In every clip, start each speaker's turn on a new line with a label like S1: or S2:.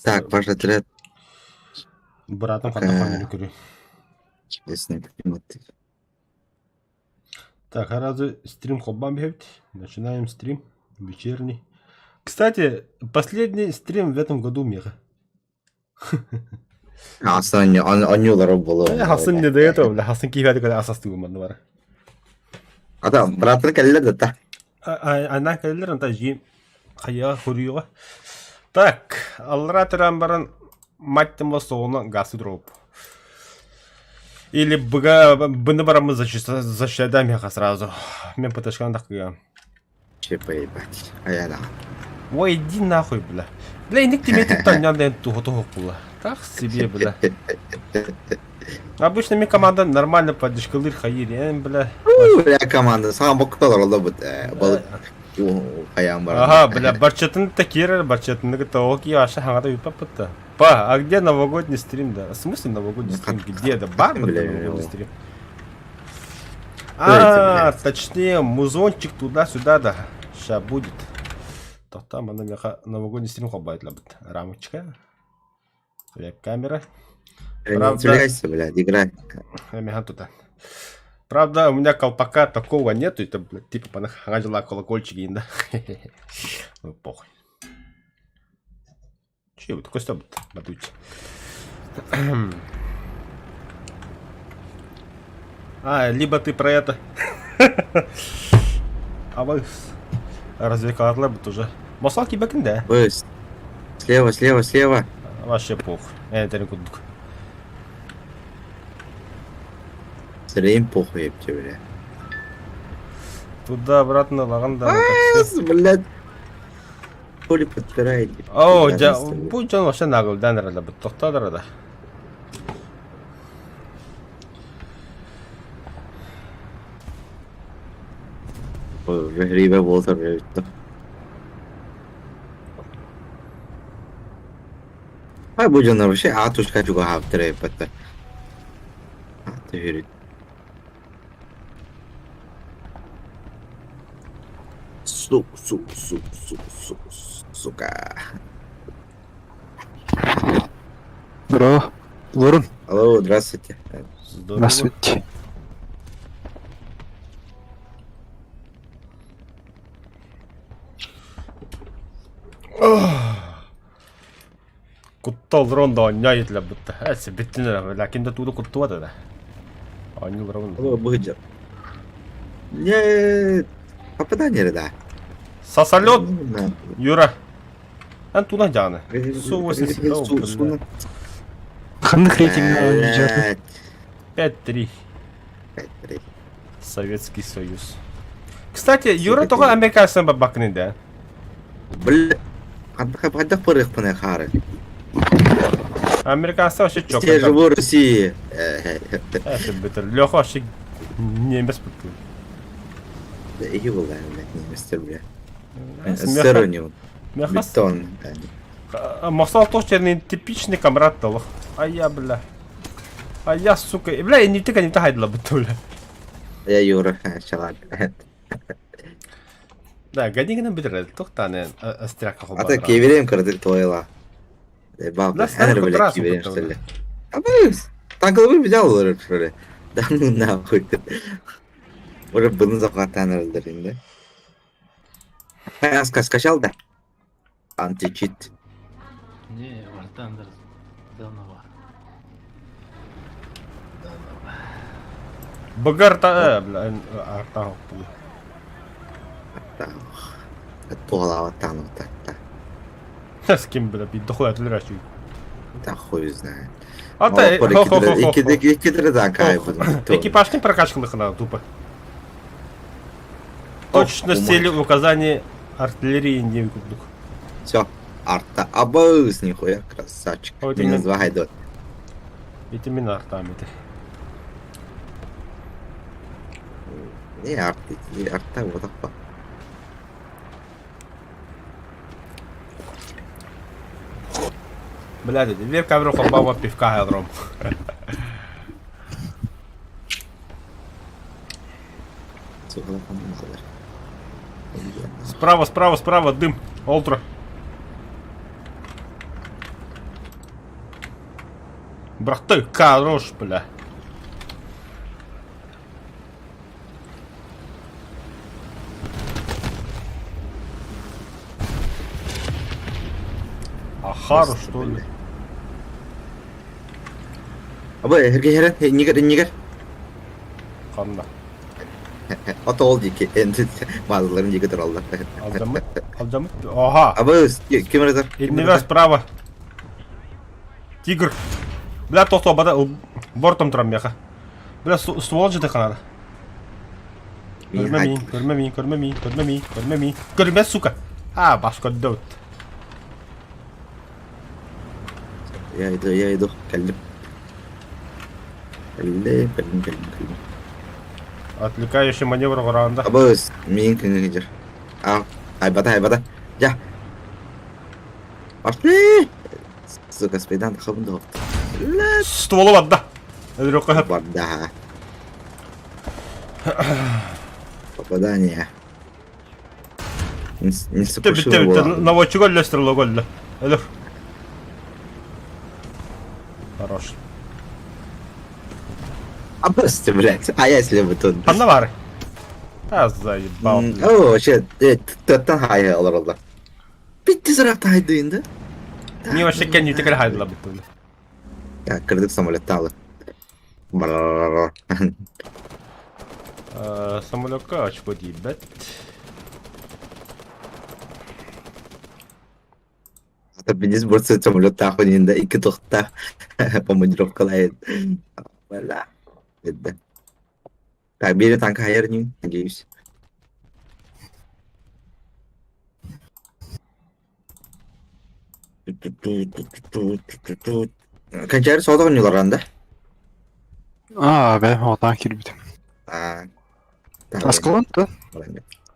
S1: Так, ваш отряд.
S2: Братом кандаханили көрі.
S1: Если не понимаете.
S2: Так, а разве стрим хоббам бегать? Начинаем стрим вечерний. Кстати, последний стрим в этом году мега.
S1: Aslında anıyorlar было.
S2: Хасан не до этого, бля. Хасан кихады, когда асасты умадывар.
S1: Adam bırakır kelle de ta.
S2: Она кәлілер anta жием қаяға көріуға. Так, алыра тұран баран маттема соғына гасы дроп. Или бұны барамыз защищаем яқа сразу. Мен пыташқан дақыға.
S1: Че поебать. А я да.
S2: Ой, иди нахуй, бля. Бля, индик тебе тут танян тухо-тухо бля. Так себе, бля. Обычно мне команда нормально поддержкалыр хайыр, бля.
S1: Бля команда. Саған боқталар олда бұд. Balık. Ayağım var.
S2: Ага, бля, барчатын такие, барчатын таоки, аша хангада юпапыта. Па, а где новогодний стрим, да? В смысле новогодний стрим? Где, да? Бар, бля, новогодний стрим? А, точнее, музончик туда-сюда, да. Ща будет. То там она новогодний стрим хоббайт лабит. Рамочка. Веб-камера.
S1: Не отвлекайся, блядь, играй.
S2: Туда. Правда, у меня колпака такого нету, это, блядь, типа понахажила колокольчики, да? Ну, похуй. Че вы такой стоп, батуйте? А, либо ты про это. А вы развлекала бы тоже. Масалки бэкин, да?
S1: Слева, слева, слева.
S2: Вообще похуй. Это не кудук.
S1: Срейм похуй, ебте, бля.
S2: Туда-обратно, лаганда.
S1: Блядь. Поле подпирает.
S2: О, будь он вообще нагл, да, наверное, бы тохтадыр, да.
S1: Рибе болтар, блядь. Ай, будь он вообще, а тушка чуга хаптыра, ебать. А, ты верит. Сука.
S3: Здорово. Лорен.
S1: Алло, здравствуйте.
S3: Здравствуйте.
S2: Куттал ронда оняет ля будто. Эси биттинер, лакин да туду куттуады да. Анил ронда.
S1: Алло, быджа. Нет. Попадание, да.
S2: Сосолет, Юра. Ан туда дяны. Су-80.
S3: Ханных рейтинг
S2: 5-3. Советский Союз. Кстати, Юра только американцы бабакны, да?
S1: Бля. Когда порых по нахары.
S2: Американцы вообще чё?
S1: Я живу в России.
S2: Это битер. Лёха вообще немец путал.
S1: Да и его, блядь, не мистер, бля. Сыронил. Бетон.
S2: Масал тоже не типичный комрад толох. А я, бля. А я, сука. Бля, я не тыка не тахайдла бутуля.
S1: Я Юра, чалак.
S2: Да, гадигна битер. Тохтане астряка хоба.
S1: А так киверем кардик твоила. Бабка, энер, бля, киверем, что ли. А быс. Так головы взял, Лорен, что ли. Да ну нахуй. Уже bunu zaten öldürün de. Скачал, да? Анти-чит.
S4: Не, Вартандер давно.
S2: Багарта, бля, арта пул.
S1: Тугала там вот так.
S2: С кем, бля, доходит лирачу.
S1: Да хуй знает.
S2: А ты,
S1: Iki lira кайф.
S2: Экипаж не прокачанных надо, тупо. Точность цели указания артиллерии не выкуплю.
S1: Все, арта абыз, нихуя, красавчик.
S2: Вот
S1: Минус
S2: именно.
S1: 2 гайдот.
S2: Это именно артами-то.
S1: Не арты, не арта, вот так.
S2: Бля, две камеры хобава пивка ядром. Справа, справа, справа, дым. Олтра. Брат, ты хорош, бля. Ахару, что ли?
S1: Абай, herkese nigar.
S2: Қанда.
S1: Ata oldu ki. Bazılarını yıkıdır Allah.
S2: Алжамыт? Алжамыт? Ага.
S1: Абай, kim разар?
S2: Едневя справа. Тигр. Бля, тоқта, бада, бортом тұрам бяха. Бля, ствол жыты қанады. Көрме, сука. А, басқа дөт.
S1: Я иду. Келдим. Келдим.
S2: Отвлекающий маневр құрағанда.
S1: Абай, мен кімге жүр. Айбада. Ja. Пошли! Сука, спидан қабынды оқты.
S2: Стволы бадда. Әдірек қағып.
S1: Бада. Попадание. Не супушил
S2: Бітті.
S1: его.
S2: Наводчик өлі стрілі өлі. Әлір. Хорош.
S1: А просто, блядь. А если бы тут...
S2: Қанда бары? А, заебал.
S1: О, şey, tütten hayır olur Allah. Bitti zarafta haydıydı.
S2: Не вообще кен не текер хайдыла бұттылы.
S1: Ya kırdık самолетті алып.
S2: Самолетқа очко дейбет.
S1: Biz burası самолет тахуниндә ике тоқта командировкалай. Вала. Бедда. Так, бери танк хайерню, надеюсь. Kançeri solda oynuyorlar anda.
S3: Aa be odan kirbidim. Askılan da.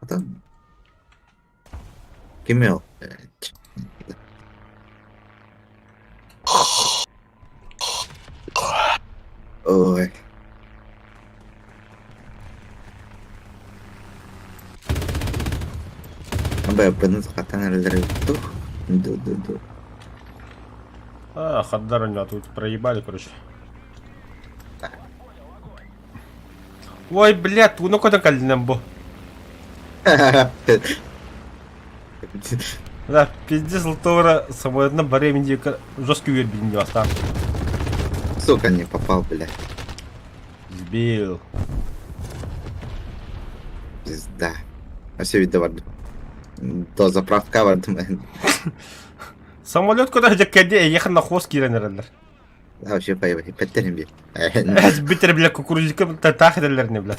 S1: Adam. Kim o? Evet. Ой. Абай, бұны қаттан әрілдері тұх. Ду.
S2: А, Хаддар у него тут проебали, короче. Ой, блядь, ну куда кальнем бо? Да, пиздец, лтора самоедно времени жесткий вербин не останется.
S1: Сука, не попал, блядь.
S2: Сбил.
S1: Пизда. А все видно варду. До заправка варду, мен.
S2: Самолет куда где каде, ехал на хвост киренерлер.
S1: Да, вообще поебать, петтерим бе.
S2: Битер, бля, кукурузиком тахиделерне, бля.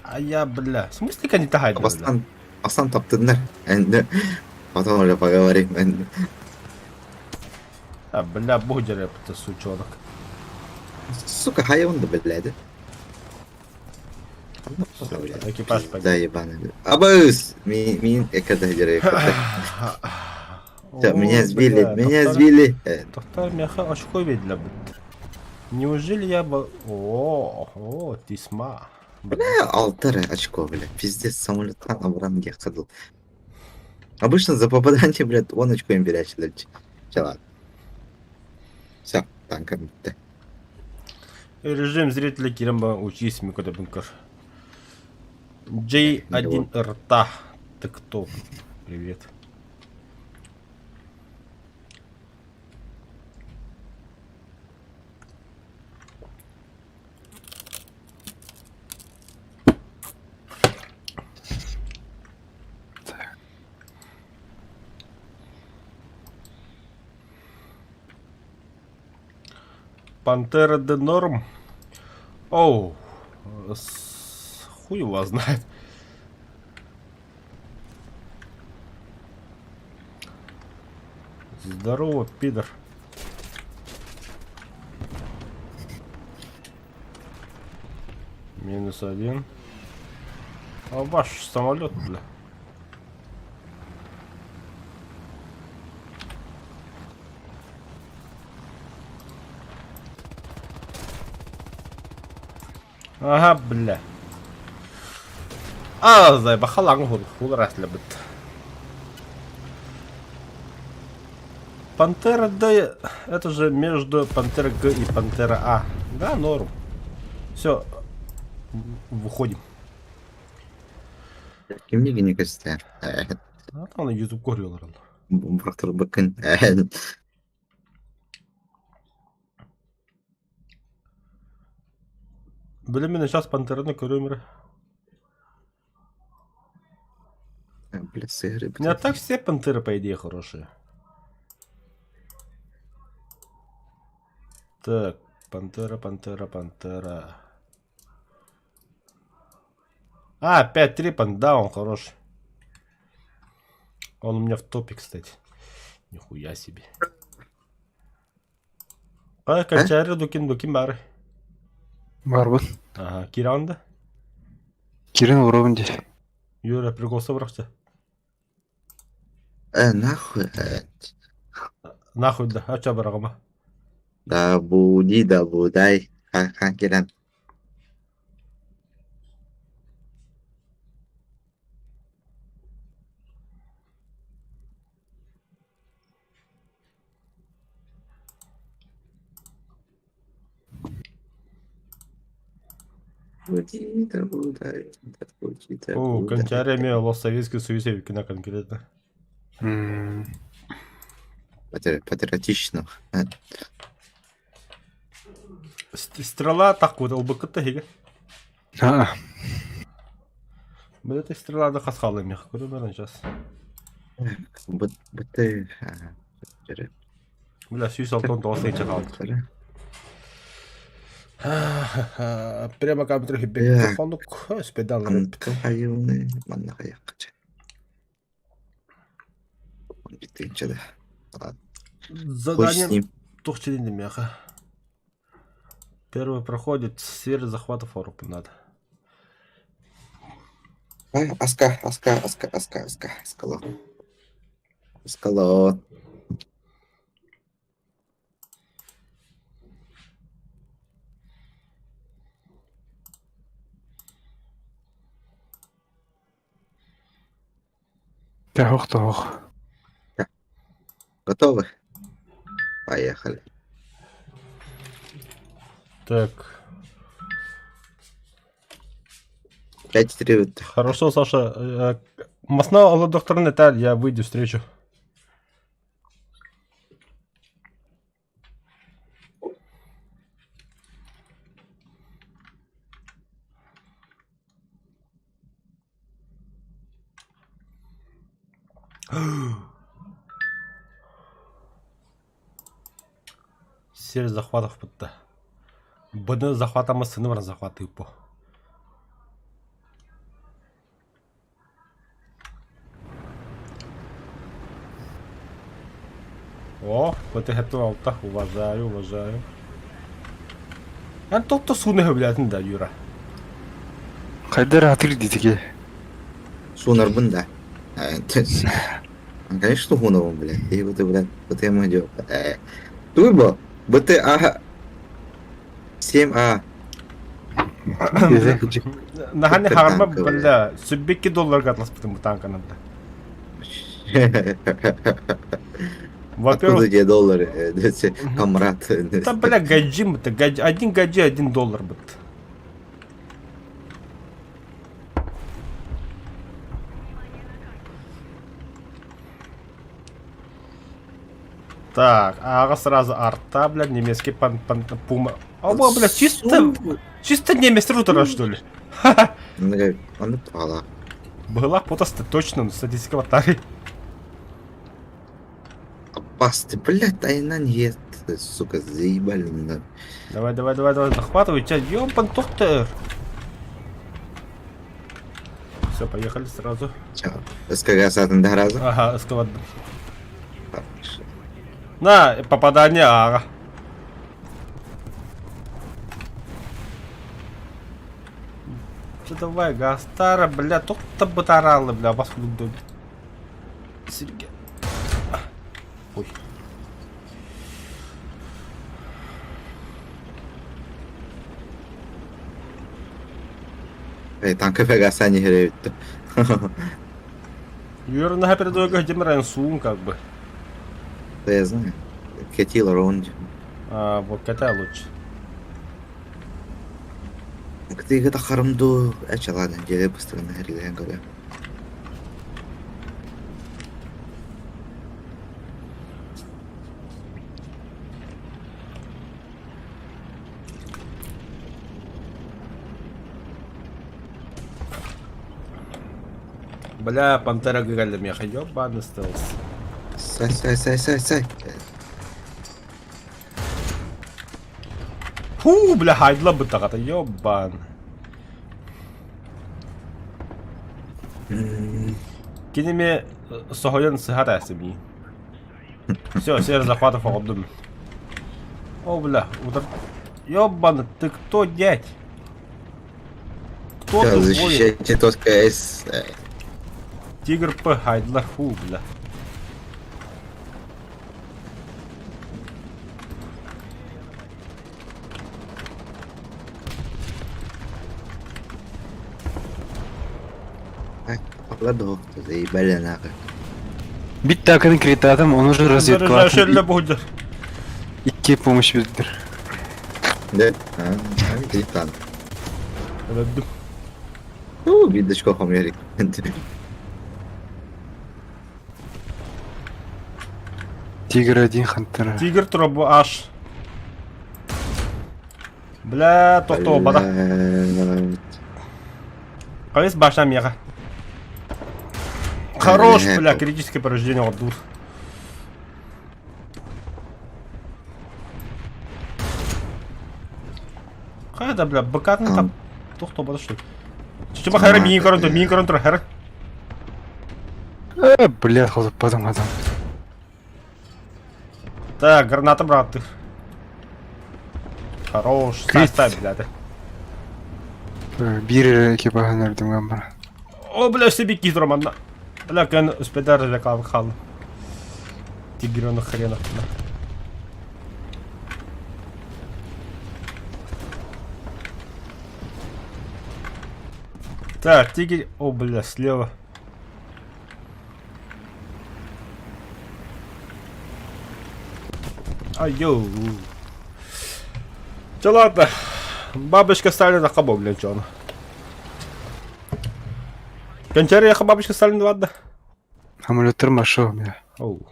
S2: А я, бля, в смысле они тахиделер?
S1: Асан таптыңдар. Енді потом уже поговорим.
S2: А, бля, бухдер, это сучонок.
S1: Сука, хайонды, блядь.
S2: Экипаж
S1: Да,
S2: погиб.
S1: ебаный. Абыс! Мин экада жирек. Меня сбили.
S2: Тоқтар мяха очко ведля бит. Неужели я бы... О, тисма.
S1: Бля, 6 очко, бля. Пиздец, самолеттан обратно ходил. Обычно за попадание, блядь, он очко им берячили. Чела. Все, танка битті.
S2: Режим зрителя Киремба учись Микода Бункер. J1 рта. Ты кто? Привет. Пантера де Норм. Оу. Хуй его знает. Здорово, пидор. -1. А ваш самолет, бля. Ага, бля. А, заебахал ангул, хул раз лебит. Пантера Д, это же между Пантера Г и Пантера А. Да, норм. Все, выходим.
S1: Kimliği yine göster.
S2: А там на YouTube koruyorlar onu.
S1: Baktır bakın.
S2: Бөлімені сейчас Пантераны көрөмір.
S1: Бля, сыгры.
S2: Не, а так все Пантеры, по идее, хорошие. Так, Пантера. А, 5-3 да, он хороший. Он у меня в топе, кстати. Нихуя себе. А, Кончари, Дукин бары.
S3: Бар бұл.
S2: Ага, Киранды.
S3: Кирин уровенде.
S2: Юра, прикол собрался.
S1: Нахуй.
S2: Нахуй да, а чё барагама?
S1: Да будай. Хан келен. Будай.
S2: О, Кончари имел Советский Союз на конкретно.
S1: Патриотично.
S2: Стрела так вот, ЛБКТ хига. Бұл этой стрела да қасқалы мех көрі бәрін жас.
S1: Бұты...
S2: Бля, сүйіс алтон тоғыз тейче қалды. Прямо компьютер хибек тоқондық, спедан рэп.
S1: Қайылны, манна қаяққа. Он бітейінші да.
S2: Задание тухчелин меха. Первый проходит сферы захвата форум надо.
S1: Аска. Скалот.
S3: Тох.
S1: Готовы? Поехали.
S2: Так.
S1: 5-3.
S2: Хорошо, Саша. Масна доктор Неталь, я выйду встречу. Серия захватов бітті. Бұны захватамыз сынывыр захваты по. О, вот это алта, уважаю. Тот-то суны блядь, да, Юра.
S3: Қайдар атыр детеге.
S1: Сунар бында. Конечно, хуновым, блядь. И вот, блядь, вот я мадёк. Туйбо, БТА 7А.
S2: Нахани харма, бля, $2 $2 бітім танкана, бля.
S1: Откуда тебе доллары, комрад?
S2: Да, бля, гаджим, один гаджи, $1 бит. Так, ага, сразу арта, блядь, немецкий пума. Оба, блядь, чисто немец рутера, что ли?
S1: Он пала.
S2: Была фото точно, статистика ватари.
S1: Опасный, блядь, тайна нет, сука, заебали меня.
S2: Давай, захватывай, тебя, ёбан, доктор. Все, поехали сразу.
S1: Чао. СКГ сатан до раза.
S2: Ага, эскалат. На, попадание, ага. Че давай, Гастара, бля, тут-то батаралы, бля, вас будут. Сергей. Ой.
S1: Танка Пегаса не греют.
S2: Юра, на передовой где мы сум, как бы.
S1: Да я знаю. Катила ровно.
S2: Вот это лучше.
S1: Ты это харамду. Ладно, делай быстро на гриле, говорю.
S2: Бля, пантера гигальда меха, ёбаный стелс.
S1: Сай.
S2: Фу, бля, хайдла бы так это, ёбан. Кинеме сохоян сыхата семи. Все, сервер захватов отдым. О, бля, удар. Ёбан, ты кто, дядь? Кто ты,
S1: Защищайте тот КС.
S2: Тигр П, хайдла, фу, бля.
S1: Покладов, заебали нахуй.
S3: Bitti конкретно adam onu же разведку
S2: Заряжающий
S3: atın.
S2: будет.
S3: İki помощь bizdir.
S1: Да? Капитан. Видишь, как Америка.
S3: Тигр один, Хантер.
S2: Тигр тробу аш. Бля, тоқта бада. Қайс башам яға. Хорош, бля, критическое повреждение отдур. Қайда, бля, быкатын тап. Тоқта бада что? Чuma хайра миин корон тұр, хайра.
S3: Блядь, потом адам.
S2: Так, граната, брат, ты. Хорош, ставь, блядь.
S3: Bir ekipajı nereden ben bana.
S2: О, бля, себе кит, Роман. Бля, кен успедар рекал хал. Тигрёна хрена. Так, тигр. О, бля, слева. Айоу. Да ладно. Бабочка Сталина хабо, блин, чё она. Гончар яха бабочка Сталина, ладно.
S3: Амулеттер машо меня.
S2: Оу.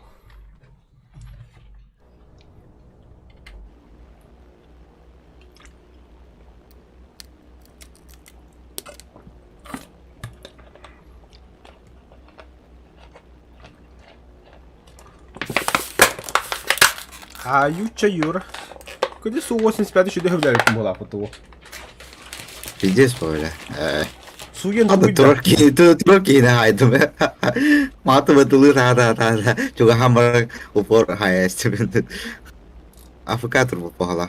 S2: Юча Юра. Куди Су-85 ще доганяють була по того?
S1: Пиздец, бля.
S2: Суєн
S1: Hadi Turki ne haydım. Matı batılı da. Çok hamar upor hayal ben. Африкатор bu pahala.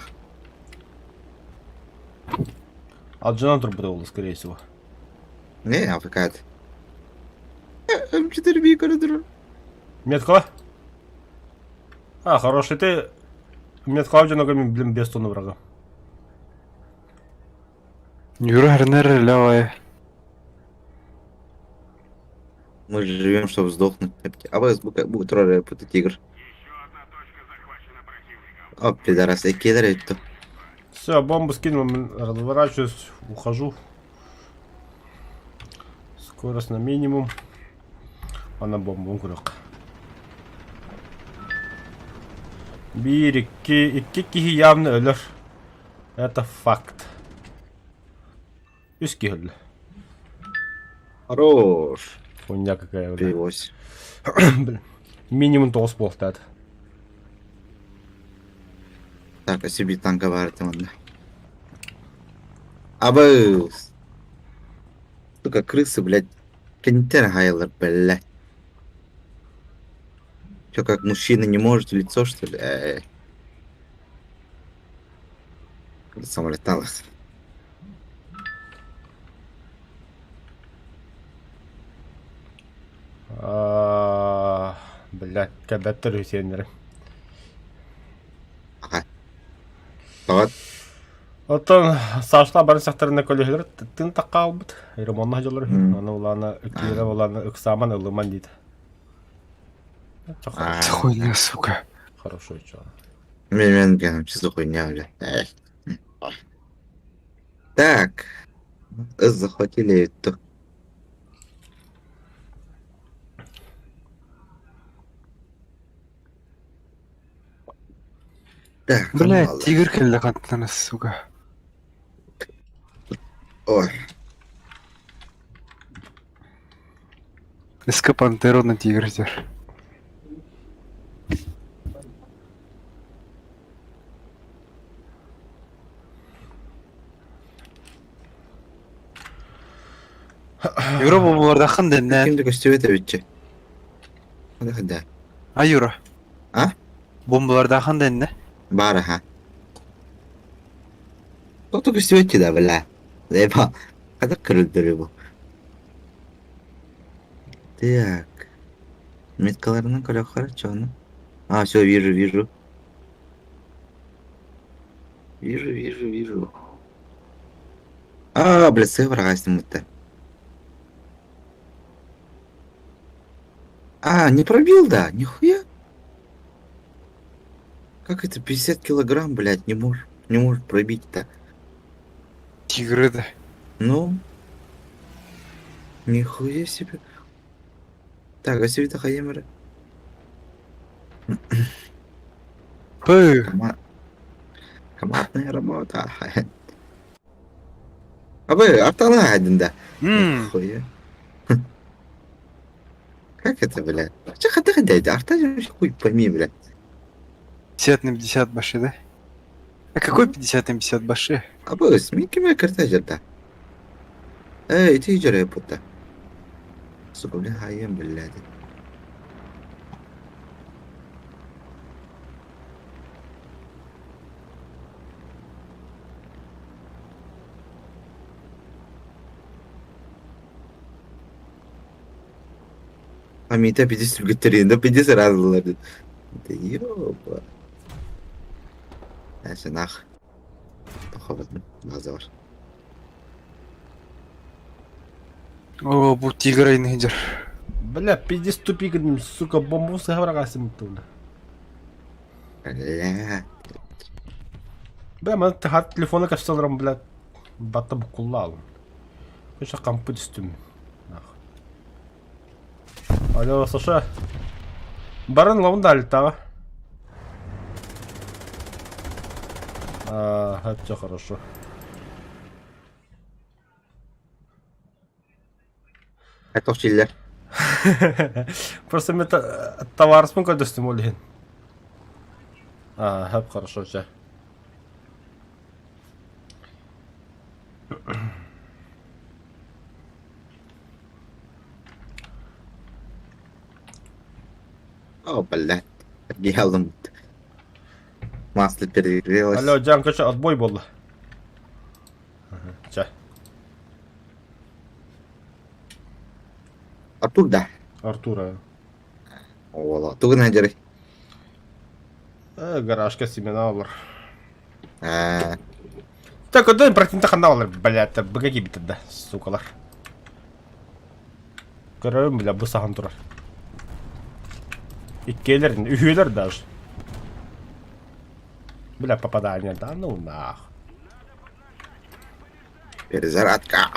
S2: Аджинатор был, скорее всего.
S1: Не, Африкат. М4 bir yukarı durur.
S2: Меткала? А, хороший ты. Меткала уже ногами, блин, без тона врага.
S3: Юра Хернер левая.
S1: Мы же живем, чтобы сдохнуть. А вы будет тролль, это тигр. О, пидорас, и кидали то.
S2: Все, бомбу скинул, разворачиваюсь, ухожу. Скорость на минимум. А на бомбу курок. Bir, iki kişi явно ölür. Это факт. Üst kişi öldü.
S1: Хорош.
S2: Хуйня какая, бля.
S1: Перевозь.
S2: Блин. Минимум толс полтает.
S1: Так, о себе танка варит, ладно. Абыз. Сука, крысы, блядь. Кентер хайлер, блядь. Чё, как мужчина не может в лицо, что ли? Самолетало.
S2: Блядь, когда ты ресенеры.
S1: Ага. Вот.
S2: Оттон сашта барын сақтарына көлігілер тін таққа албыд. Ремонна жылыр. Аны оланы үккелері оланы үксаман ылыман дейді.
S3: Хуйня, сука.
S2: Хорошо, чё.
S1: Мен генім, чисто хуйня, бля. Эх. Так. Захватили это. Так,
S3: Блять,
S1: мало.
S3: тигр келді қаттана, сука.
S1: Ой,
S3: СК пантеру на тигр ждер. Юра бомбаларда қанден.
S1: кімді көстебет өйтші? Қандай?
S3: А, Юра.
S1: А?
S3: Бомбаларда қанден.
S1: Бары, ха? Кто-то көстебет да, бля. Зайба. Қада кірілдірі бұл. Так. Меткаларынан көре қарачу оны. А, все, вижу. Вижу. А, бля, север гастим это. А, не пробил, да? Нихуя. Как это 50 килограмм, блядь, не может пробить-то?
S3: Тигры, да.
S1: Ну. Нихуя себе. Так, а себе-то хаемеры.
S3: Пы.
S1: Командная работа. А вы, артана один, да? Нихуя. Как это, блядь? Че ходы, арта вообще хуй пойми, блядь.
S3: 50 на 50 баши, да? А какой 50 на 50 баши?
S1: А вы, смейки моя картажа-то. Эй, ты идешь, пута. Сука, блин, хаем, блядь. А меня 50 гатарин, да 50 раз ладно. Да ёба. Дальше нах. Холодно, базар.
S3: О, бұл тигр айны жер.
S2: Бля, 50 тупик, сука, бомбу сыграга сымтуна.
S1: Бля.
S2: Бля, мен хат телефона кашталарым, бля, батта букулла алым. Көші кампы түстім. Алло, Саша. Барын лавында алитава. Это хорошо.
S1: Это учили.
S2: Просто мен товарыспен көдістім олейін. Хэп хорошо, ча.
S1: О, блядь. Geldim. Масло перегрелось.
S2: Алло, Джан, көші отбой болды. Ча.
S1: Артур, да.
S2: Артура.
S1: Ола. Тугу найдерей.
S2: Гаражка семена алыр.
S1: А,
S2: Так, одан противнта қанда алыр, блядь, бұға кебіті да, сукалар. Көрім, бля, бұл саған тұрар. Иккелерін, үйелер даже. Бля, попадание, да ну нах.
S1: перезарядка.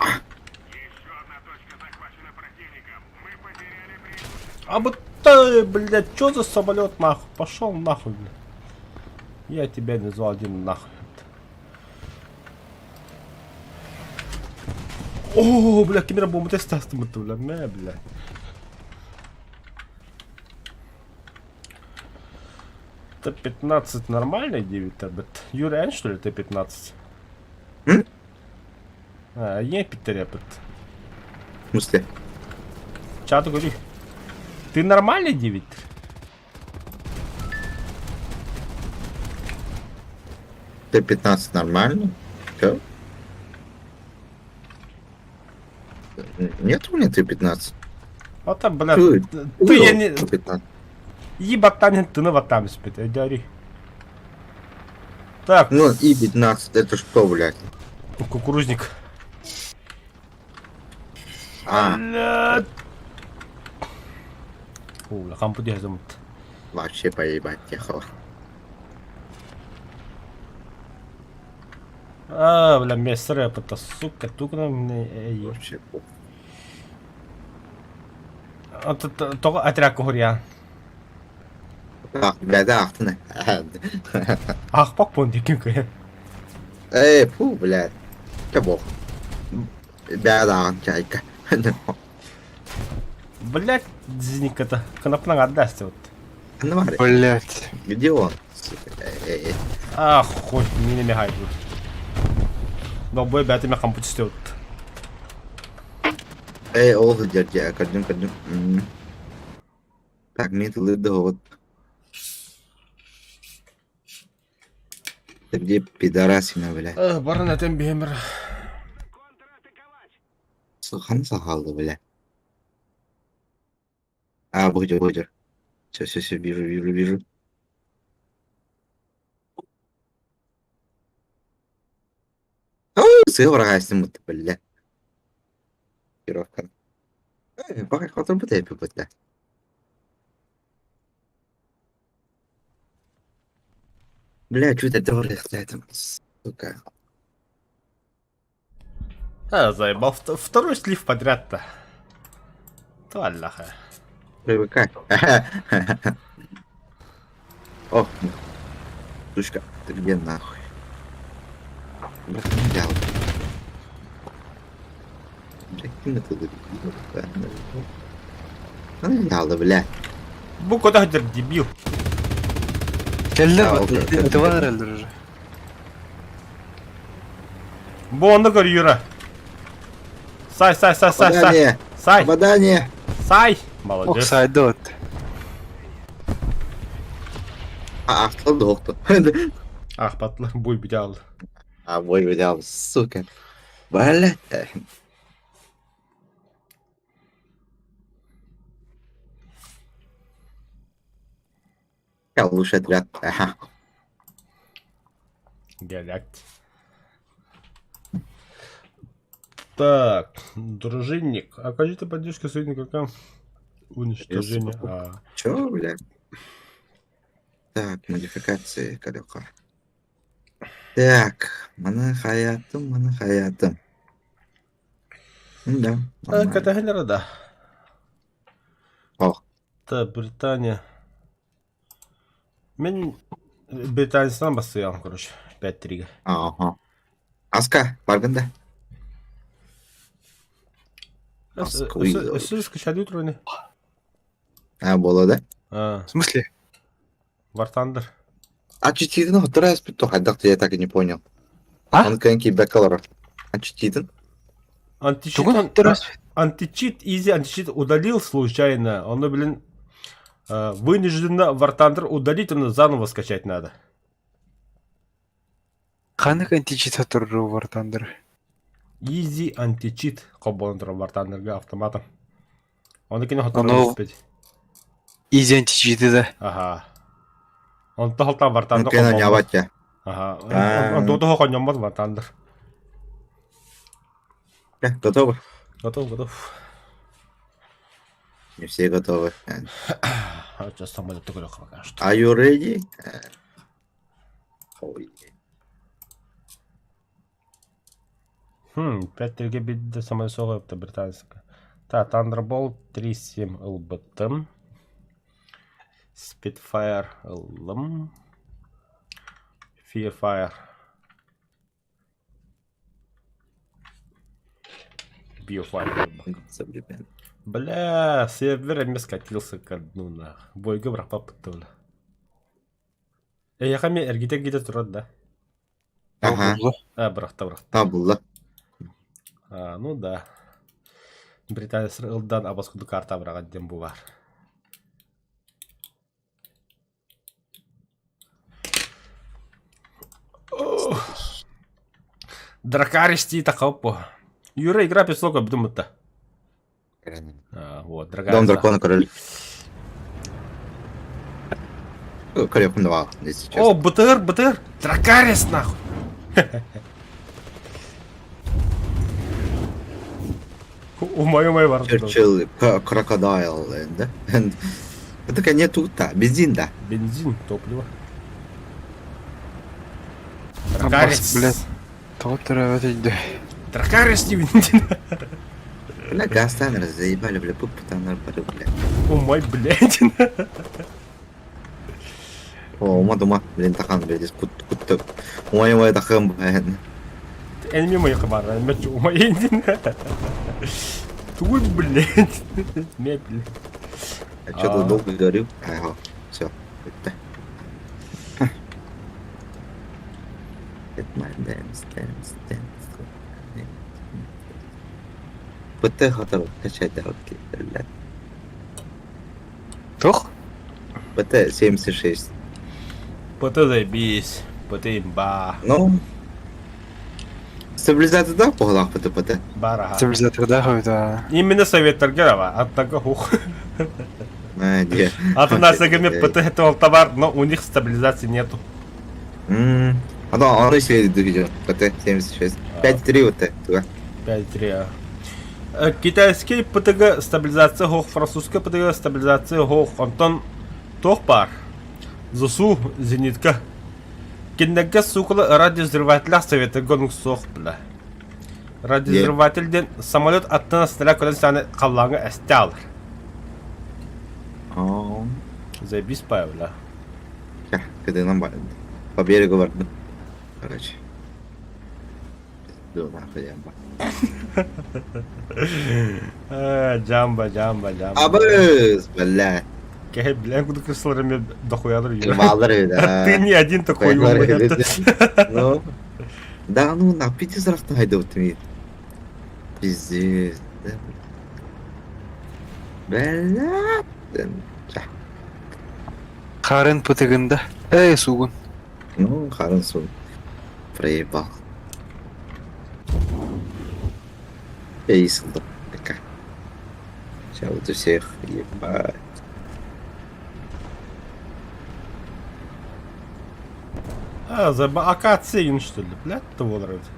S2: А вот ты, блядь, чё за самолет нахуй? Пошел нахуй, блядь. Я тебя не звал, один нахуй. О, бля, камера бомба тестастым это, бля, бля. Т-15 нормальный 9 бит? Юрий, что ли, Т-15? Я Питерепет.
S1: В смысле?
S2: Чату говори. Ты нормальный 9?
S1: Т-15 нормально? Чё? Нет у меня Т-15.
S2: Вот там, бля,
S1: Ты
S2: я не...
S1: Т-15.
S2: Ебатан, ты на вот там спит, иди. Так,
S1: Ну и 15, это что, блядь?
S2: кукурузник.
S1: А,
S2: Блядь. О, кампу где замут.
S1: Вообще поебать ехал.
S2: Бля, мессер, это сука, тука мне.
S1: Вообще похуй.
S2: То отряд курья.
S1: Блядь, ахтыны.
S2: Ах, пак пондикин.
S1: Эй, фу, блядь. Че бог. Беда, чайка.
S2: Блять, зник-то. Конопна отдаст вот.
S1: Анвари,
S3: Блять.
S1: где он? Сука, эй.
S2: Ах, хуй, не мигай тут. Долбой бятый меня компьютер.
S1: Эй, олды дядя, кадым. Так, мне тут лыды вот. Ты где пидорасина, блядь?
S2: Барна тембемер.
S1: Сухан сахалды, блядь. А, будет. Все, вижу. Сы врагастым, блядь. Пировка. Пока кто-то будет пипать, да. Бля, что это дорого, сука.
S2: Заебал. Второй слив подряд-то. То аллаха.
S1: Привыкай. О, сучка, ты где нахуй? Блядь, не взял. Блядь, ты туда. Ну не взял, да, блядь.
S2: Bu kadar debil.
S3: Келді
S1: А,
S3: ба?
S1: окей.
S3: Это var өлдір уже.
S2: Bu onu görüyor. Say.
S1: Попадание!
S2: Say.
S1: Попадание!
S2: Say. Молодец.
S3: Оксайды от.
S1: А, кто доктор?
S2: Ах, patlar buy bir aldı.
S1: А, мой взял, сука. Блядь. Я лучший отряд. Ага.
S2: Диалект. Так, дружинник. Окажите поддержку союзникам. Уничтожение.
S1: Чё, блядь? Так, модификации кадока. Так, манахаятым. Да. нормально.
S2: Катагенера, да.
S1: О,
S2: Да, Британия. Мен Британиядан бастыйам, короче. 5-3.
S1: ага. Аска, барганда.
S2: Өсіз кішәді өтіріне.
S1: А, было, да?
S3: В смысле?
S2: Вартандыр.
S1: А читиден хотра аспекту хайдакты, я так и не понял.
S3: А?
S1: Он кенки бекалор. А читиден?
S2: Античит, изи античит удалил случайно. Он, блин, вынужденно Вартандер удалить, он заново скачать надо.
S3: Қанық античит отыр вартандыр.
S2: Изи античит қолболындыр Вартандерге автоматом. Оны кені
S3: Оны-
S2: хотыр өспеді.
S3: Изи античиті да.
S2: Ага. Он тохалтан
S1: Он
S2: Вартандер
S1: кена не аватя.
S2: Ага.
S1: А.
S2: Он до хоқан нямбад Вартандер.
S1: Готовы?
S2: Готов.
S1: Не все готовы.
S2: Сейчас самолет только пока что.
S1: Are you ready? Ой.
S2: 5-3 битді самолет соғыпты британская. Так, Thunderbolt 3-7 ЛБТ. Spitfire ЛМ. Fearfire. Biofire.
S1: Современный.
S2: Бля, сервер мне скатился к дну на. Бойга бірақ попытты. Яқа мен әргетер кете тұрады да.
S1: Ага.
S2: Бірақ.
S1: Табула.
S2: Ну да. Британия сырылдан абаскуды карта бірақ әдден бұл бар. Дракариш тита қауып. Юра игра песлока бдумытта. Вот,
S1: Дом дракона король. Король давал, если честно.
S2: О, БТР! Дракарис нахуй! Умай, вард.
S1: Черчилл, крокодайл, да? Так нету, да, бензин, да.
S2: Бензин, топливо.
S3: Аббас,
S2: Дракарис.
S3: блядь. Толтера өтейді.
S2: Дракарис не бензин.
S1: Бля, газ танер заебали, бля, пуп танер, бля.
S2: Умай, блядь.
S1: О, ума, блин, тахан, бля, здесь кут, умай, тахан, блин.
S2: Энеми мои хабары, мячу, умай, бензин. Тут, блядь. Мебель.
S1: А что-то долго говорил? Ага, все. ПТ хотел качать дорогки, блядь.
S3: Тох?
S1: ПТ 76.
S2: ПТ заебись. ПТ имба.
S1: Ну, стабилизатор да, по головах ПТ.
S2: Бара.
S3: Стабилизаторда қойды.
S2: Именно советтер герава. Аттага хух.
S1: Где?
S2: Аты насагами ПТ это товар, но у них стабилизации нету.
S1: А да, он еще видео. ПТ 76. 5.3 вот это.
S2: 5-3. Китайский ПТГ стабилизация хох, французский ПТГ стабилизация хох. Антон тохпар. Засу зенитка. Киндеге сукла радиовзрывателя совета гонук сох бля. Радиовзрывательден самолет аттана снаряд куда саны каллаңа әстәлер. Заебись павля.
S1: Когда нам по берегу варду. Короче. Да, нахуй ямба.
S2: Джамба.
S1: Абыз, бля.
S2: Кехе блядь, куда крысларами дохуядыр.
S1: Малдары, да.
S2: Ты не один такой умный.
S1: Ну, да, ну, на 5 раз найдут мне. Пиздец. Бля.
S3: Қарын пытығында. Суғын.
S1: Ну, хорошо. Проебал. Пейсл, такая. Сейчас вот у всех ебать.
S2: За АК-7 что ли? Блядь, того нравится.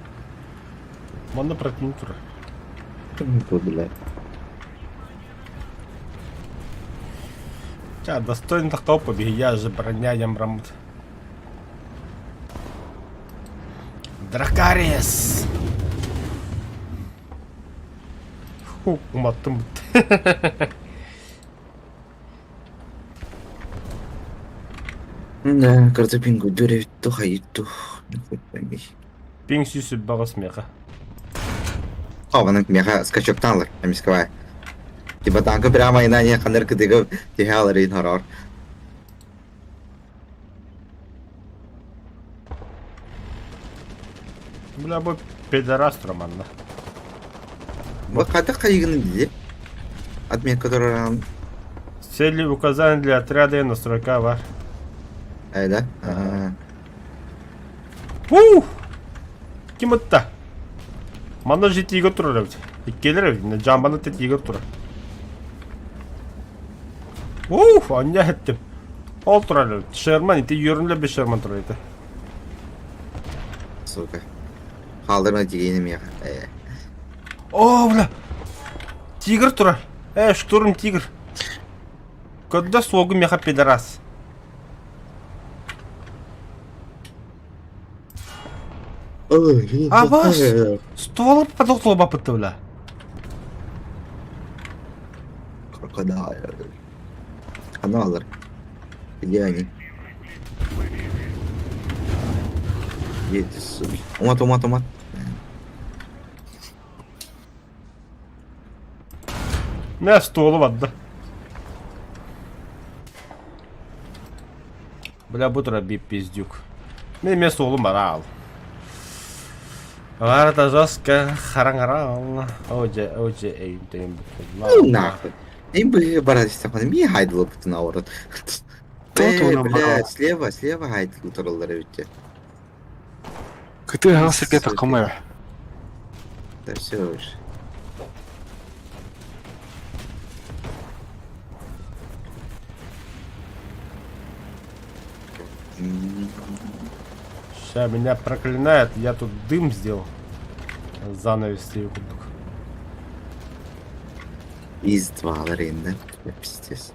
S2: Можно противник тура.
S1: Ну, блядь.
S2: Ча, достойно так того побеги, я же броня ямрамут. Дракарис! Фу, уматтым.
S1: Да, картопинку дурит, то хаит, то... Нахуй пойми.
S2: Пинг сюсіп баға смеха.
S1: О, вон меха скачок танлер, амисковая. Типа танка прямо и на не ханерка тыгав, тихал рейн хоррор.
S2: Бля, бой педорас романна.
S1: Вот когда кайганы диде? Отмет, который...
S2: Цели указания для отряда и настройка var.
S1: Ай, да?
S2: Ууу! Ким отта? Мана же тигр тұрар әбді. Иккелер әбді, жамбаны те тигр тұрар. Ууу, анне әттім. Ол тұрар әбді. Шерман, ите үйірінлі бе шерман тұрар әйті.
S1: Сука. Халдырма дегенім яға.
S2: О, бля! Тигр тұрар. Штурм тигр. Когда слогу меха пидорас. Абас! Стволы подохло бапытты, бля.
S1: Крокодил. Каналар. Где они? Едете, сука. Умат.
S2: Не, стволы вадда. Бля, бутра би пиздюк. Мен солым барал. Варда жестко харангарал. Оже, эйм.
S1: Нахуй. Им бы барать стакан. Ми хайдл опыты на ворот. Блядь, слева хайдл утырылдар өтте.
S3: Күті ғасырге тақымай.
S1: Да все уже.
S2: Сейчас меня проклинает, я тут дым сделал. Занавес тебе кубок.
S1: Из 2 аренда. Пиздец.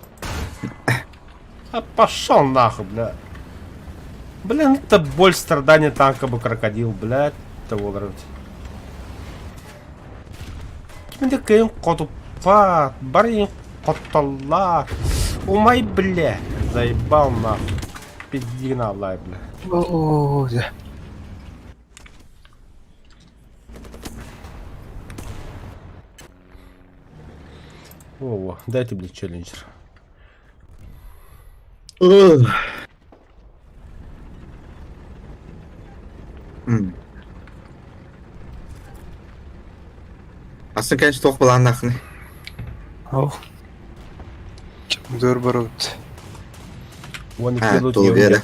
S2: А пошел нахуй, бля. Блин, это боль страдания танка бы крокодил, блядь. Это волрать. Кимде кейн котупа, барин коталла. Умай, бля. Заебал нахуй. Пизди на лай, бля.
S3: О, да.
S2: О, дайте, блядь, челленджер.
S1: Aslında genç tok bulan nakını.
S3: Ох. Чем зор барот.
S2: Вон
S1: Ha,
S2: килут
S1: doğru yere.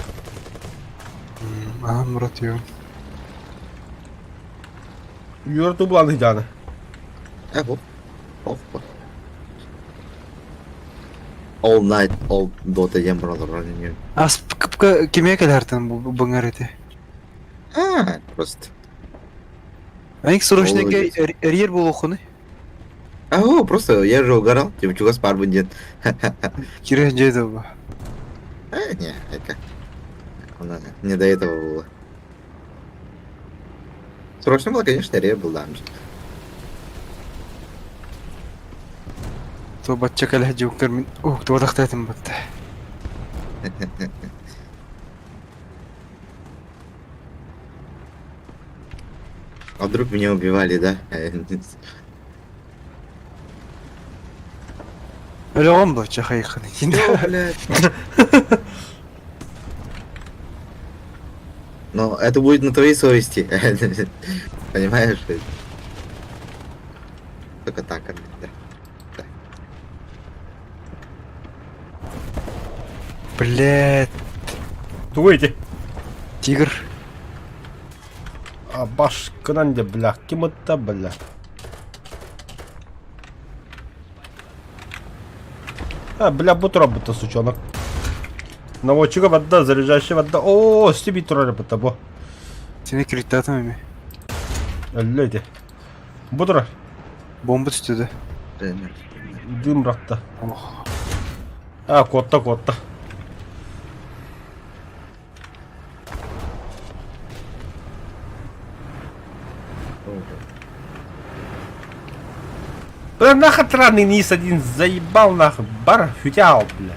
S3: А, Мурат ё.
S2: Юрту буланы жаны.
S1: Bu. All night, all Dota jam buralar oynuyor.
S3: Ас кыпка кеме келертен бу быңар эте.
S1: Ha, просто.
S3: Аник срочно
S1: Ой,
S3: риер болу хуны.
S1: Просто я же угорал, типа чего спар будет.
S3: Кире жеде бу.
S1: Не, это. Не до этого было. Срочно было, конечно, Рия был дамж.
S3: То батча келе жукер мин. Ух, то тахтатым батта.
S1: А вдруг меня убивали, да?
S3: Ölü on bu çakayıkını.
S1: Ну, блядь. Но это будет на твоей совести. Понимаешь? Только так, да.
S3: Блядь,
S2: Дуйте.
S3: тигр.
S2: А башкынан де, бля. Ким это, бля? А, бля, бутерброда, сучонок. Наводчика вода, заряжающая вода. О, стиби тролля по тобой.
S3: Seni krittatım emi.
S2: Леди. Бутер.
S3: Bomba tutuyordu.
S2: Дым ракта.
S3: Oh.
S2: А, котта. Бля, нахуй странный низ один заебал нахуй. Бар фютял, бля.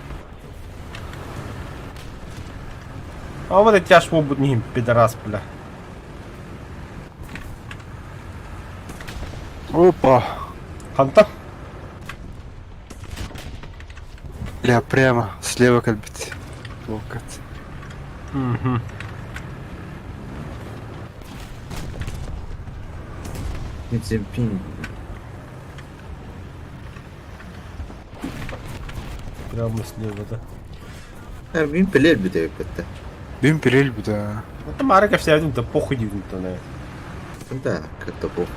S2: А вот эти аж будут не пидорас, бля.
S3: Опа.
S2: Ханта?
S3: Бля, прямо слева кальбит. Локот.
S2: Угу. Прямо слева, да.
S1: Bin bilir bir de yok hatta.
S3: Бим перель буда.
S2: Это Марика вся один-то похуй один-то на это.
S1: Да, как-то плохо.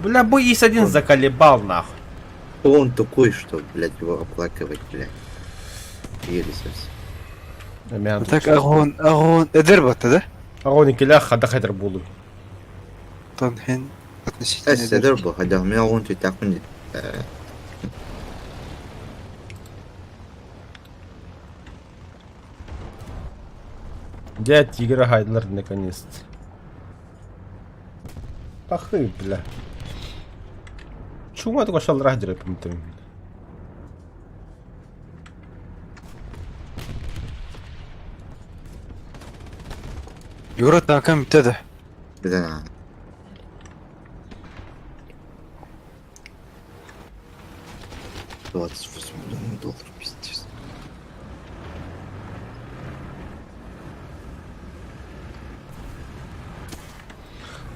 S2: Бля, боись один заколебал нахуй.
S1: Он такой, что, блядь, его оплакивать, блядь. Еле совсем.
S3: Так агон эдер батты, да?
S2: Агони келях хада хадр булу.
S3: Тон хен относительно
S1: Эс, седер был, хотя у меня он чуть так не...
S2: Дядь тигра Хайдлер наконец-то. Пахы, бля. Чума такой шал рахдера, помню.
S3: Юра такам битеді.
S1: Да. $28 пиздец.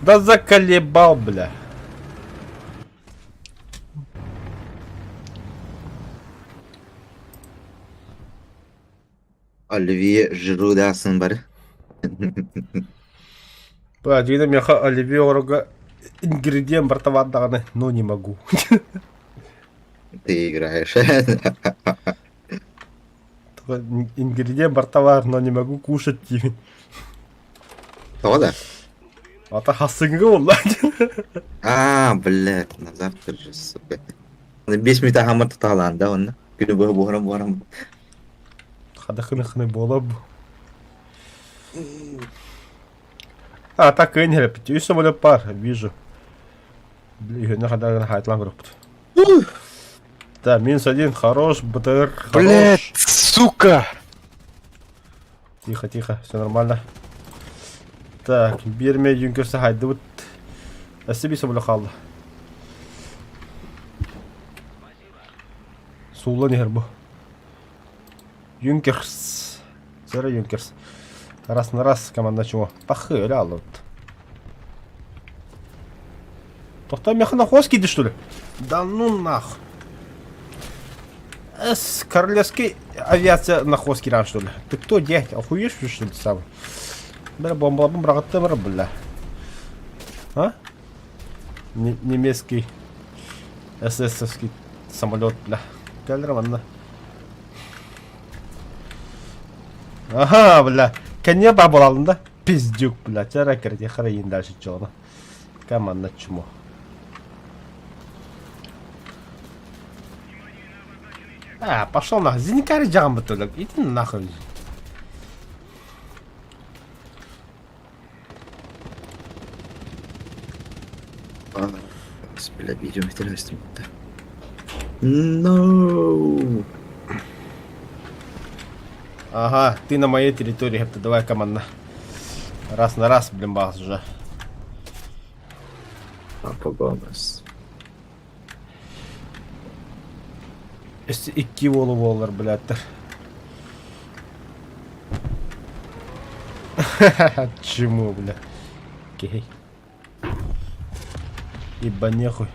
S2: Да заколебал, бля.
S1: Оливье Жирудасың бар.
S2: Бля, дегенде мен Оливье орога ингредиент бартавандағаны, но не могу.
S1: Ты играешь.
S2: Ингредиент бартавар, но не могу кушать тиви.
S1: О, да?
S2: Ата хасыңғы олла.
S1: Блядь, на завтра же, сука. 5 минут хамар тұталан, да, онда? Günü boyu buharım.
S2: Ханы болоб. А, так и не репетирую. Самолет пар, вижу. Блин, надо хайтлан группу. Да, -1, хорош, БТР,
S3: Блять,
S2: хорош.
S3: сука!
S2: Тихо, все нормально. Так, берме юнкерсы хайды вот. Әсіби самолет қалды. Сулы нехер бұл. Юнкерс. Сыры Юнкерс. Раз на раз команда чего? Пахы, реально вот. Тоқта меха на хвост киди, что ли? Да ну нах. Королевский авиация на хвост киран, что ли? Ты кто, дядь? Охуешь, что ли, сам? Бля, бомба-бомба, брагатты, бля. А? Немецкий ССовский самолет, бля. Нормально. Ага, бля. Коня бабу алдым да? Пиздюк, бля. Жаракер, я хрен дальше чё. Команда чмо. А, пошел нахуй. Зеникари жаган бутылок. Иди нахуй.
S1: Бля, видео интересно. No.
S2: Ага, ты на моей территории, это давай команда. Раз на раз, блин, бахс уже.
S1: Папа Гомес.
S2: Если идти воллар, блядь. Чему, бля? Окей. Ибо нехуй.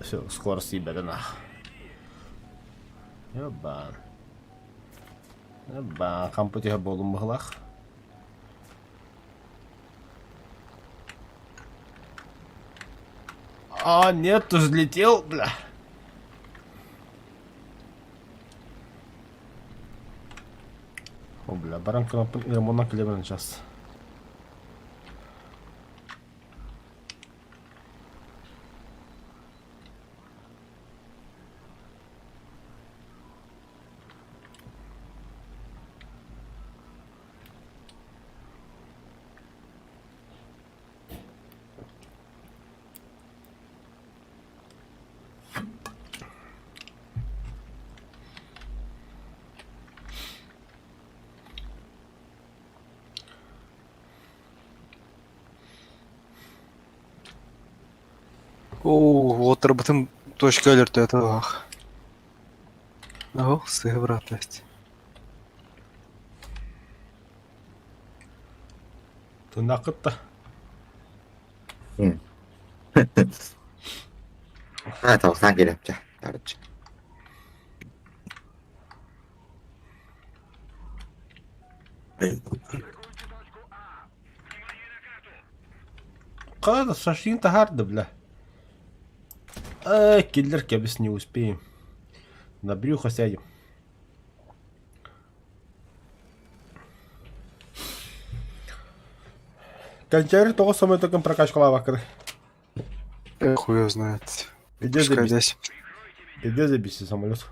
S2: Все, скоро съебет нах. Ёбан. Ёбан, кампутига болум бахлах. А, нет, ты взлетел, бля. О, бля, баранка на ремонтна клемена сейчас.
S3: О, отырбытым точка алерта этого. Ого, сыгы братность.
S2: Ты нақытта.
S1: Tavuktan geliyorum. Yarıcı.
S2: Када, сошли-то харда, бля. Киллер кебис не успеем. На брюхо сядем. Кончари того самое только прокачка лавакры.
S3: Хуй его знает.
S2: Иди
S3: Пускай
S2: забейся.
S3: здесь.
S2: Иди забейся самолет.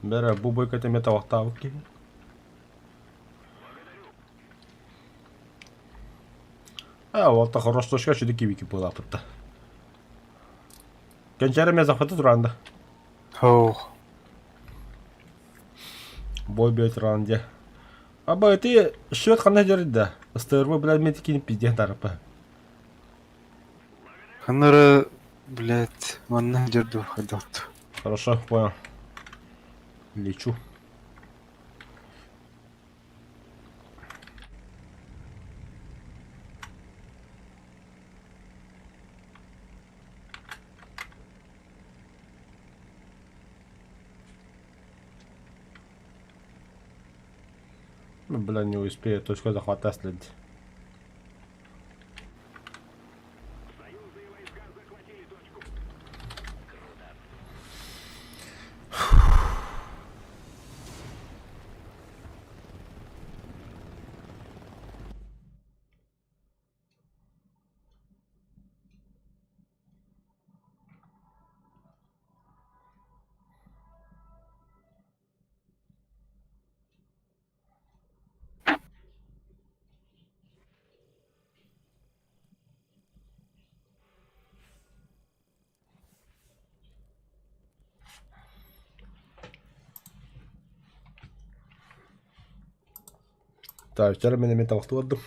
S2: Бера, бубойка ты мета вахтавки. А, вот так хорошо, что еще кивики была пыта. Кончари меня захватит ранда.
S3: Оу.
S2: Бой бьет ранде. Аба, ты швед хана да. СТРВ, блядь, метикин пиздец дарапа.
S3: Ханара, блядь, ванна дерду ходот.
S2: Хорошо, понял. Лечу. Ну, бля, не успею точку захвата следить. Так, вчера меня метал в воду.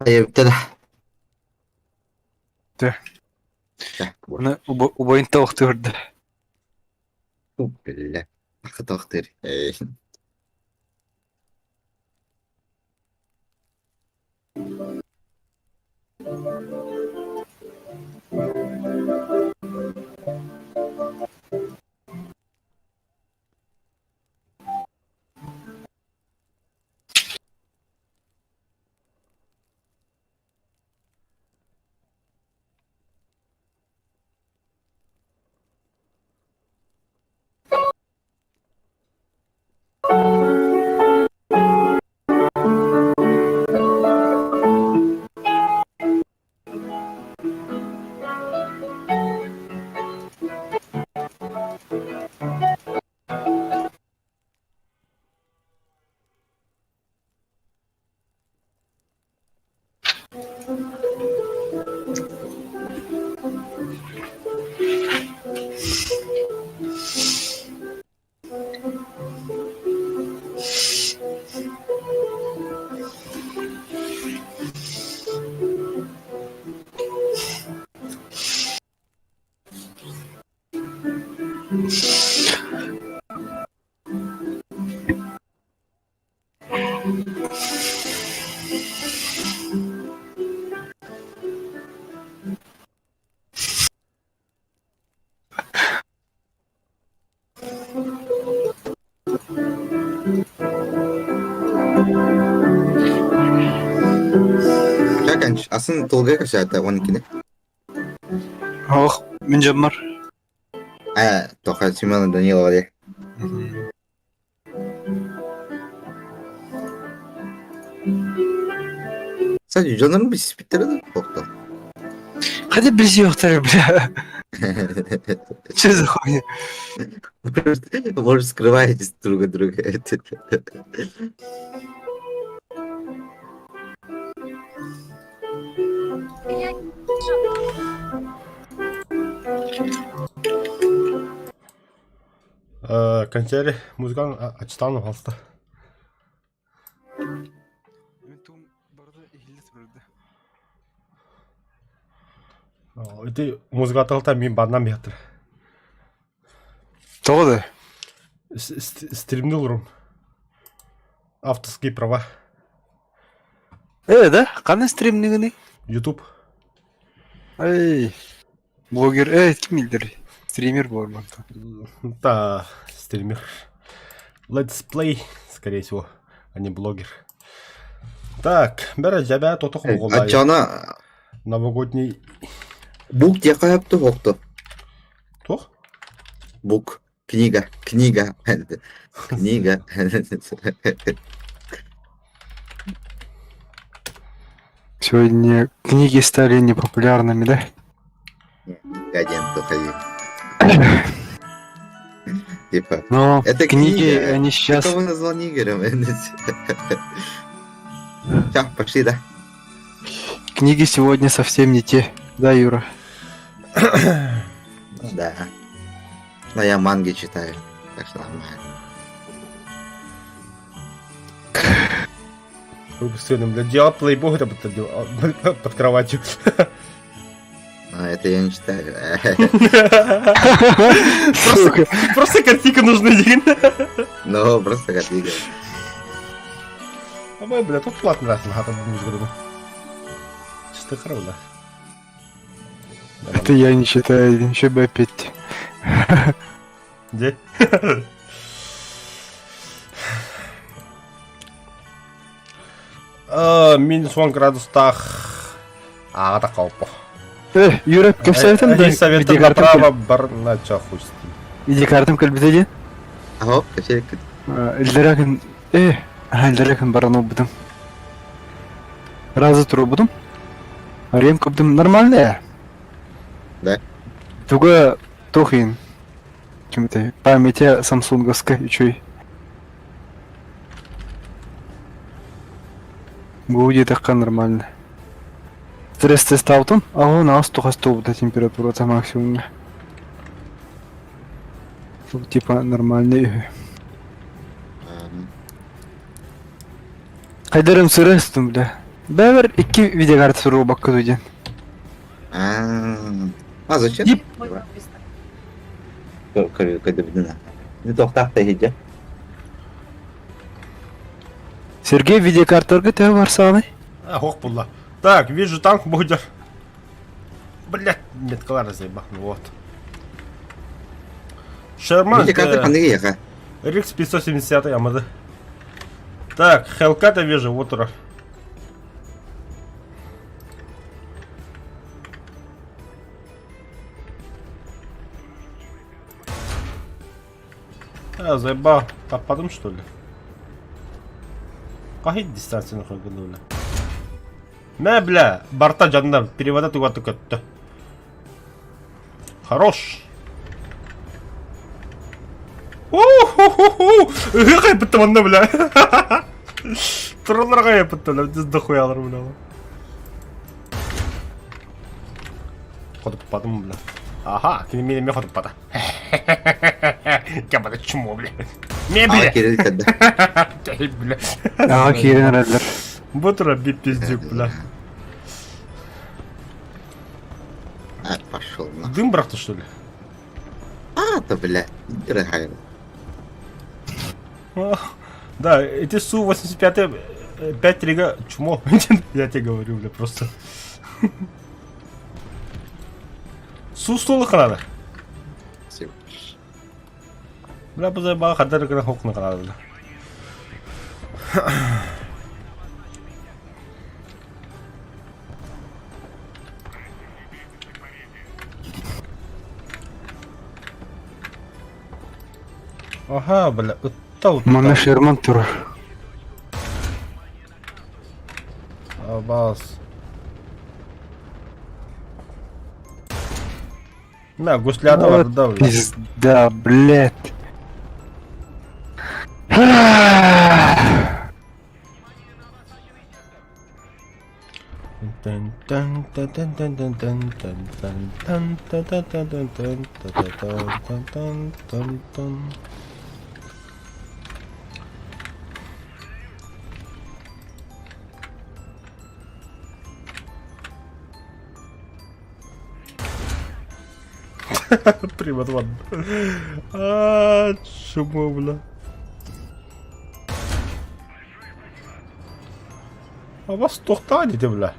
S1: ابتدى
S3: ده انا وبين توختي ورده.
S1: بالله اخذ اختري كان اصلا طولقك ساعتها 12
S3: اخ من جمر.
S1: توقع سيمان دانييل عليه Sadece canların bir spitleri de yoktu.
S3: Hadi birisi yoktur bля. Что за хуйня?
S1: Вы же скрываетесь друг от друга.
S2: Консерви, музыкан açtan fazla. Это музыка талта мен баннан бетер.
S3: Тоғды?
S2: Стримді ұрым. Авторские права.
S3: Да? Қаны стримнігіні?
S2: YouTube.
S3: Ай, блогер, кім елдер? Стример бар банда.
S2: Да, стример. Let's play, скорее всего, а не блогер. Так, бәрі жәбә тотық мұғылай.
S1: Ачана
S2: Новогодний...
S1: бук те қаяпты оқты.
S2: Тоқ?
S1: Бук. Книга. Книга.
S3: Сегодня книги стали непопулярными, да?
S1: Гаден, ходи. Типа.
S3: Но
S1: Это
S3: книги,
S1: книга.
S3: они сейчас...
S1: Кого назвал нигером? Все, пошли, да?
S3: Книги сегодня совсем не те. Да, Юра?
S1: Да. Но я манги читаю, так что нормально.
S2: Сыном, бля, делал плейбой там под кроватью.
S1: А, это я не читаю.
S2: Просто картинка нужна, Дин.
S1: Ну, просто как игра.
S2: А мой, бля, тут платно раз на хату не сгребу. Чисто хрона.
S3: Это я не читаю, ничего бы опять.
S2: Где? Минус 1 градустах. А, так опа.
S3: Юра, кем советом?
S2: Один советом направо, барна, чё хуй с ним.
S3: Иди картам кальбидеди.
S1: Ага, качели.
S3: Эльдерагин... Эльдерагин барану будем. Раза туру будем. Ремка будем нормальная.
S1: Да.
S3: Туга трохин. Кем-то памяти самсунговской чуй. Будет так нормально. Стресс тест аутом, а у нас только 100 будет температура это максимум. Типа нормальный. Хайдарым стресс там, бля. Бәвер 2 видеокарта сұру баққа өйден.
S1: А зачем? Кадыбдина. Не тоқтақта еді.
S3: Сергей, видеокарталарға тәу бар сағынай?
S2: Ох, пулла. Так, вижу танк будет. Блять, меткалар заебал, вот. Шерман,
S1: Видеокарта қандығы еға.
S2: Рикс 570 амады. Так, Хелката вижу, вот ура. Заебал. Попадем, что ли? Какая дистанция нахуй гнула? Мә, бля, борта жанна перевода тугаты көтті. Хорош. Қай бітті манда, бля. Тұрылар қай бітті, бля. Біз дохуя алыр, бля. Ходып падым, бля. Ага, мен ходып пада. Кәбада чумо, бля. Мен, бля.
S1: Керел кәді.
S2: Кәй, бля.
S3: Аға керен әрәділер.
S2: Бутра бит пиздюк, бля.
S1: А, пошел на.
S2: Дым брахты, что ли?
S1: А-то, бля. Дорогая.
S2: Да, эти Су-85 5 рига чмо. Я тебе говорю, бля, просто. Су-100 надо. Бля, позаебал, хадар игра хок на канал, бля. Ага, бля, ұттау.
S3: Мана Шерман тұр.
S2: Абас. На, гусляда var да, бля.
S3: Пизда, блядь. Привод ван. Чему, бля? А вас тоқтаните, бля.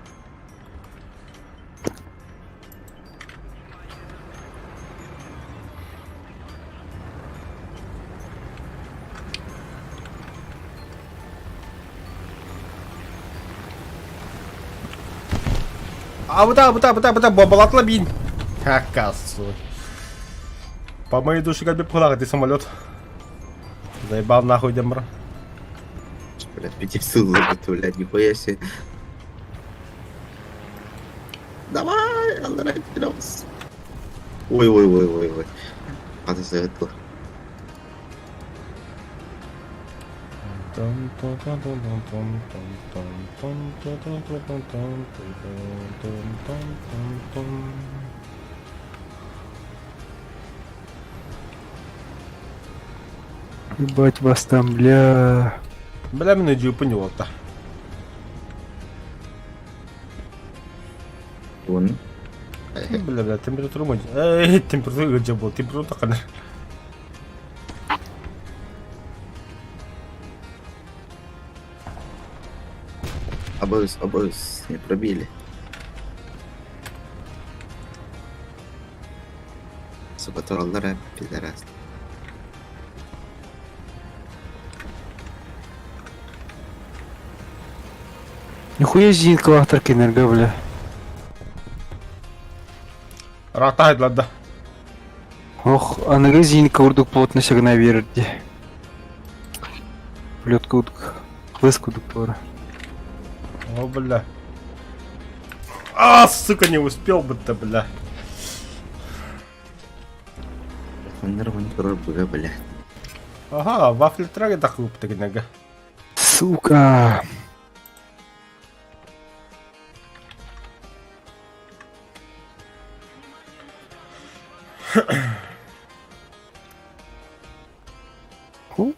S2: Абыта, бомбалатла бин. Косой. По моей душе как бы пугал ты самолет. Заебал нахуй, дембра.
S1: Блядь, 500 лопат, блядь, нихуя себе. Давай, Алдарай, вперед. Ой. А ты заветил.
S3: Ебать вас там, бля.
S2: Бля, меня не понял-то.
S1: Вон.
S2: Бля, температура мой. Температура где был? Температура такая.
S1: Обоюсь, не пробили. Сука, Алдарай, пидорас.
S3: Нихуя зенитка лахтарка энерго, бля.
S2: Ратает, ладно.
S3: Ох, анаға зенитка урдук плотно сигна берді. Плетка удук. Плеск удук пора.
S2: О, бля. А, сука, не успел бы-то, бля.
S1: Нормально, блядь.
S2: Ага, вафли траги так луп-таки нога.
S3: Сука.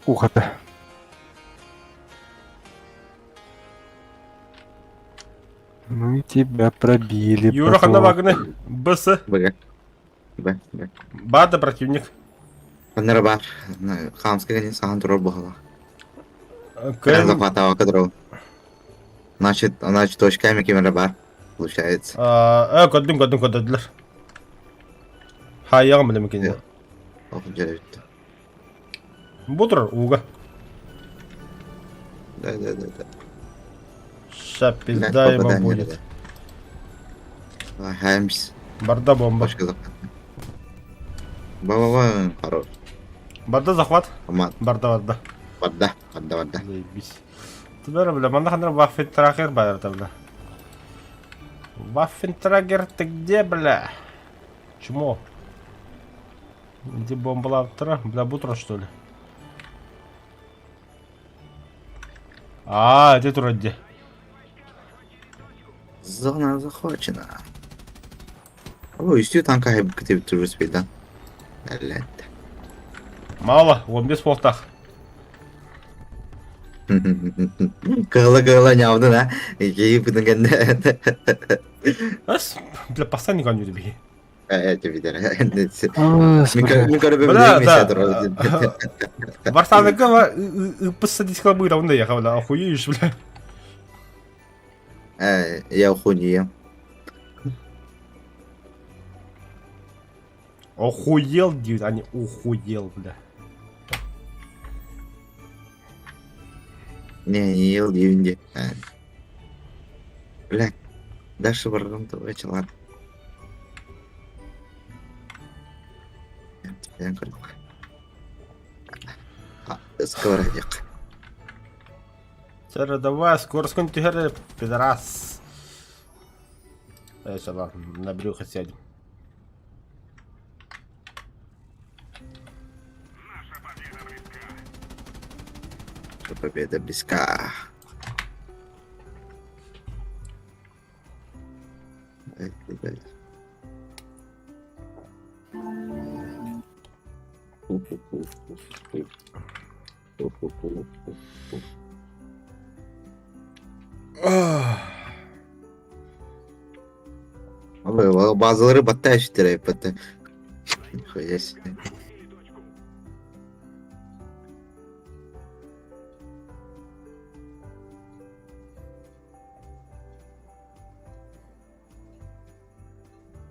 S3: Ухо-то. Ну и тебя пробили.
S2: Юра Ханавагны. БС.
S1: Б.
S2: Бада противник.
S1: Панера бар. Хамская не сам турор бахала.
S2: Кэм.
S1: Захватывал кадров. Значит, точками кемера бар. Получается.
S2: Кодым. Хайян білем екен.
S1: Ох, жарайды.
S2: Бутыр, уга.
S1: Да.
S2: Ща пизда ему будет.
S1: Хаймс.
S2: Барда бомба.
S1: Башка захват. Ба, хорош.
S2: Барда захват.
S1: Команд.
S2: Барда.
S1: Варда.
S2: Заебись. Теперь, бля, манда хандра ваффен-трагер байрата, бля. Ваффен-трагер, ты где, бля? Чмо? Где бомба-лавтра? Бля, бутра, что ли? А, это вроде.
S1: Зона захвачена. Ой, исти танка хайб кітеп тұрыс бейдан. Әлләт.
S2: Мало, он без полтах.
S1: Кығыла не аудын, а? Кейіп бұдың кәнді.
S2: Ас, бля, постоянно не каню беги.
S1: Әйті бейдер. Мен көріп
S2: Бля,
S1: өбілеймесе
S2: да.
S1: тұрады.
S2: Вартанга посадить быра, он доехал, бля, охуеешь, бля.
S1: Я охуеем.
S2: Охуел, дед, а не ухуел, бля.
S1: Не ел дейінде. Бля, дальше барғым тұға чалады. Я көрдік. Сковородек.
S2: Сера, давай, скоро сконь тигры, пидорас. Сейчас, ладно, на брюхо сядем.
S1: Победа близка. Bazıları battı eşittir hep battı. Yes.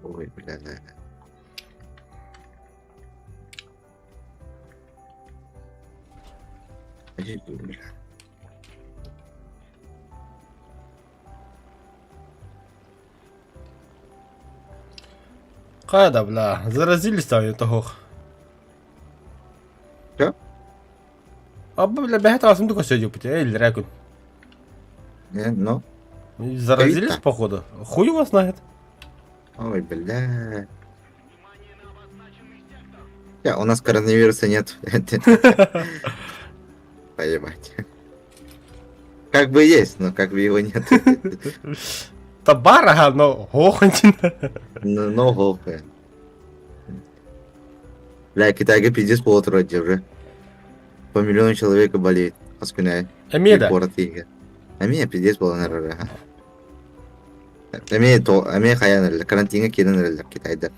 S1: Ой, бля. Бля.
S2: Кайда, бля, заразились там этого.
S1: Чё?
S2: Абба, бля, бегать лазым только сегодня пути, эй, рякун.
S1: Ну,
S2: Заразились,
S1: Ковид-то.
S2: походу. Хуй его знает.
S1: ой, бля. У нас коронавируса нет. Поебать. Как бы есть, но как бы его нет.
S2: Табара, но гохонтин.
S1: Ну, голка. Бля, Китайга пиздец полутородие уже. По миллиону человека болеет. Аспиная.
S2: Эмеда.
S1: Город Ига. А меня пиздец было, наверное. А меня хая, наверное. Карантинга кирен, наверное, Китайда.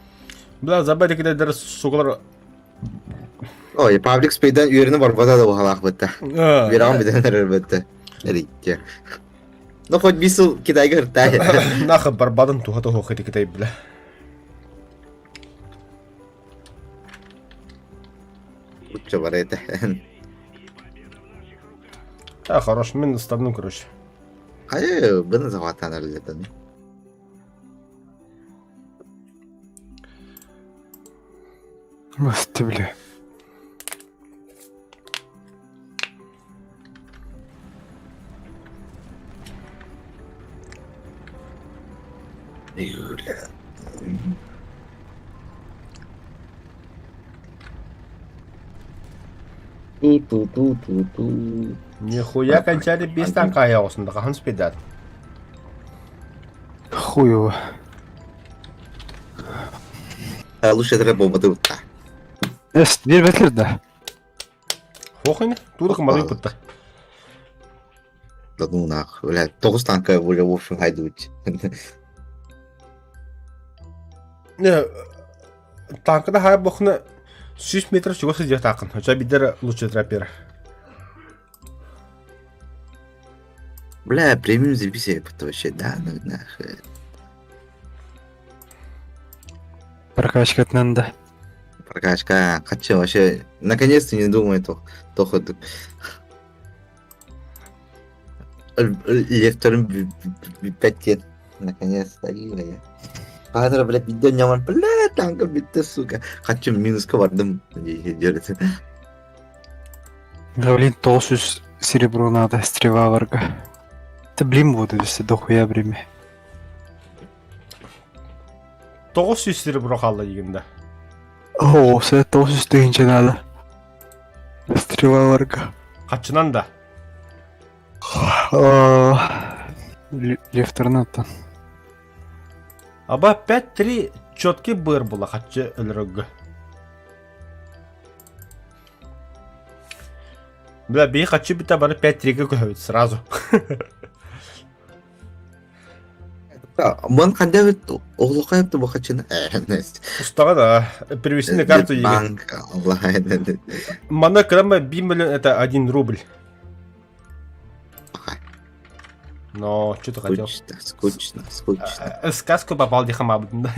S2: Бля, забайда кидай дәрі суғылар.
S1: Ой, паблик спейдан үйеріні бар бада да оғалақ бітті. Бирам биден наверное, бітті. Рикке. Ну, хоть бисыл Китайга хыртай.
S2: Нахы барбадын туғаты хоқеті китай, бля.
S1: Лучше бар это.
S2: Да, хорош, мен ставну, короче.
S1: Ай, бұны заватан өрлетін.
S3: Басты, бля.
S1: Ту-ту-ту-ту-ту.
S2: Нихуя кончали без танка аяғысында, қахан спидат.
S3: Хуй его.
S1: Лучше это бомба утта.
S3: Дверь бәтлер да.
S2: Хохын, тудық малы пытты.
S1: Да ну нах, блядь, 9 танка были в общем хайдуть.
S2: Не, танкыда хай бұқыны 100 метр чуғысы жер тақын. Өча бидер лучше трапер.
S1: Бля, премиум записывай, потому вообще, да, ну нахуй.
S3: Прокачка да.
S1: Прокачка, хочу вообще, наконец-то не думаю, то хоть... Лефтером 5 лет, наконец-то, блядь. Қазір, блядь, видео няман, блядь, танка битті, сука. Хочу минусқа бардым, делать.
S3: Блин, 900 серебро надо, стрела варга. Это блин буду, если дохуя время.
S2: 900 серебро қалды егінді.
S3: О, все 900 тысяч надо. Стрела варга.
S2: Қачынан да.
S3: Лефтернаттан.
S2: Аба 5-3 чётки бұр бұла қачы өлірігі. Бля, бей қачы біта бары 5-3-ге көйді сразу.
S1: Мон қандай оғлы қайыпты бұл қачыны?
S2: Ұстаға да, перевести на карту егін.
S1: Банк, Аллах.
S2: Мана крама 1 миллион, это 1 рубль. Но, что ты хотел?
S1: Скучно.
S2: Сказку попал дихама.
S1: Да.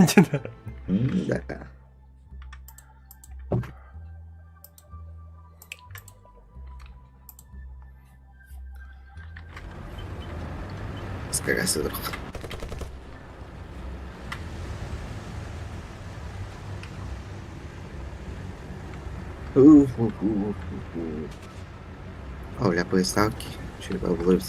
S1: Скагасы вдруг. Olha, приставки. Чуть поближе.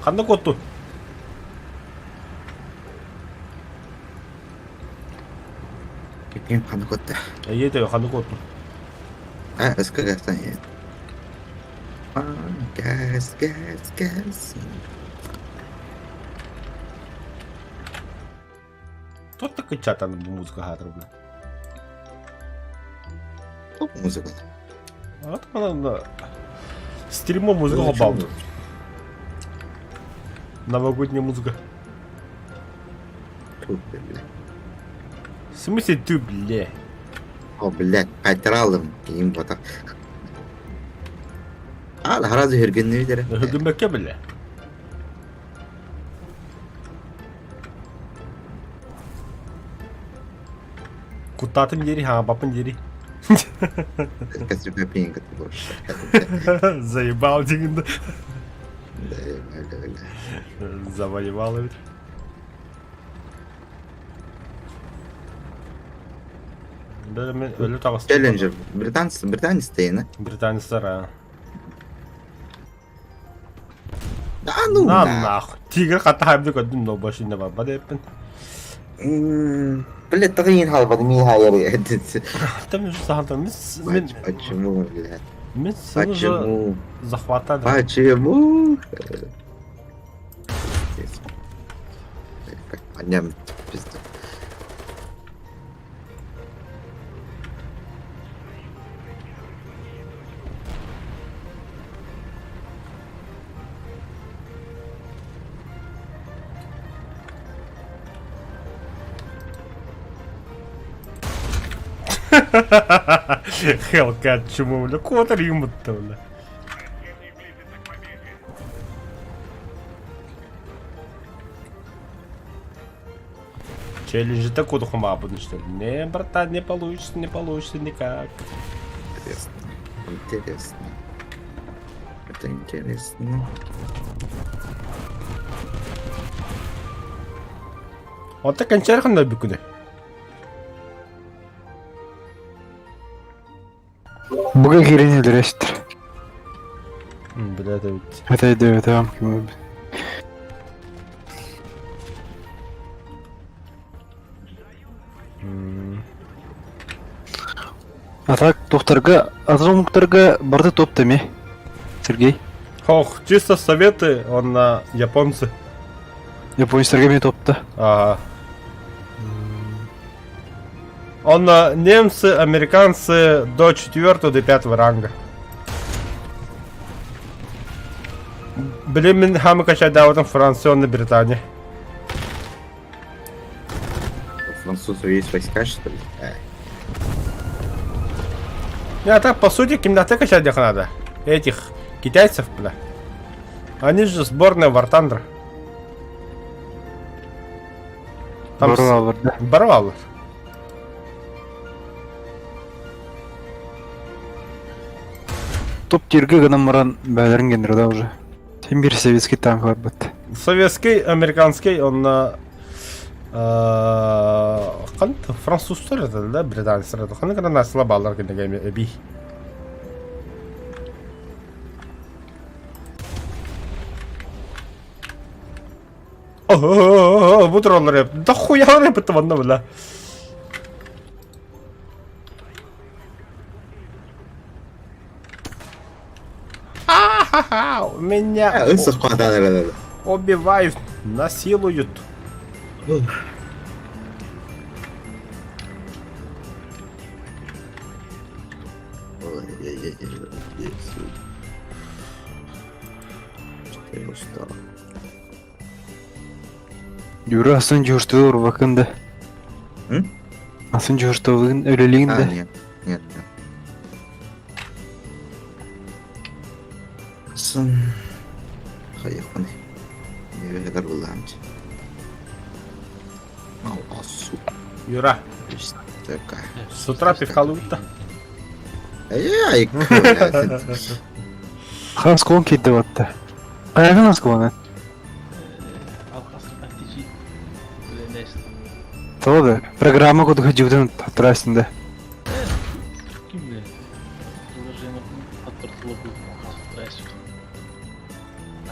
S2: Қандай кодты?
S1: Каким қандай кодты?
S2: Еді, қандай кодты?
S1: Скагастан еді. Газ.
S2: Кто такой чат, она музыка хатыр, бля?
S1: Топ музыка.
S2: А там она стримом музыка хабал. Новогодняя музыка. В смысле ты, бля?
S1: О, блядь, қайтаралым. Кейін бота. Ал, харазы хергенні бедері.
S2: Хөдімбәкке, бля? Кутатын дери, ха, бапын дери.
S1: Костюм пинг это больше.
S2: Заебал дегенді.
S1: Да, öyle.
S2: Завоевал ведь. Да, мен өлі тағысы.
S1: Челленджер. Британец тейні.
S2: Британецтер, а.
S1: Да ну
S2: На
S1: да.
S2: нахуй. Тигр қатты хайбды көддім, но больше не бар. Бады еппін.
S1: Блядь, тағиын халбады мен хайыр.
S2: Там уже сағантан. Мен
S1: Почему, блядь?
S2: сені же
S1: Почему?
S2: захватады.
S1: Почему? Понятно, пизда.
S2: Хелкат, чему, бля, котор юмут-то, бля. Челленджи-то куда хума будут, что ли? Не, братан, не получится никак.
S1: Интересно. Интересно. Это интересно.
S2: Вот так кончархан да бикуде.
S3: Буга киренелер эстер.
S2: Бля, это ведь...
S3: Это иду, это вам. А так, тоқтарға, азғылмықтарға барды топтаме. Сергей.
S2: Ох, чисто советы, он на японцы.
S3: Японецтерге мен топты.
S2: Ага. Он на немцы, американцы до 4-го, до 5-го ранга. Блин, мен хамы качать, да, вот там Франция, на Британии.
S1: У французов есть войска, что ли?
S2: Не, а так, по сути, кимнаты качать их надо. Этих китайцев, бля. Они же сборная War Thunder. Там
S3: Барвалар, да.
S2: Барвалар.
S3: Топ-тирге гана мұран бәлерінгендір да уже. Сен бір советский танк бар бәтті.
S2: Советский, американский, он на... Қанды француздар еді, да, британецтер еді. Қанды ғана насыла балар кендеге әбей. Бұдыр олар еп. Да хуялар еп бітті банда біла. Ха-ха-ха, меня
S1: Ысых хватает.
S2: убивают, насилуют.
S1: Я устал.
S3: Юра асын жұртығы ұрвақынды.
S1: М?
S3: Асын жұртығын
S1: А,
S3: өлелігінді.
S1: нет. Нет. Сын. Хайыханы. Не kadar kullanıcı. Allah su.
S2: Юра,
S1: İşte такая.
S2: с утра ты в халута.
S1: Ай,
S3: Хас қолын кетті батты. Қайағын аз қоланы?
S4: Алқасын тактичи. Білендесін.
S3: Тоғды. Программа көді жүгден тұрасында.
S4: Кім біледі? Приложение оттыртылы бұл алқасын тұрайсың.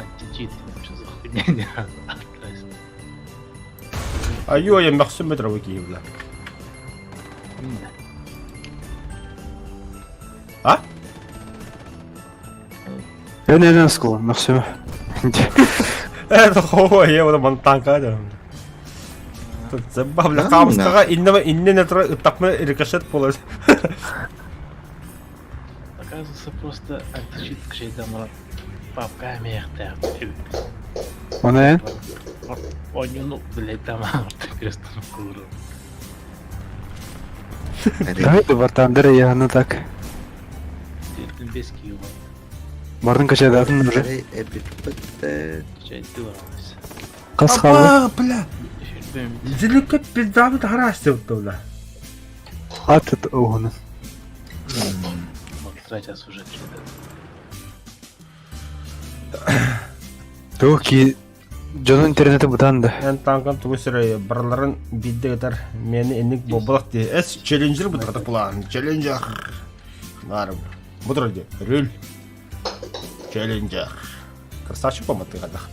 S4: Аттичит. Что за хуйня не оттырайсың.
S2: Айо, я махсу метро выкинул, бля. А?
S3: Әнен аз қолын, нақсыма.
S2: Это хуй, я вот монтанка, да. Тут забавля, камстага, инне не тапны рикошет полез.
S4: Оказывается, просто аттичит к şeyden папками яхтар.
S3: Оны ән?
S4: Oyunu bile tamam gösterip kuru.
S3: Дайды бартандыр яғыны так.
S4: Dedim beski yuva.
S3: Бардың качадатын уже.
S4: Şey diyorlar.
S3: Қас қалды.
S2: Бля, зеленка пизда вот харасты вот бля.
S3: Хатыт оғыны.
S4: Третья сюжет жейді.
S3: Токи жону интернеті бұтанды.
S2: Эн таңған туғысыры барларын бидді етер мені енік болбалақ де. Әс челленджер бұд қатық бұлан. Челленджер. Нарым. Бұдыр де. Рөл. Челленджер. Красавчик поматы қадақ.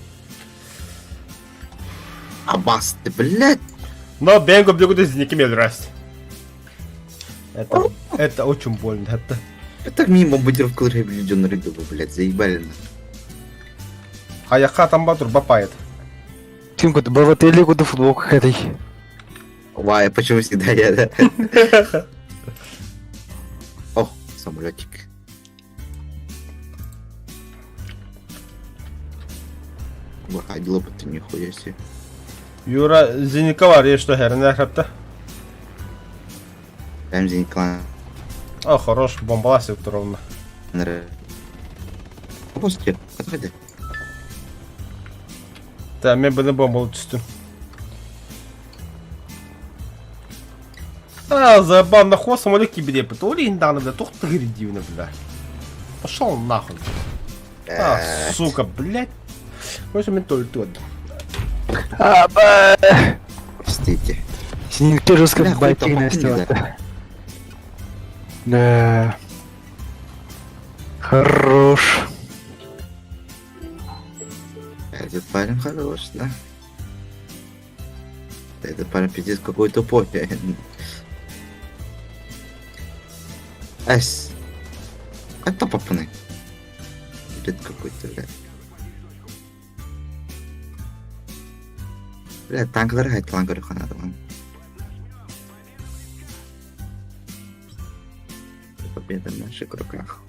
S1: Абасты, блядь.
S2: Но Бенго блюгуды зінекі мел раст. Это очень больно. Это...
S1: Это мимо бомбардировку революционной рыбы, блядь, заебали.
S2: Аяққа атанба тұр, бапает.
S3: Тим куды был в отеле, куды футболка этой.
S1: Вай, почему всегда я, да? О, самолетик. Выходило бы ты, нихуя себе.
S2: Юра, зеника var ya, что херня храпта.
S1: Там зенитка.
S2: О, хорош, бомбалась тут ровно.
S1: Пусти, отходи.
S2: Да, мен бұны бомбалы түстім. Забавно, хвост самолет кибеде пытали, инданы, бля, тухты гридивно, бля. Пошел нахуй. Сука, блядь. Может, мен только тут.
S3: Аба!
S1: Простите.
S3: Синенький жестко
S1: Бля, хуй там
S3: ботинок
S1: попали,
S3: сделал. Да. Хорош.
S1: Этот парень хорош, да? Этот парень пиздец какой тупой. Эс. Это попаны. Блядь, какой-то, блядь. Блядь, танкları hayt lan görü kanadı lan. Победа в наших руках.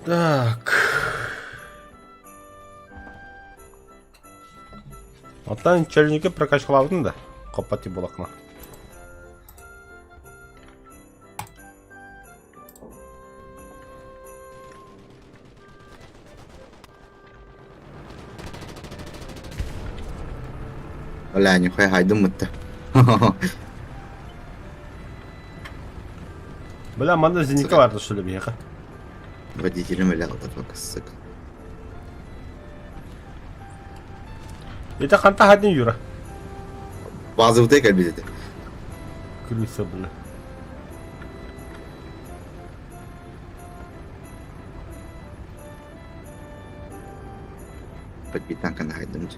S2: Так. Оттан челленджге прокачкалабыдым да. Копати болакна.
S1: Бля, нихуя хайдым-то.
S2: Бля, манда зеника vardı şöyle bir yaka.
S1: Водителем лял, только сука.
S2: Это ханта хадин юра.
S1: Bazı bu tekrar bize de.
S2: Крыса, бля.
S1: Подбить танка на хайдым.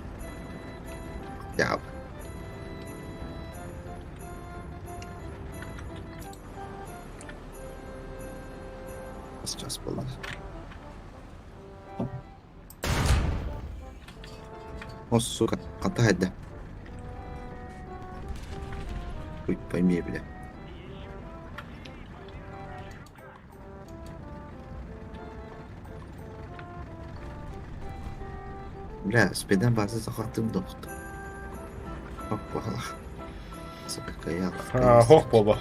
S1: Ya. Сейчас было. О, сука, хватает, да. Ой, пойми, бля. Бля, спидан базы захватым доқты. Hoppa. Сука, каяла.
S2: Хох боба.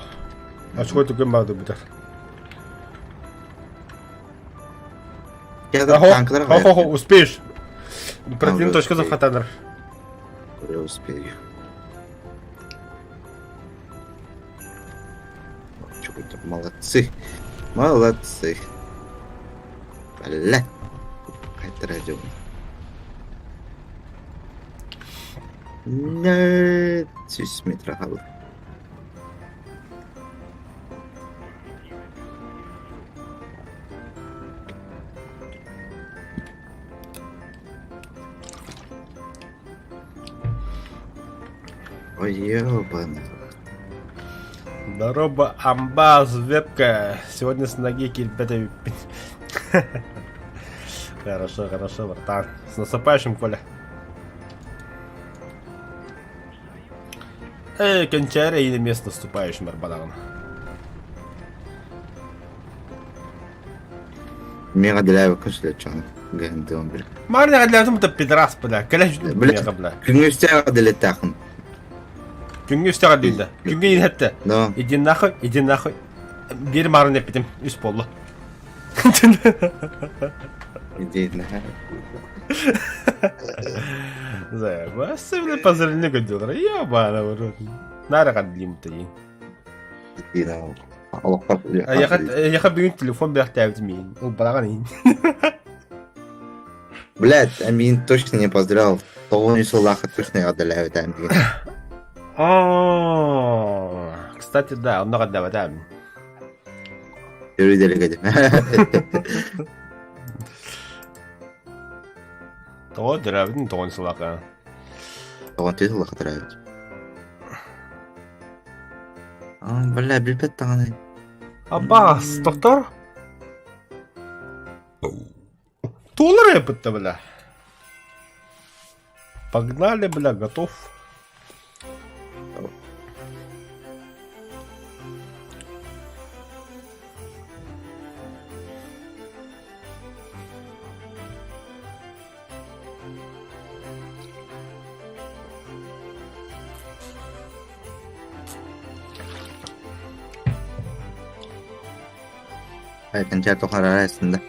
S2: Açık tüküm vardı bir de.
S1: Я да танкlara
S2: Хо-хо-хо, успеешь. Противник точка захватаныр.
S1: Я успею. Чё-то молодцы. Молодцы. Бля. Это радио. Нет, 100 метров халык. Ой, ёбаный.
S2: Здорово, амбаз, вебка. Сегодня с ноги кильбета. Хорошо, хорошо, братан. С наступающим, Коля. Кончаре или место наступающим, братан.
S1: Мега дилайва кашля чана. Гэндэм бля.
S2: Марня для это пидрас, бля. Калаш
S1: Бля.
S2: бля.
S1: Күнгөстө дилетахын.
S2: Күнгө стага дейді. Күнгө инетті.
S1: Да.
S2: Иди нахуй, иди нахуй. Бир марын епитим, үс болу.
S1: Иди нахуй.
S2: Бассы бля пазарыны көдділер. Ябана ұрын. Нары қадылым тайын.
S1: Иди нахуй. Аллахқа бля.
S2: Яха бүгін телефон бияқ тәуді мейін. Ол бараған ейін.
S1: Блядь, Амин точно не поздравил. Того не сулаха точно я отдаляю Амин.
S2: Кстати, да, он нагадал, да.
S1: Yürü deli gidim.
S2: Того дырабын, того не сулака.
S1: Того тез сулаха тырабын. Бля, білпет тағаны.
S2: Аббас, доктор? Толар епітті, бля. Погнали, бля, готов.
S1: Kencar tokan arasında.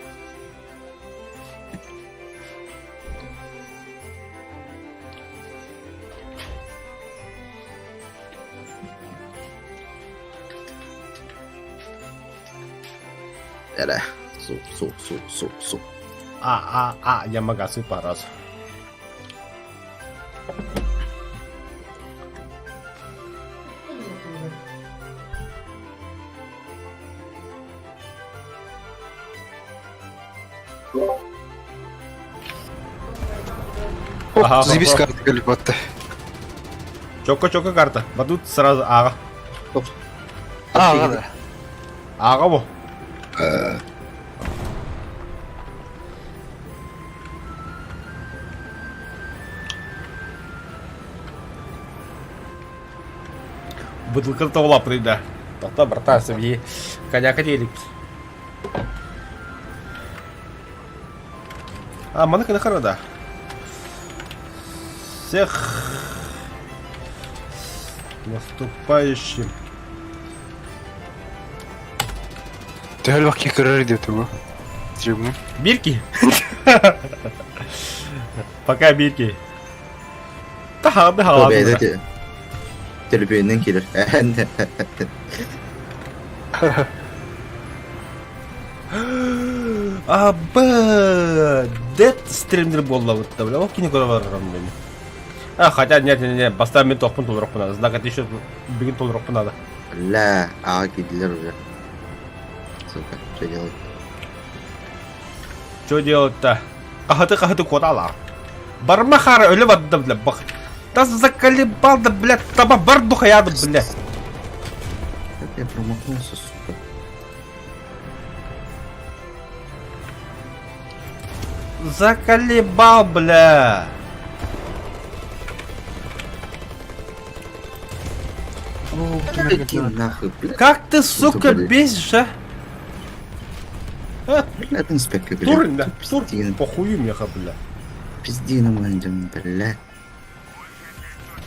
S1: Era, su.
S2: Ямагасы параз.
S3: Оп, заебись карта галипотта.
S2: Чока карта. Бадут сразу ага.
S3: Да.
S2: Ага во. Бутылка тола прыда. Та брата собі коняка делик. Мана на харада. Всех наступающим.
S3: Ты аль вахки карари деп тұр ғой. Жүргім.
S2: Бирки? Пока бирки. Тахады халадым.
S1: Телепейінен келер.
S2: Абы, дед стримдер болла бұтта, бля, ол кені көре барырам мен. Хотя, нет, бастан мен тоқпын толырық бұнады, знак это еще бігін толырық бұнады.
S1: Бля, аға кеділер уже. Сука, что делать?
S2: Что делать-то? Қағыты қодалар. Барма қары өлі бадды, бля, бақ. Да заколебал, да, блядь, таба бар духаяды, блядь.
S1: Как я промахнулся, сука.
S2: Заколебал, бля.
S1: Иди нахуй, бля.
S2: Как ты, сука, бесишь, а?
S1: Это инспектор, бля.
S2: Турин, да?
S1: Пизди,
S2: Похую меха, бля.
S1: пизди на мандем, бля.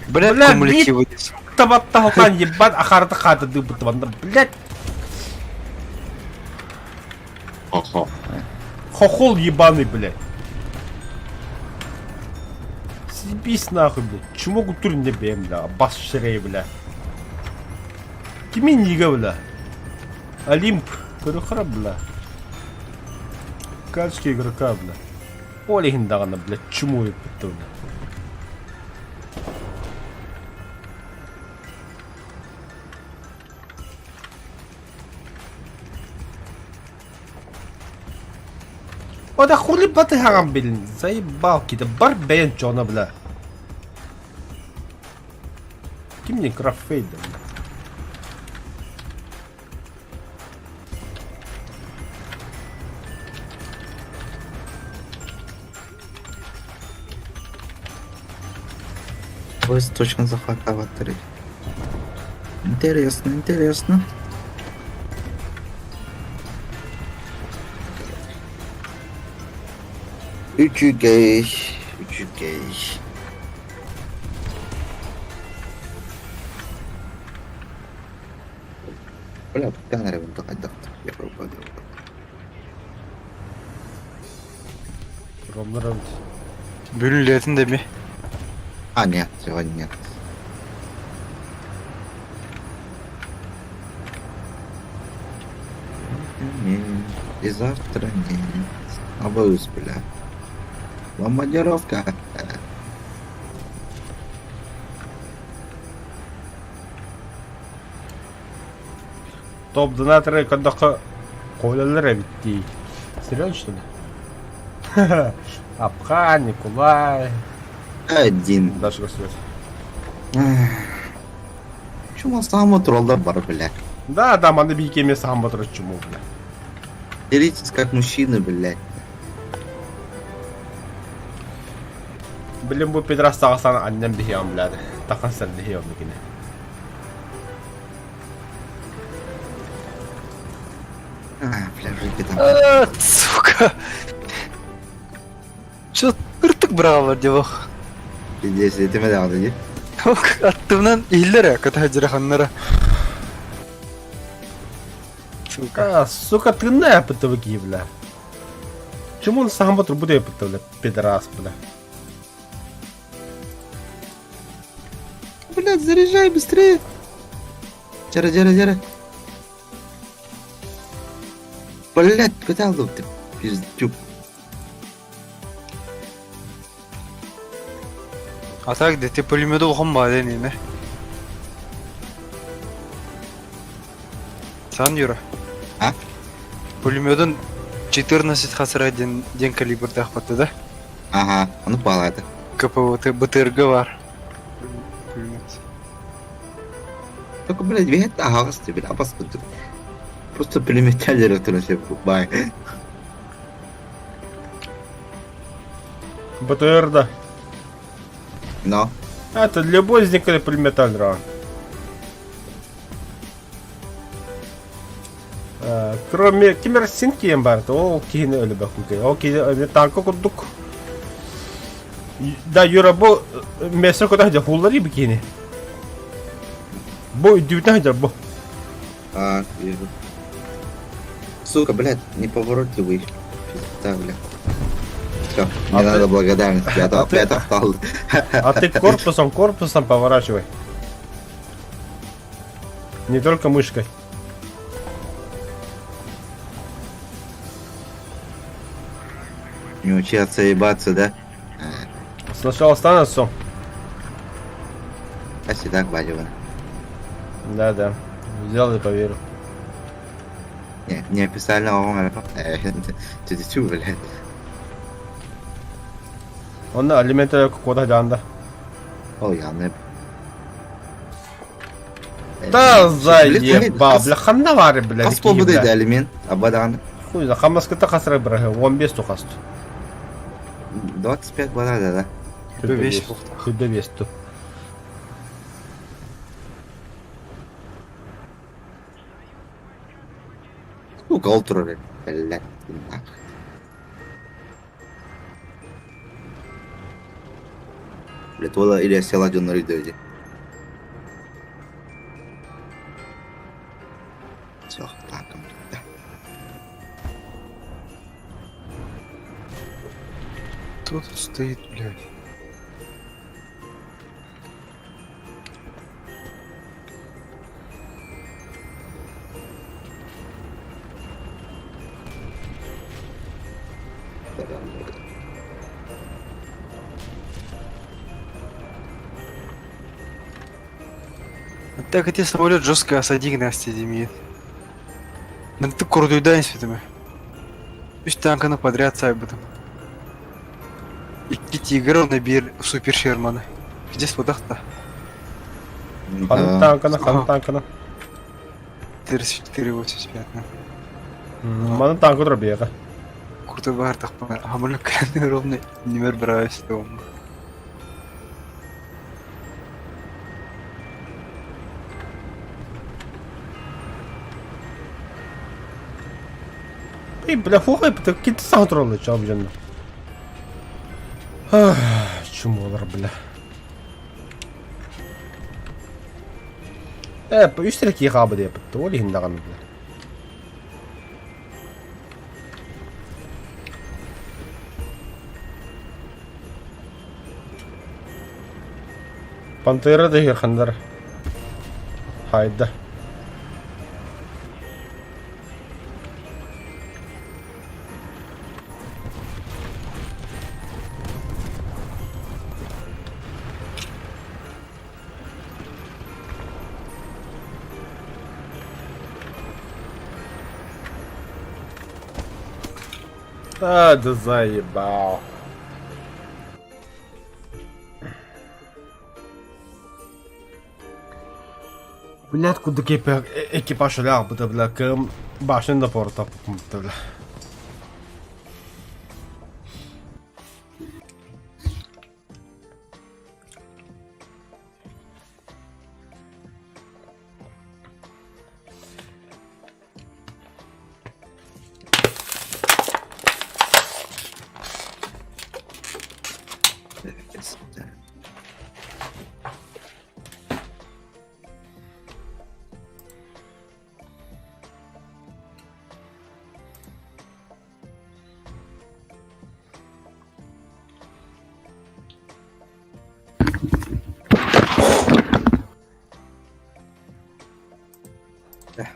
S3: Бля,
S2: Бля,
S3: кумулятивы.
S2: Табатталқан ебат ахарды қады дыбыты банда, блядь.
S1: Охо.
S2: Хохол ебаный, блядь. Съебись нахуй, блядь. Чему культурин не бейм, бля. Бас ширей, бля. Кими нига, бля. Олимп. Көріқыра, бля. Качки игрока, бля. Олегін дағана, бля. Чему ебітті, бля. О, да хули баты хагам, блин, заебал какие-то, барбен чона, бля. Ким мне крафейда, бля.
S1: Поезд точно захватывает. Интересно, интересно. Üçügey. Бля, камера вон так отдохнет. Я пропаду.
S2: Ромнарым.
S3: Бөлінілетін де ме?
S1: А, нет, сегодня нет. И завтра нет. Обоюсь, бля. Бомбардировка.
S2: Топ донаторы кандаққа қойлалар битти. Серьезно, что ли? Апхан, Николай.
S1: Один.
S2: Даже связь.
S1: Чему самому тролда бар, бля.
S2: Да, да, маны бейкеме сам батыр чему, бля.
S1: Деритесь как мужчины, блядь.
S2: Блин, bu pidras sağsan annem dihiyam, блядь. Takan sen dihiyam yine.
S1: Бля, руки там.
S3: Сука. Чё ыртык бравар деп ақ.
S1: Здесь этими да, да,
S3: Аттымнан ийлер ката жираханнара. Сука.
S2: Сука, ты не yapıttı ki, бля. Чему он сам батыр bu da yapıttı, бля, пидорас, бля.
S1: Блядь, заряжай быстрее. Жара. Блядь, куда луп ты? Пиздюк.
S3: А так де ти пулемету оқым ба ден ені. Сан юра.
S1: А?
S3: Пулеметун 14 хасыра ден калибрді ақпатты да?
S1: Ага, он упал это.
S3: КПВТ БТРГ бар. Пулемет.
S1: Только, блядь, вид агас ты, бля, посмотри. Просто пулеметали на себе бай.
S2: БТР, да.
S1: Но.
S2: Это для бозника пулеметаль, ра. Кроме кимерсинки ембард, ол кейіні өлі бақынке. Ол кейіні танка күрдік. Да, Юра, бұл месір көті хадя хуллари бі кейіні. Бұл үддеуітін хадя бұл.
S1: А, вижу. Сука, блядь, неповоротливый. Пизда, блядь. Все, мне надо благодарность. Я это встал.
S2: А ты корпусом поворачивай. Не только мышкой.
S1: Не учиться ебаться, да?
S2: Сначала станется.
S1: А всегда хваливано.
S2: Да. Сделай, поверю.
S1: Не официально он ты блядь.
S2: Он алименты куда данда.
S1: Ой, я не...
S2: Да заеба, бля, ханна вары, бля.
S1: Кас побуды да элемент, абадан.
S2: Хуй, за хамаската хасрай, бля, 15 тухаст.
S1: 25 бадада, да?
S2: Хүдэ весту.
S1: Сколько ултры, блядь. Блядь, вода или села дён рыдоди. Всё, так.
S3: Кто тут стоит, блядь? Так эти самолет жестко осади Настя имеет. Да ты крутой дай светами. Пусть танканы подряд сайбытым. Икки тигр набир супер Шермана. Здесь водахта.
S2: Хан танкана.
S3: 3485.
S2: Мана танку дробега.
S3: Крутой бар тахпа. Хамулек ровно номер браюсь дома.
S2: Эй, бля, фугай, ты какие-то саундроны, чё, блин. Чумолар, бля. Üstelik yıkabı diye yapıttı. O lehinde kanı bile. Pantera da yıkandır. Haydi. А, да заебал. Блядь, куда экипаж ляг, будто, бля, к башен до порта, будто, бля.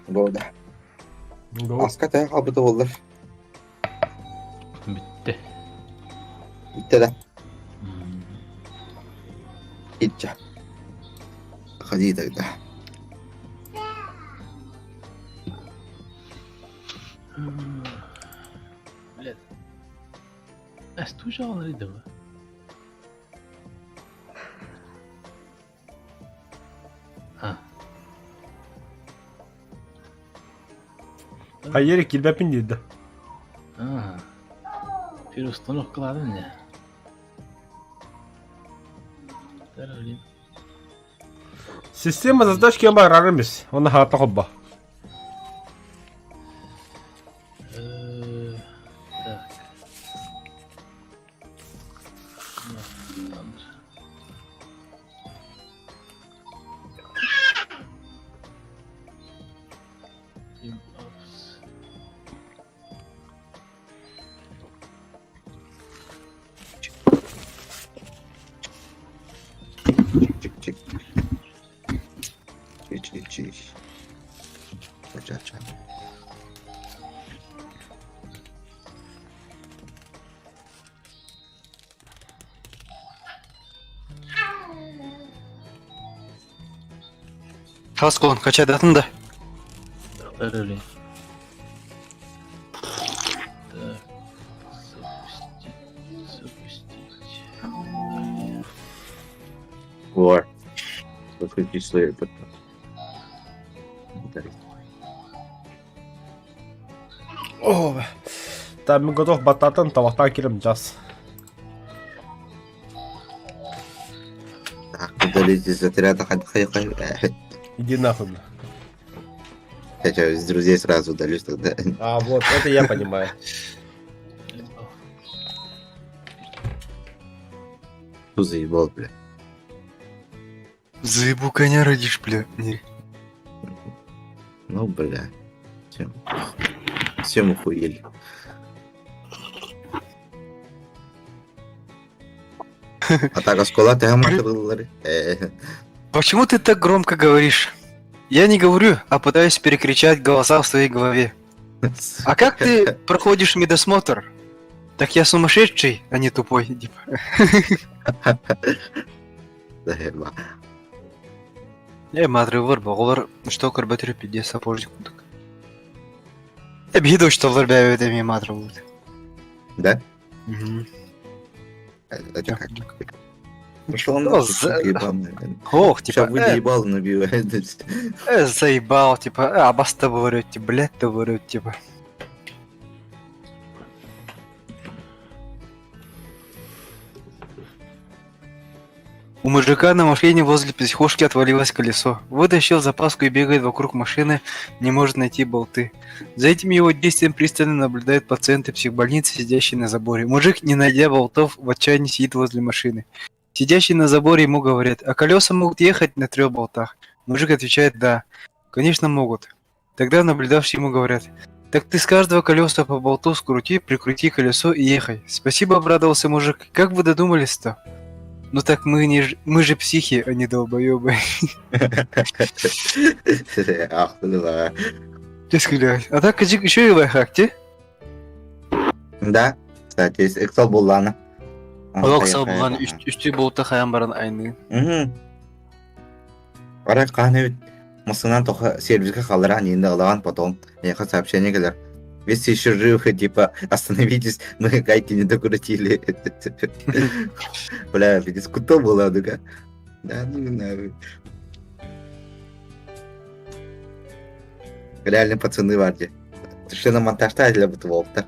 S1: Болды.
S2: Go.
S1: Aska taya kabıda olur.
S4: Bitti.
S1: Bitti de. Gideceğim. Hadi de.
S4: Блядь. Стучал на рядовой.
S2: Hayır, kilbepin dedi.
S4: Переустановкаладым не. Таралин.
S2: Система задач кем бар арамис. Оны хата хобба.
S4: Так. Ладно.
S1: Çık. Geç. Aç.
S3: Kas kolun kaç adatın da.
S4: Таралин. Так. Запустить.
S1: War. Выходи слои потом.
S2: О, там мы готов бататан, тавахтан килим час.
S1: Так, удалить из отряда хай.
S2: Иди нахуй, бля.
S1: Я что, из друзей сразу удалюсь тогда.
S2: А, вот, это я понимаю.
S1: Что заебал, бля.
S3: Заебу коня родишь, бля. Не.
S1: Ну, бля. Всем охуели. А так, оскола ты аматор.
S3: Почему ты так громко говоришь? Я не говорю, а пытаюсь перекричать голоса в своей голове. А как ты проходишь медосмотр? Так я сумасшедший, а не тупой, типа.
S1: Заеба.
S3: Мадры вор, олар что карбатыры пиде сапожник будут. Обиду, что вырбяю этими мадры будут.
S1: Да?
S3: Угу.
S1: Это как? Пошел он
S3: Ну,
S1: нахуй, ебаный.
S3: Ох,
S1: Сейчас
S3: типа,
S1: вы ебал набивает.
S3: заебал, типа, баста вырете, блядь, ты вырет, типа. У мужика на машине возле психушки отвалилось колесо. Вытащил запаску и бегает вокруг машины, не может найти болты. За этим его действием пристально наблюдают пациенты психбольницы, сидящие на заборе. Мужик, не найдя болтов, в отчаянии сидит возле машины. Сидящие на заборе ему говорят: а колеса могут ехать на 3 болтах? Мужик отвечает: да, конечно могут. Тогда наблюдавшие ему говорят: так ты с каждого колеса по болту скрути, прикрути колесо и ехай. Спасибо, обрадовался мужик. Как вы додумались-то? Ну так мы же психи, а не долбоёбы.
S1: Ақылы.
S3: А так еще и лайфхак, те?
S1: Да, кстати, Excel булланы.
S3: Олоксал булган үсті болта хаян баран айны.
S1: Ара қаны мысынан тоқа сервиске қалдыран енді алаған потом яқа сообщение келер. Если еще живы, типа, остановитесь, мы гайки не докрутили. Бля, дискутал была, да? Да, ну не знаю. Реально пацаны варди. Что на монтаж-то для бутылок-то?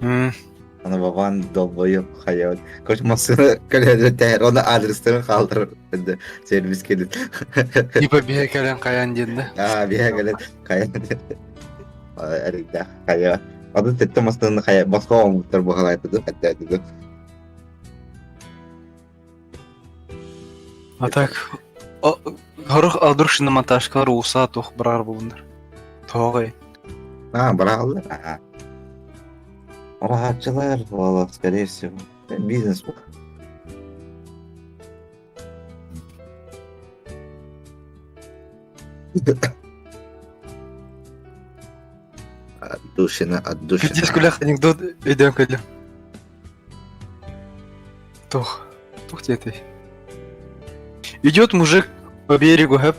S1: Она бабан долбоёб хаят. Короче, машина, когда тәр, оны адрестерін қалдырып, сервис келеді.
S3: Типа бия кәлен қаян деді.
S1: Бия кәлен қаян деді. Әректі қая. Ады тәтті машинаны қая. Басқа оңғыттар бұғалайды да, әтті әтті.
S3: А так, ғарық алдыршыны монтажкалар уса тоқ бірар болындар. Тоғай.
S1: Бірақ алды. Рахатчылар, вала, скорее всего. Бизнес бұл. Отдушина.
S3: Здесь кулях анекдот, идем калем. Тох ты этой. Идет мужик по берегу, в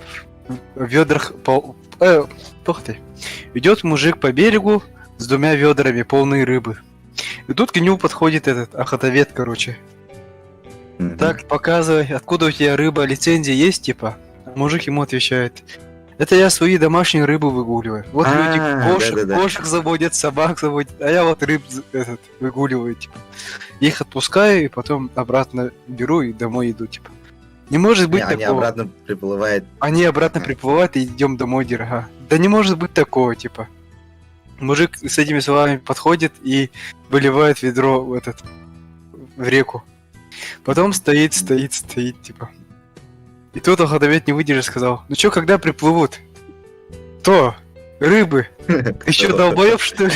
S3: ведрах тох ты. Идет мужик по берегу с 2 ведрами, полные рыбы. И тут к нему подходит этот охотовед, короче. Так, показывай, откуда у тебя рыба, лицензия есть, типа? Мужик ему отвечает: это я свои домашние рыбы выгуливаю. Вот люди кошек заводят, собак заводят, а я вот рыб выгуливаю, типа. Их отпускаю и потом обратно беру и домой иду, типа. Не может быть такого.
S1: Они обратно приплывают.
S3: Они обратно приплывают и идем домой, дорога. Да не может быть такого, типа. Мужик с этими словами подходит и выливает ведро в реку. Потом стоит, типа. И тут охотовед не выдержал, сказал: ну чё, когда приплывут? То, рыбы. Ты чё, долбоёб, что ли?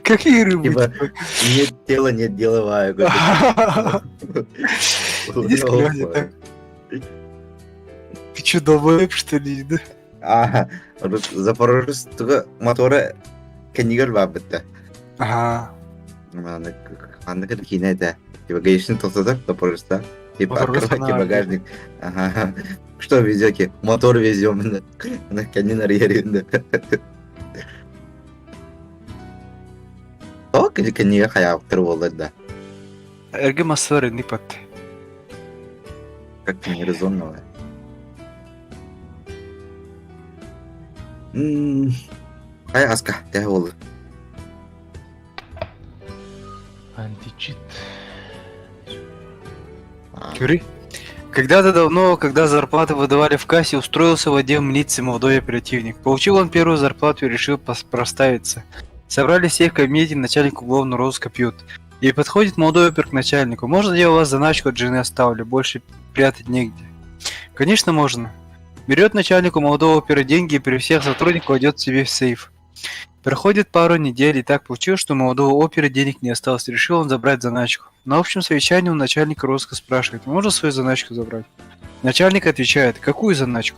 S3: Какие рыбы?
S1: Типа, нет тела, нет деловая.
S3: Ты чё, долбоёб, что ли?
S1: Запорожецтегі моторы кәнегер бар бітті. Андықыр кейін әді. Типа гаишный тоқтатар Запорожецта. Типа открывайте багажник. Что везете? Мотор везем. На кәнен арьерінде. О, кәнеге қаяқ тұр болды да.
S3: Әргі массалар енді патты.
S1: Как-то нерезонно. Ай, Аска, тәе болды.
S4: Античит.
S3: Кюри? Когда-то давно, когда зарплаты выдавали в кассе, устроился в отдел милиции молодой оперативник. Получил он первую зарплату и решил проставиться. Собрали всех в кабинете, начальник уголовного розыска пьют. И подходит молодой опер к начальнику: можно я у вас заначку от жены оставлю, больше прятать негде? Конечно, можно. Берет начальнику молодого опера деньги и при всех сотрудниках кладет себе в сейф. Проходит пару недель, и так получилось, что у молодого опера денег не осталось. Решил он забрать заначку. На общем совещании у начальника розыска спрашивает: можно свою заначку забрать? Начальник отвечает: какую заначку?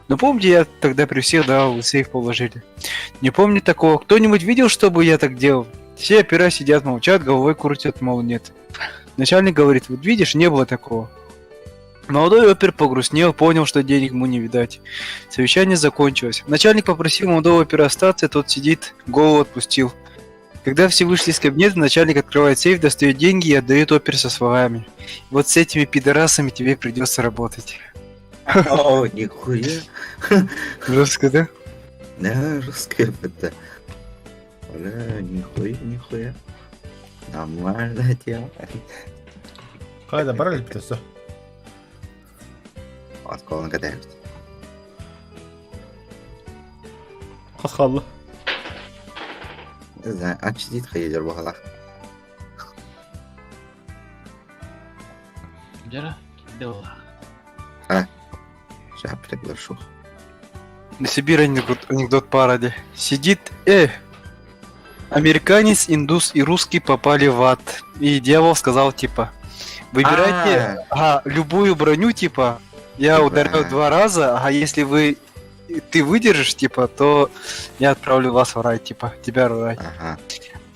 S3: Ну помните, я тогда при всех дал, в сейф положили. Не помню такого. Кто-нибудь видел, чтобы я так делал? Все опера сидят, молчат, головой крутят, мол, нет. Начальник говорит: вот видишь, не было такого. Молодой опер погрустнел, понял, что денег ему не видать. Совещание закончилось. Начальник попросил молодого опера остаться, тот сидит, голову отпустил. Когда все вышли из кабинета, начальник открывает сейф, достает деньги и отдает опер со словами: вот с этими пидорасами тебе придется работать.
S1: О, нихуя.
S3: Жестко, да?
S1: Да, жесткое это. Бля, нихуя. Нормально дело.
S2: Қайда бара ліптесі?
S1: Атқалын кәдәйбіз.
S2: Қасқалы.
S1: Атшы дейді қайда жер бағалақ.
S4: Жара, киде ола.
S1: Шаприк ларшу.
S3: На себе анекдот паради. Сидит, американец, индус и русский попали в ад. И дьявол сказал, типа, выбирайте любую броню, типа, я ударяю 2 раза, а если ты выдержишь, типа, то я отправлю вас в рай, типа, тебя в рай.
S1: Ага.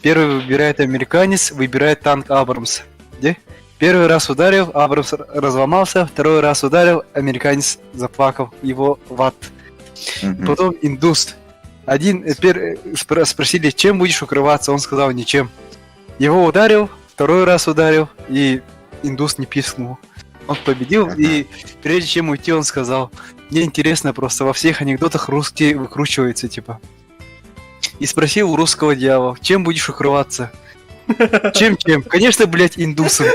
S3: Первый выбирает американец, выбирает танк Абрамс. Где? Первый раз ударил, Абрамс разломался, второй раз ударил, американец заплакал, его в ад. Потом индус. Спросили, чем будешь укрываться, он сказал, ничем. Его ударил, второй раз ударил, и индус не пискнул. Он победил, и прежде чем уйти, он сказал, мне интересно просто, во всех анекдотах русские выкручиваются, типа. И спросил у русского дьявола, чем будешь укрываться? Чем? Конечно, блядь, индусом.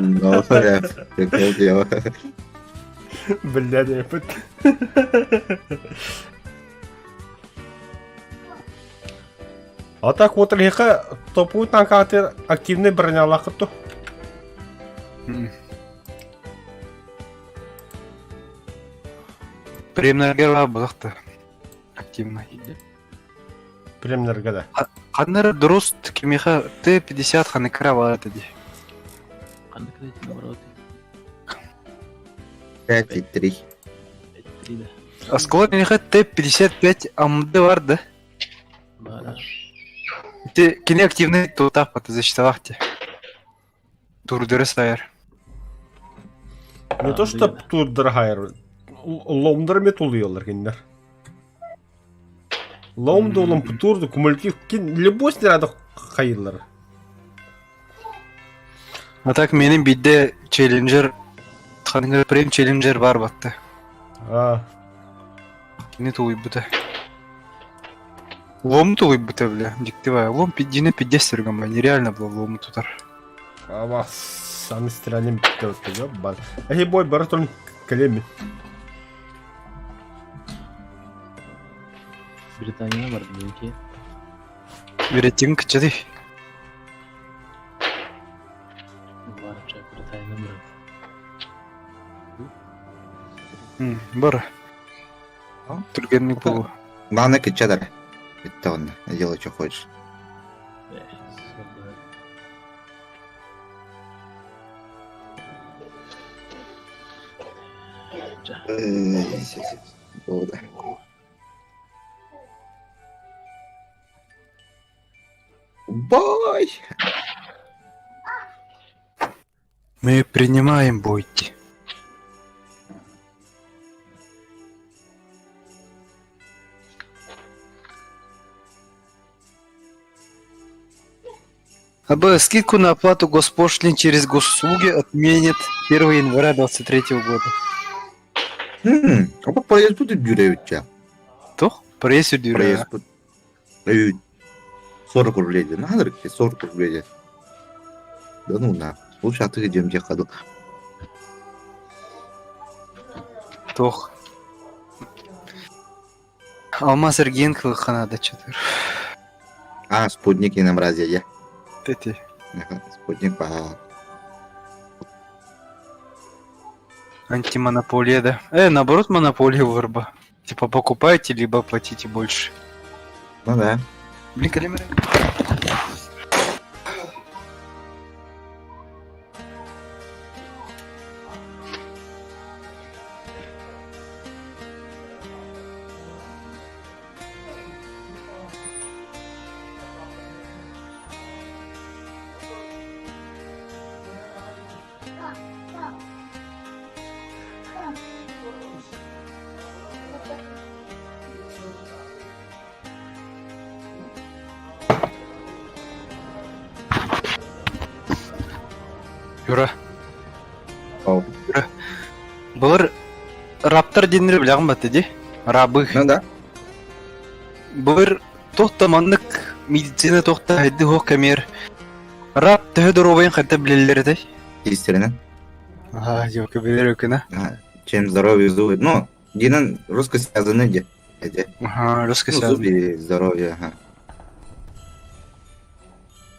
S1: Ну, прикол дело.
S2: Блядь, я пыт. А так вот лиха топовый танк активный бронялах то.
S3: Премнергер булакты. Активно.
S2: Премнергада.
S3: Ханнары дұрыс кемеха Т-50 ханыкара барады ди.
S4: Қандай кредит номер
S1: 5,3.
S4: 3 да.
S3: Асколар кемеха Т-55 АМД бар да?
S4: Бара.
S3: Те кене активный тутақ баты защитавахте. Турдыры сайыр.
S2: Не то что тут дорогая. Ломдырме тулуyorlar киндер. Ломды олым турды кумулятив любой снаряды хайылар.
S3: А так менің бидде челленджер ханыңыр прем челленджер бар батты. Кене тулуй бұты. Лом тулуй бұты, бля. Диктивая. Лом дина 50 түрган ба. Нереально было лом тутар.
S2: Ама сами стрелянем бітті өтті, жо? Бар. Әхи бой бары тұрын кілемі.
S4: Британия бар деньги.
S3: Веретин кычады.
S4: Барча Британия бар.
S3: Бар. Түргенник болу.
S1: Главное, качадар. Это он. Делай, что хочешь. Бой!
S3: Мы принимаем бой. Скидку на оплату госпошлин через госуслуги отменят 1 января 2023 года.
S1: А по проезд будет дюревить тебя?
S3: То? Проезд дюревить.
S1: 40 рублей. Надо 40 рублей. Да ну на. Лучше от их где ходу.
S3: Тох. Алма Сергенко ханада что-то.
S1: Спутники нам разве я?
S3: Ты.
S1: Спутник по...
S3: Антимонополия, да? Наоборот, монополия вырба. Типа покупайте, либо платите больше.
S1: Ну да.
S3: Блин, калимеры. Юра.
S1: Ау.
S3: Юра. Бұлар раптар денері білағын бәтті де? Рабы.
S1: Ну да.
S3: Бұлар тоқтаманлық медицина тоқта әді хоқ кәмер. Рап төһө дорубайын хатта билелердей.
S1: Истерина.
S3: Ага, девка билер өкүнө.
S1: Чем здоровье зубы. Ну, Динан русско связаны где?
S3: Ага, русский
S1: Ну,
S3: связан.
S1: зубы и здоровье, ага.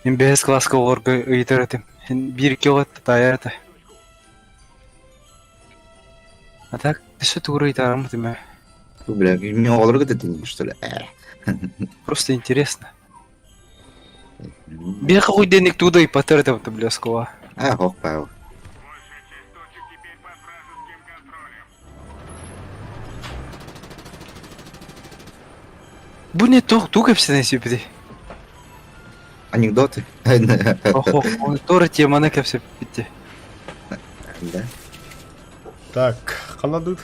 S3: Мен бес класска олорго ыйтыр этим. Бир килот таярды. А так, все тура ыйтарым тиме.
S1: Ну, бля, мне олорга ты что ли?
S3: Просто интересно. Бир какой денег туда и потратил ты блескова.
S1: Ох, Павел.
S3: Bu ne тук hepsine süpüdü.
S1: Анекдоты.
S3: Охо, тора теманы кепсе bitti.
S1: Да.
S2: Так, қанадық.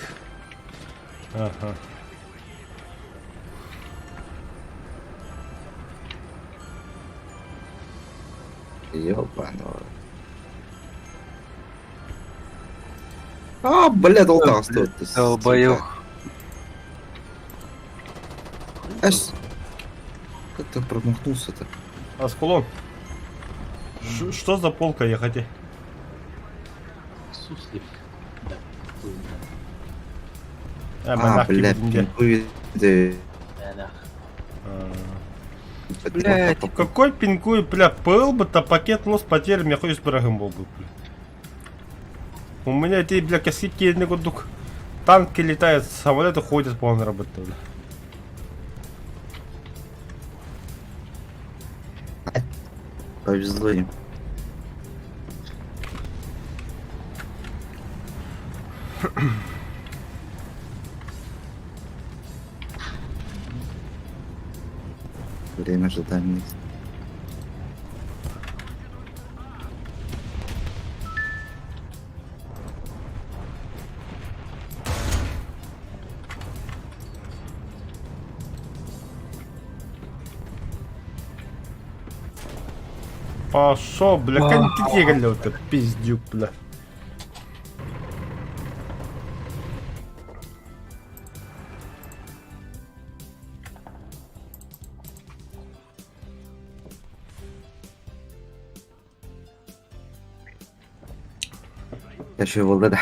S2: Ага.
S1: Ёбаного. Бля, долго стоит.
S3: Долбоёб.
S1: Ась. Как ты промахнулся-то?
S2: Аскулон. Что за полка, я хотел?
S4: Суслик. Да.
S2: Монах
S1: Бля,
S2: кибетінде.
S1: пинкует.
S4: Монах.
S3: Блядь.
S2: Какой пинкуй, бля, был бы-то пакет, но с потерями, я хуй с пирогом был бы, бля. У меня эти, бля, косики не гудук. Танки летают, самолеты ходят, полная работа, бля.
S1: Повезло им. Время ожидания.
S2: Пошел, бля, контигали вот это, пиздюк, бля.
S1: Я еще его года.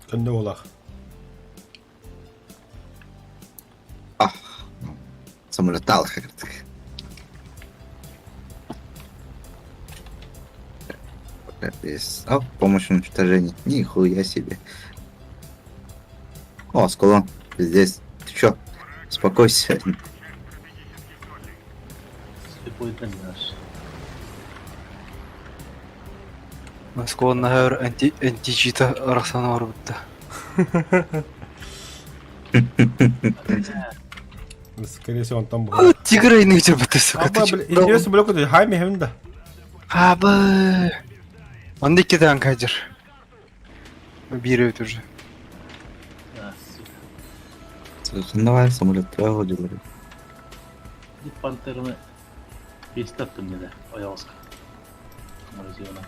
S2: Кэнде олах.
S1: Самолетал, как помощь в уничтожении. Нихуя себе. О, Скулон, ты здесь. Ты чё? Успокойся.
S4: Слепой дальняш.
S3: Москва нахер античита арасана орбитта.
S2: Скорее всего, он там был.
S3: Тиграй не терпит, сука.
S2: Аба, бля, интересно, бля, куда хайми хэмда.
S3: Аба. Он не кидан кадир. Убирают уже.
S4: А, сука.
S1: Давай, самолет твоего дела.
S4: И пантерны. Пистат мне да. Оялска. Морозиона.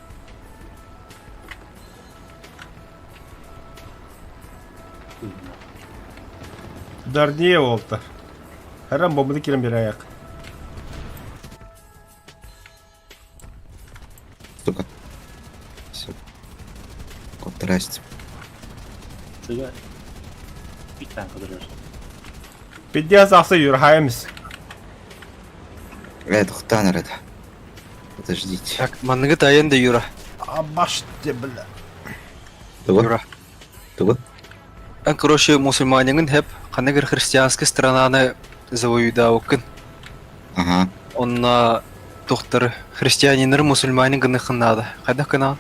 S2: Дарнее олта. Харам бомбы кирем бираяк.
S1: Сука. Все. Контраст.
S4: Сега. Питан кадырыш.
S2: Пидя засы юр хаймс.
S1: Это Хтанер это. Подождите.
S3: Так, манныгы тайын да юра.
S2: Абаш те, бля.
S3: Юра.
S1: Тугу?
S3: Короче, мусульманин хеп, ханегер христианской странаны завоюдаукен.
S1: Ага.
S3: Он на тухтар христианинер мусульманин гыныхын надо. Хайда кана?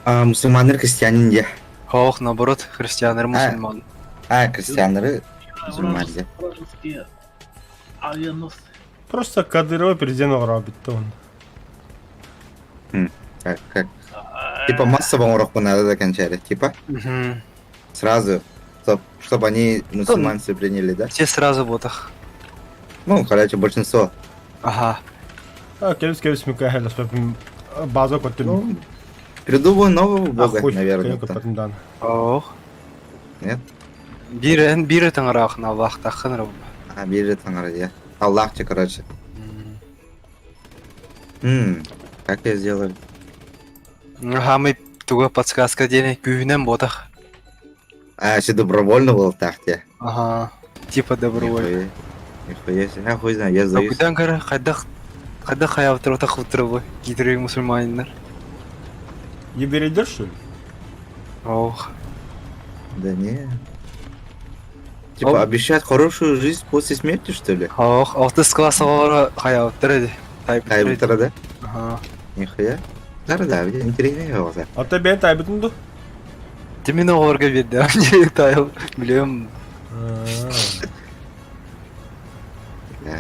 S1: Мусульмандар христианин де.
S3: Хох, наоборот, христианер мусульман.
S1: Христианары мусульмандар.
S4: Вражеские авианосцы.
S2: Просто Кадырова президент ограбит он.
S1: Как? Типа массовым уроком надо закончали. Типа
S3: Мгм.
S1: сразу, чтобы они мусульманцы приняли, да?
S3: Все сразу ботах.
S1: Ну, короче, большинство.
S3: Ага.
S2: Келс Микаэля, чтобы базу котим.
S1: Ну, придумываю нового бога, наверное.
S2: Наверное.
S3: Ох.
S1: Нет?
S3: Бире таңырақ на Аллах тақын раб.
S1: Бежит он ради. Аллахте, короче. Как я сделаю?
S3: Ага, мы туга подсказка денег күйінен бодах.
S1: А, все добровольно был так тебе.
S3: Ага, типа добровольно.
S1: Нихуя себе. А, хуй знаю, я сдаюсь.
S3: Күйден кәрі қайда қаяптыр отақ ұттыры бой. Кейдірегі мұсылманинар.
S2: Ебередер, что ли?
S3: Ох.
S1: Да не. Типа обещать хорошую жизнь после смерти, что ли?
S3: Ох, алтыс классовары қаяптыр еді.
S1: Тайбутара, да?
S3: Ага.
S1: Нихуя. Да, интересный голос.
S2: А тебе тайбытын ду?
S3: Ты мені оғырға беді, не тайыл. Білем.
S1: Да.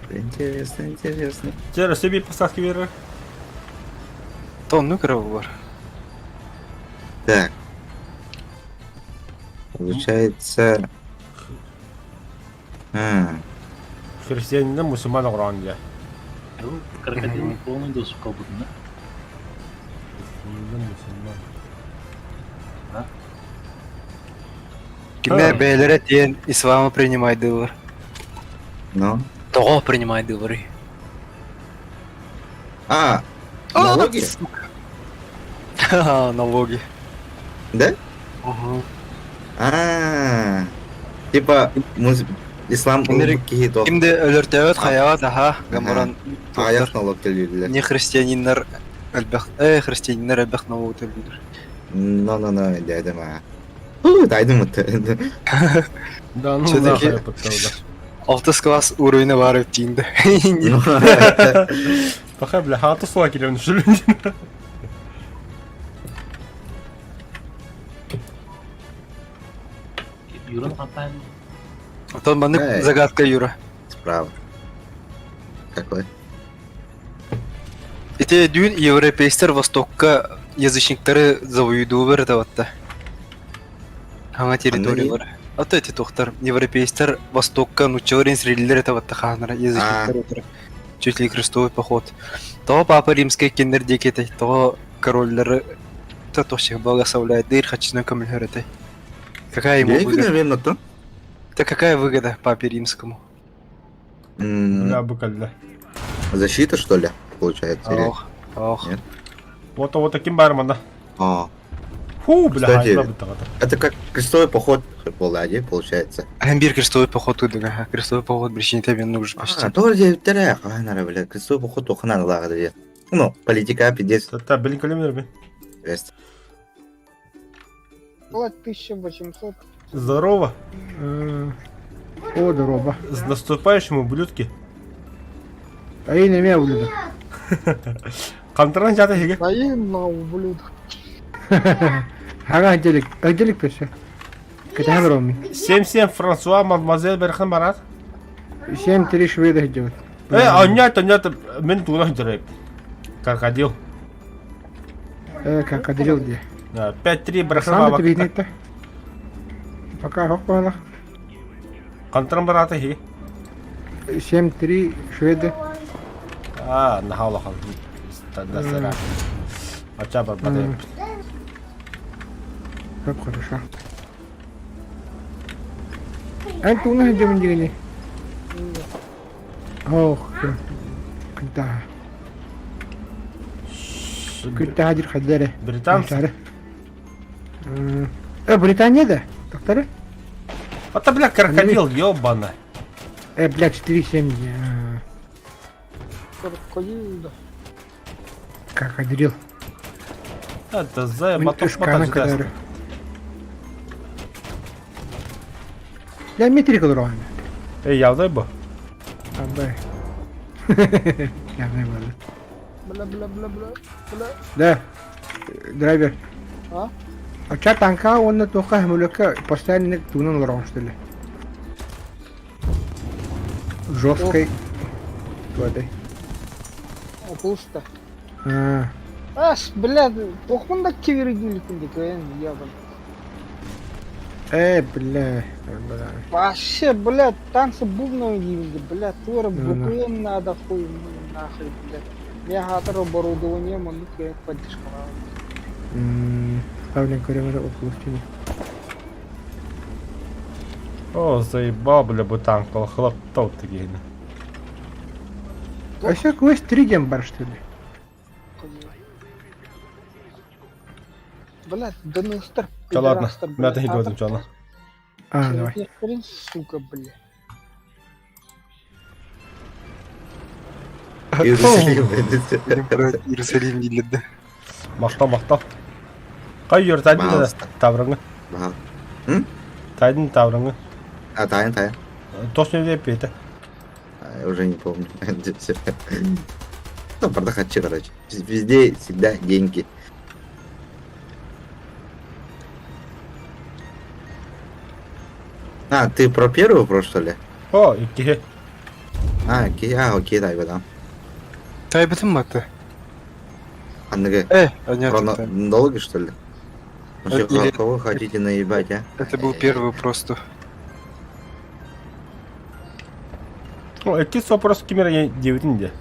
S1: Интересно, интересно.
S2: Тера, себе поставки веры.
S3: Тонну кірі бар.
S1: Так. Получается...
S2: Христианин мусульман құрған де.
S4: Крокодил полный досу кабудна.
S3: Кіне бәйлері тен исламы принимайды бар.
S1: Ну?
S3: Тоғы принимайды бар.
S1: А, налоги?
S3: Ха, налоги.
S1: Да?
S3: Ага.
S1: А, типа, ислам какие-то...
S3: Кімді өліртеует қаяуат, аха, гамуран.
S1: Аяқ налог төлейділер.
S3: Не христианинлар христианинлар әлбәқ налог төлейділер.
S1: No, дядя ма. Дайдым это.
S2: Да, ну
S3: Чё
S2: да,
S3: такие?
S2: я подтягиваю.
S3: Алтыс класс уровня бар өттейінді.
S2: Пока, бля, хаты суа келем, что ли?
S4: Юран апан.
S3: Ото маны загадка Юра.
S1: Справа. Какой?
S3: Ите дүйін европейстер Востокка язычниктары завоюду бар таватта. Хаңа территория бар. Ото эти тоқтар европейстер Востокка нучеварин средилер таватта ханара язычниктар отыр. Чуть ли крестовый поход. То папа римский кендер декетай, то короллары то всех благословляет, да и хачиной камельхаретай. Какая ему выгода?
S1: Наверное, то.
S3: Да какая выгода папе римскому?
S2: Бля, быкальда.
S1: Защита, что ли, получается? или-
S3: Ох.
S1: Нет?
S2: Вот таким бармен, да.
S1: А,
S2: Фу, бля,
S1: Кстати,
S2: хайла бы так.
S1: это как крестовый поход был, да, где получается?
S3: Амбир крестовый поход туда, крестовый поход брещините мне нужен почти.
S1: А, тоже вторая, наверное, блядь, крестовый поход только надо лагать. Ну, политика, пиздец.
S2: Это, блин, калимир, блин.
S1: Жесть.
S5: Вот 1800.
S2: Здорово.
S5: О, здорово.
S2: С наступающим, ублюдки.
S5: А я не имею ублюдок.
S2: Қантыран жаты хеге.
S5: А я на ублюдок. Ага, отделик пеше. Ката громи.
S2: 7-7 Франсуа, мадемуазель Берхан Барат.
S5: 7-3 шведа идет.
S2: Нет, мен тугнах дырайып. Крокодил.
S5: Как отделил где?
S2: 5-3 Берхан
S5: Сам
S2: Барат.
S5: это видно. Пока хопала.
S2: Қантыран Барат хеге.
S5: 7-3 шведы.
S2: Нахаула хал. Да, сара. Ача барбадайып.
S5: Как хорошо. А ты у нас где мы делали? Ох, когда هاجر خدره
S2: Британцы.
S5: Британия, да? Доктора?
S2: Это, бля, крокодил, ёбана.
S5: Бля, 4-7. Как отделил.
S2: Это за мотор.
S5: Я метрик дурак.
S2: Явдай бо.
S5: Абай. Явдай бо. Да. Драйвер. А чё танка он на тока мулёка постоянно тунун лорон что ли? Жёсткой. Водой.
S6: Пусто.
S5: А.
S6: Аш, блядь, тохманда кеверидили кундикаен, ябан.
S5: Бля.
S6: Вообще, блядь, танцы бубновые дивизии, блядь, твора букуем надо хуй нахуй, блядь. Я хатер оборудование, могу кирек поддержку.
S5: Ставлен коридор оплощения.
S2: О, заебал, бля, бутан, колхлоп, тот такие.
S5: А еще квест 3 бар, что ли?
S6: Блядь, да ну стар.
S2: Чё, ладно, мята хидвадым чана.
S5: А, давай.
S6: Хрен, сука, блядь.
S3: Иерусалим деледі.
S2: Мақта. Қай үйір тайдың да таврыңы? Тайдың таврыңы.
S1: А, таян.
S2: Точно деп бейті.
S1: Я уже не помню. Ну, продохачи, короче. Везде всегда деньги. А, ты про первый вопрос, что ли?
S2: О, икки.
S1: Окей, да, его да.
S3: Тай бітім маты.
S1: Анныгы,
S3: Понятно.
S1: хронологи, что ли? Вообще,
S3: Или-
S1: кого хотите наебать, а?
S3: Это был первый просто.
S2: О, икки вопрос кемера девітін де.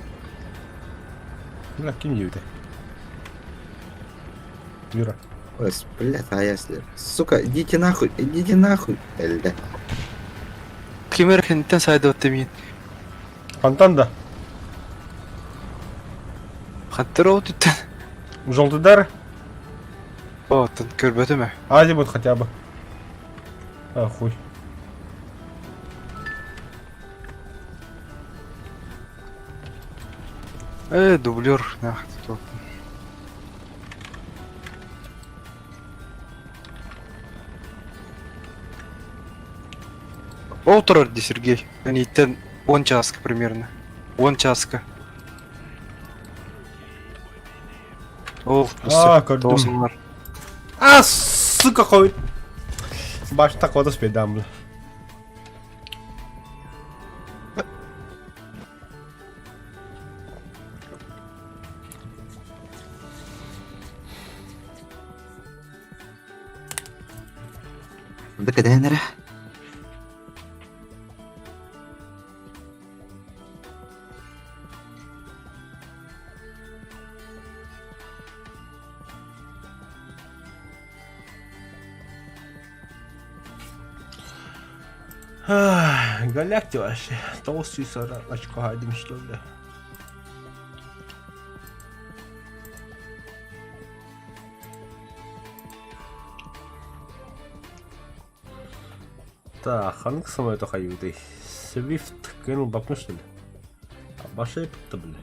S2: Бля, кем девіті? Юра.
S1: Ой, блядь, а если... Сука, идите нахуй. Эльда.
S3: Кемер хенттен сайды отты мен.
S2: Қантан да.
S3: Хаттыр ол түттен.
S2: Жолдыдар.
S3: О, тын көрбөті ме?
S2: Азимут хотя бы. А, хуй.
S3: Дублер. Ах, тут. Ол тұрарди, Сергей. Они иттен 10 часка примерно. 10 часка. Ол,
S2: көрдім.
S3: тосынлар.
S2: А, сука, қой. Башта қоды спедам, бля.
S1: Да когда я нара?
S2: Галяк ты вообще. Толстый 40 очко один, что ли? Так, ханг самой это хаюты. Свифт кинул бакну, что ли? А баша и бля.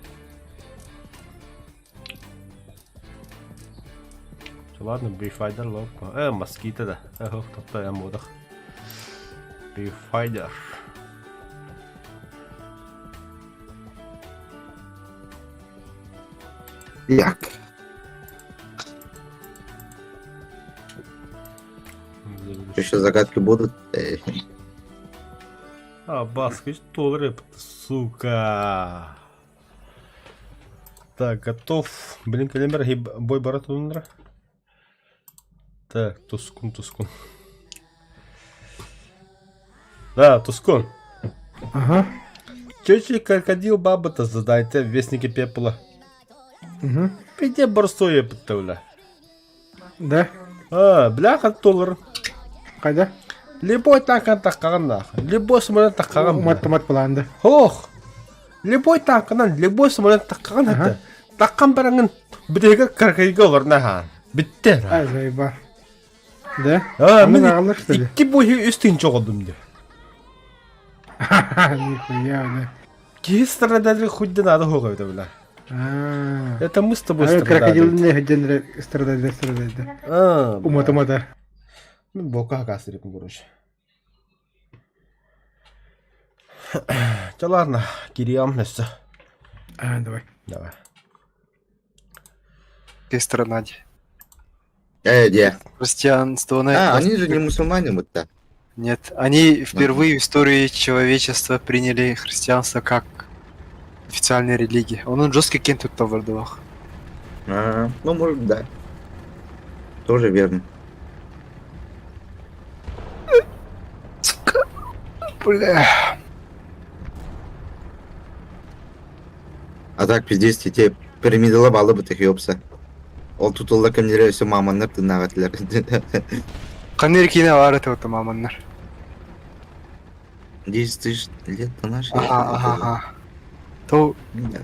S2: Ладно, бифайдер лоб. Москита, да. Кто-то я модах. Бифайдер.
S1: Як? Еще загадки будут?
S2: А, баска, что рэп, сука. Так, готов. Блин, калимбер, бой барат ундра. Так, тускун. Да, тускун.
S5: Ага.
S2: Чечи крокодил баба-то задайте, вестники пепла.
S5: Угу.
S2: Пиде борсуе пытавля.
S5: Да.
S2: А, бляха толыр.
S5: Қайда?
S2: Любой танкан таққан нахуй. Любой самолет таққан.
S5: Мат планды.
S2: Ох. Любой танканан, любой самолет таққан хата. Таққан бараңын бідегі крокодил орнахан. Бітті.
S5: А, заеба. Да?
S2: А,
S5: Мен
S2: мен
S5: ағалар, что ли?
S2: икки бойы үстін жоғылдым де.
S5: Нихуя, да.
S2: Кей страдали хоть да надо хоғай да бля.
S5: А.
S2: Это мы с тобой
S5: Крокодил
S2: страдали.
S5: не один страдает, да.
S2: А,
S5: Умата.
S2: мен бока хакасырым, короче. Ча ладно, кириям näsä.
S5: А, давай.
S2: Давай.
S3: Какая страна?
S1: Где?
S3: Христианство,
S1: Они же не мусульмане, вот-то.
S3: Нет, они впервые в истории человечества приняли христианство как официальная религия. Он жестко кем-то тавардовал.
S1: Ну, может, да. Тоже верно.
S3: Бля.
S1: А так, пиздец, те пирамидалы балы бы так ёпса. Ол тутулда кемдере все мамандар тыңдагатылар.
S3: Канеркине var это мамандар.
S1: 10 тысяч лет на нашей.
S3: Ага. То
S1: Да.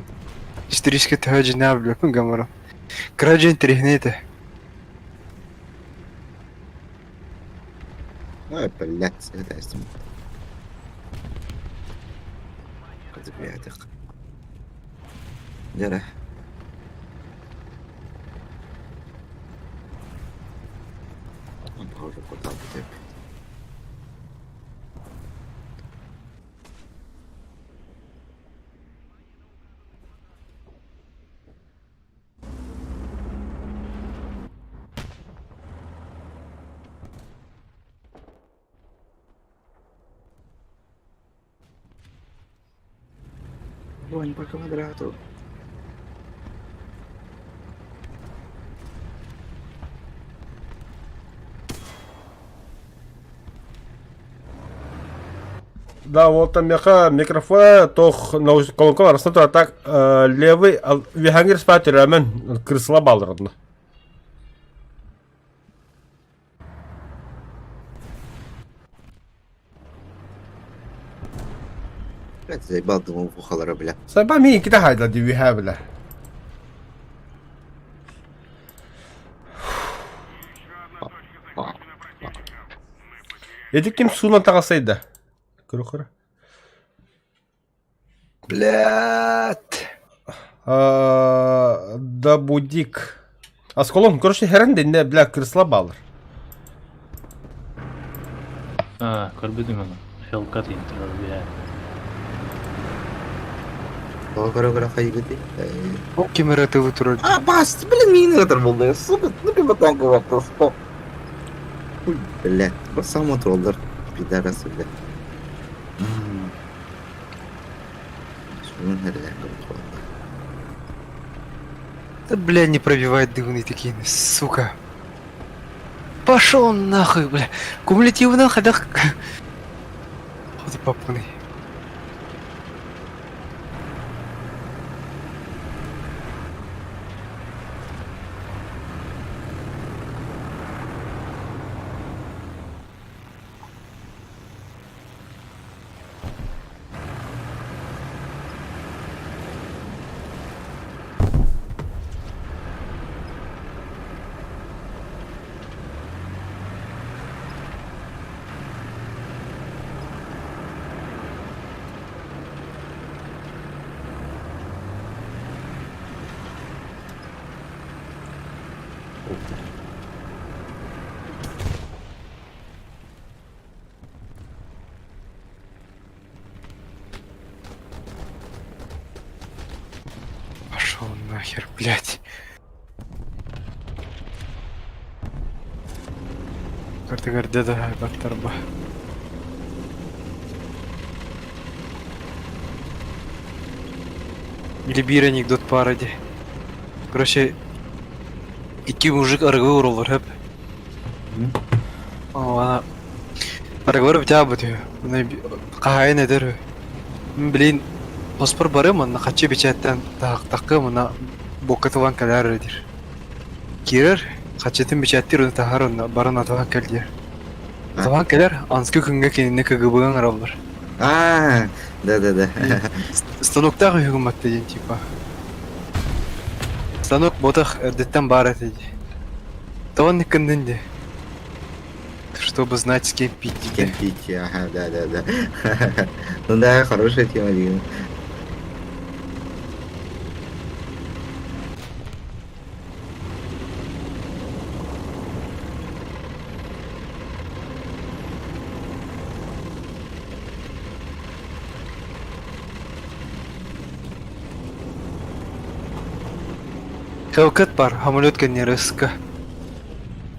S3: исторически тахаджи не облю, гамара. Краджин трихнете.
S1: Ой, блядь, это я сниму. Блядь. Дера. Похоже, куда ты. Вонь по квадрату.
S2: Да, вот там микрофон, тох колонкал арасында тұра так левый вихангер спатер әмен крысыла балдырдың.
S1: Блядь, заебал, думал, в ухалара, бля.
S2: Сайба мені кита хайда дивиха бля. Едік кем суынан тағасайды. Көрі.
S3: Блядь.
S2: Да будик. Асколон, короче, херен денне, бля, крысыла балдыр.
S4: Көрбедім оны. Хелкат интервью бия.
S1: Кора хайгыты.
S3: О, кемера ты вытурали.
S1: А, баст, блин, мина болды, сука, ну ты батанка вақты, стоп. Ой, блядь, бір сам отролдар, пидарасы, блядь. Шунын херлер болды.
S3: Да, бля, не пробивает дывные такие, сука. Пошел нахуй, бля. Кумулятивно ходах. Вот и попуный. Пошел нахер, блядь. Картагар деда бактарба. Или бир анекдот паради. Короче, iki мужик аргы урулар хеп. Ана аргылар битабы тю. Мына кайын эдер. Блин, паспор бары мына качы бичаттан такы мына бокатылган калар эдер. Кирер, качытын бичаттыр уны тахарын барын атыган келдер. Атыган келер, анскы күнгө кенене кгбган аралар.
S1: А, да.
S3: Станоктагы хөгүмәт деген типа. Станок ботах эрдеттен бар эти. То не канденде. Чтобы знать, с кем пить.
S1: Кемпить, ага, да. Ну да, хорошая тема, Дина.
S3: Хавкат бар, хамолет кенне рыска.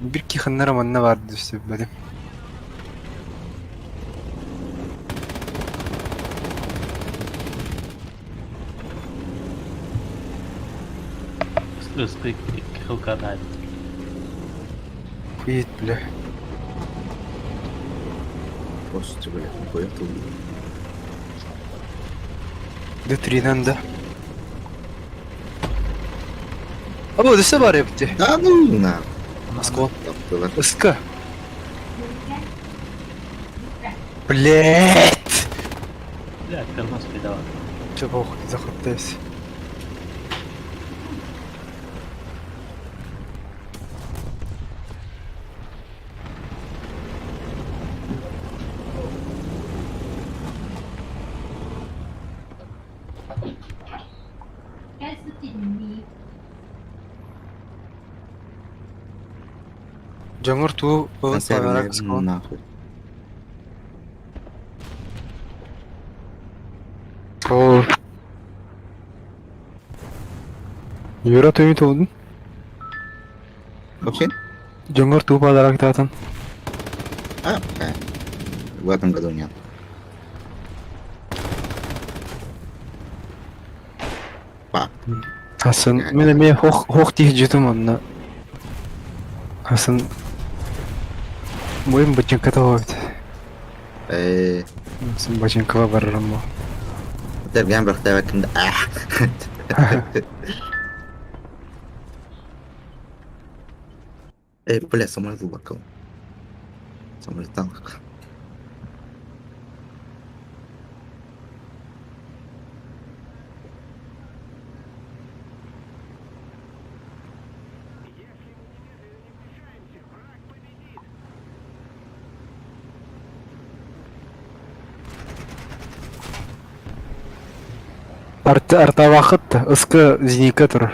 S3: Бир киханнар манна бар десе бәдем.
S4: Ыспык Хелкат айд.
S3: Хует, бля.
S1: Просто, блядь, нихуя тут.
S3: Д3'den de. Ama dese var ya bitti.
S1: Да ну на.
S3: Москва.
S1: Yaptılar.
S3: СК. Блять.
S4: Блядь, пернос придавал.
S3: Чего захотелось? Жаңыр туу болот барак скон.
S1: Нахуй.
S3: О. Юра түйін туудun.
S1: Вообще?
S3: Жаңыр туу подарок таатын.
S1: В этом году нет.
S3: Асын, мен хох тих жетім онна. Асын, бойым бачынката болбит. Асын бачынкава барырым бо.
S1: Терген бір қытай бәкімді. Бля, самолет лакал. Самолет танк.
S3: Арта вақыт ысқы зейнекке тұр.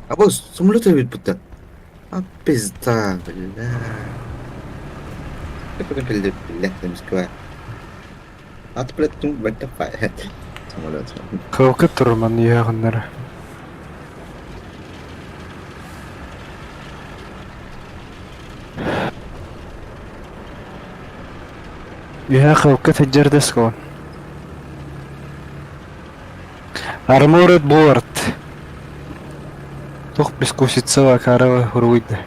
S1: А вот самолет ведь будто. Пизда, бля. Я подумал, бля, Москва. Ты, блядь, ну, блядь, давай. Самолет.
S3: Қауқы тұрман яғынлары. Я қауқы тәджерді скон. Armored board. Тух прискуситься карава руйда.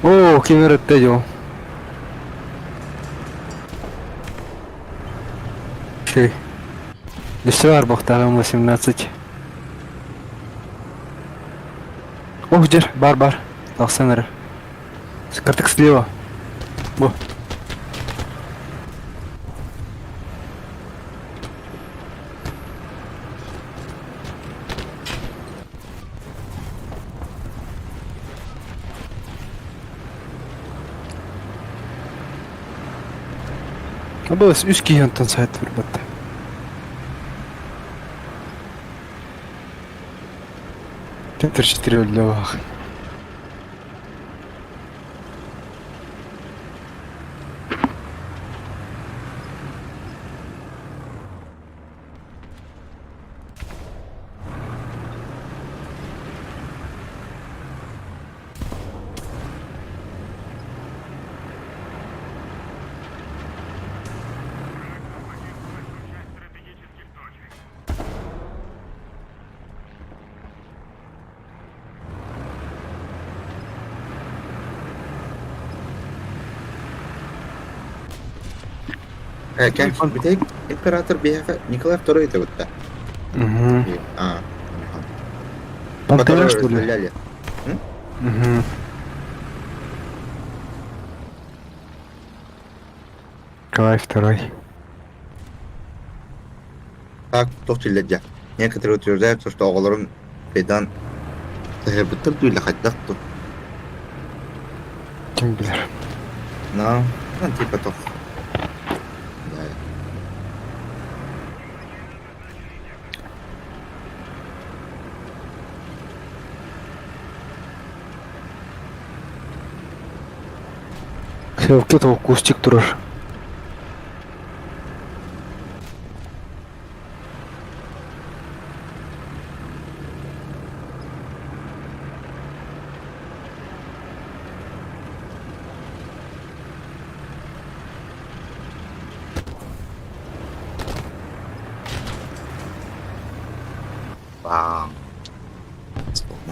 S3: О, кемер оттедил. Чей? Дешевар бахтагам 18. Ох, жер, бар. Тахсаныр. Картик слева. Бо. Абыз үз кийонтон сайт турбатты. Тентер 4 өлді бақ.
S1: Кем bir tek император бега Николай II это вот-то.
S3: Пантера, что ли?
S1: Стреляли.
S3: Николай II.
S1: Так, тохтиллерде. Некоторые утверждают, что оғларын педан тәһәббіттір дуйлы қайдақту.
S3: Кем білер?
S1: Ну, типа тох.
S3: Севке того кустик тұрыр.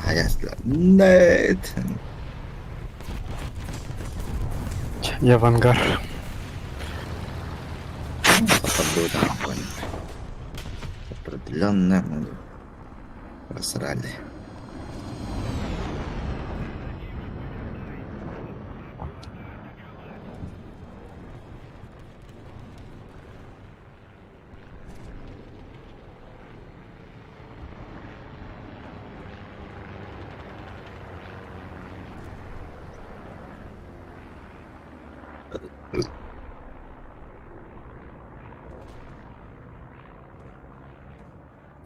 S1: А я сказал, нет.
S3: Я в ангар.
S1: Попаду там, понял. Определенно мы просрали.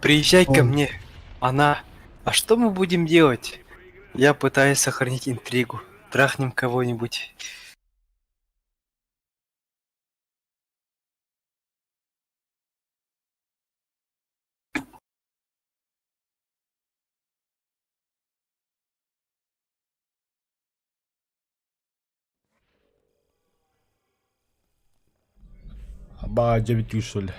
S3: Приезжай ко мне. Она. А что мы будем делать? Я пытаюсь сохранить интригу. Трахнем кого-нибудь.
S2: Ба, 9 что ли?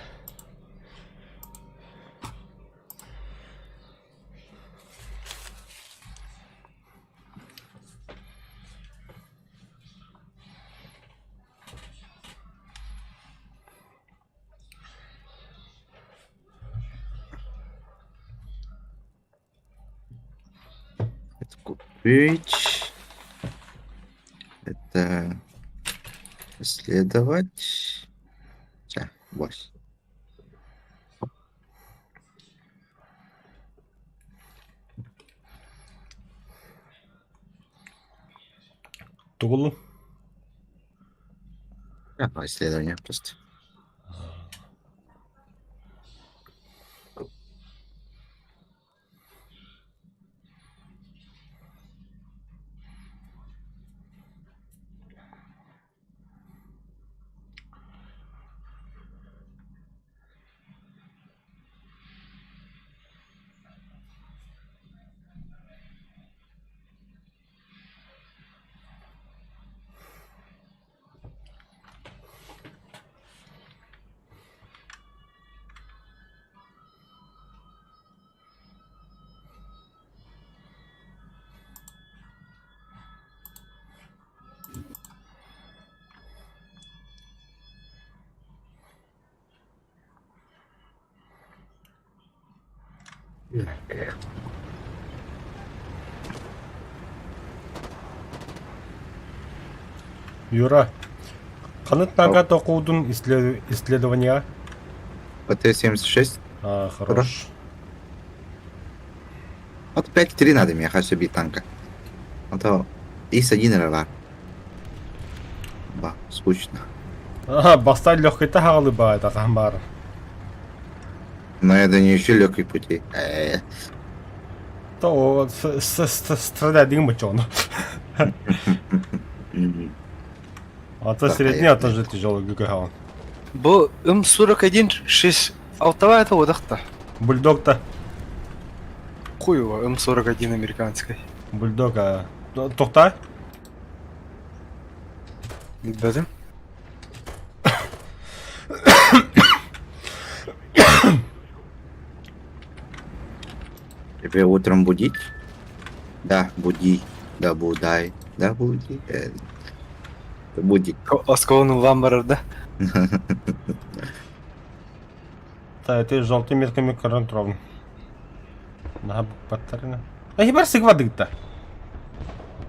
S1: Это купить. Это исследовать. Сейчас, бось.
S2: Тугулу.
S1: Исследование просто.
S2: Юра, қанат нагат оқудың исследования?
S1: ПТ-76.
S2: Хорош.
S1: Вот 5-3 надо, мне кажется, бить танка. А то ИС-1 РЛА. Ба, скучно.
S2: Бастан легкий-то хағалы ба, это қамбар.
S1: Но это не еще легкий пути.
S2: То страдать бы чё, ну. А то средний, а то же тяжелый ГКХ.
S3: Бұл М41-6 алтовая это одақта.
S2: Бульдог-то.
S3: Хуево, М41 американской.
S2: Бульдога. Тоқта?
S3: Білбедім.
S1: Тебе утром будить? Да, буди. Да, будай. Да, буди. Будить.
S3: Осколының ламбарар, да?
S2: Та, это желтый метками контроль. На батарея. А хибар сигвадык-то.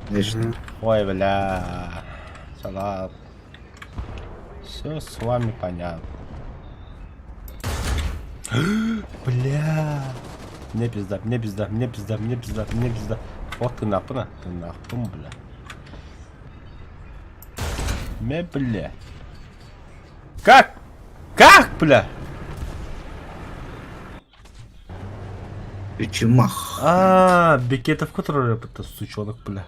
S1: Конечно.
S2: Ой, бля. Салат. Все с вами понятно. Бля. Мне пизда, мне пизда, мне пизда, мне пизда, мне пизда. Вот ты нахуй, бля. Me, бля. Как? Как, бля?
S1: Чумах.
S2: Бекетов, который это сучонок, бля.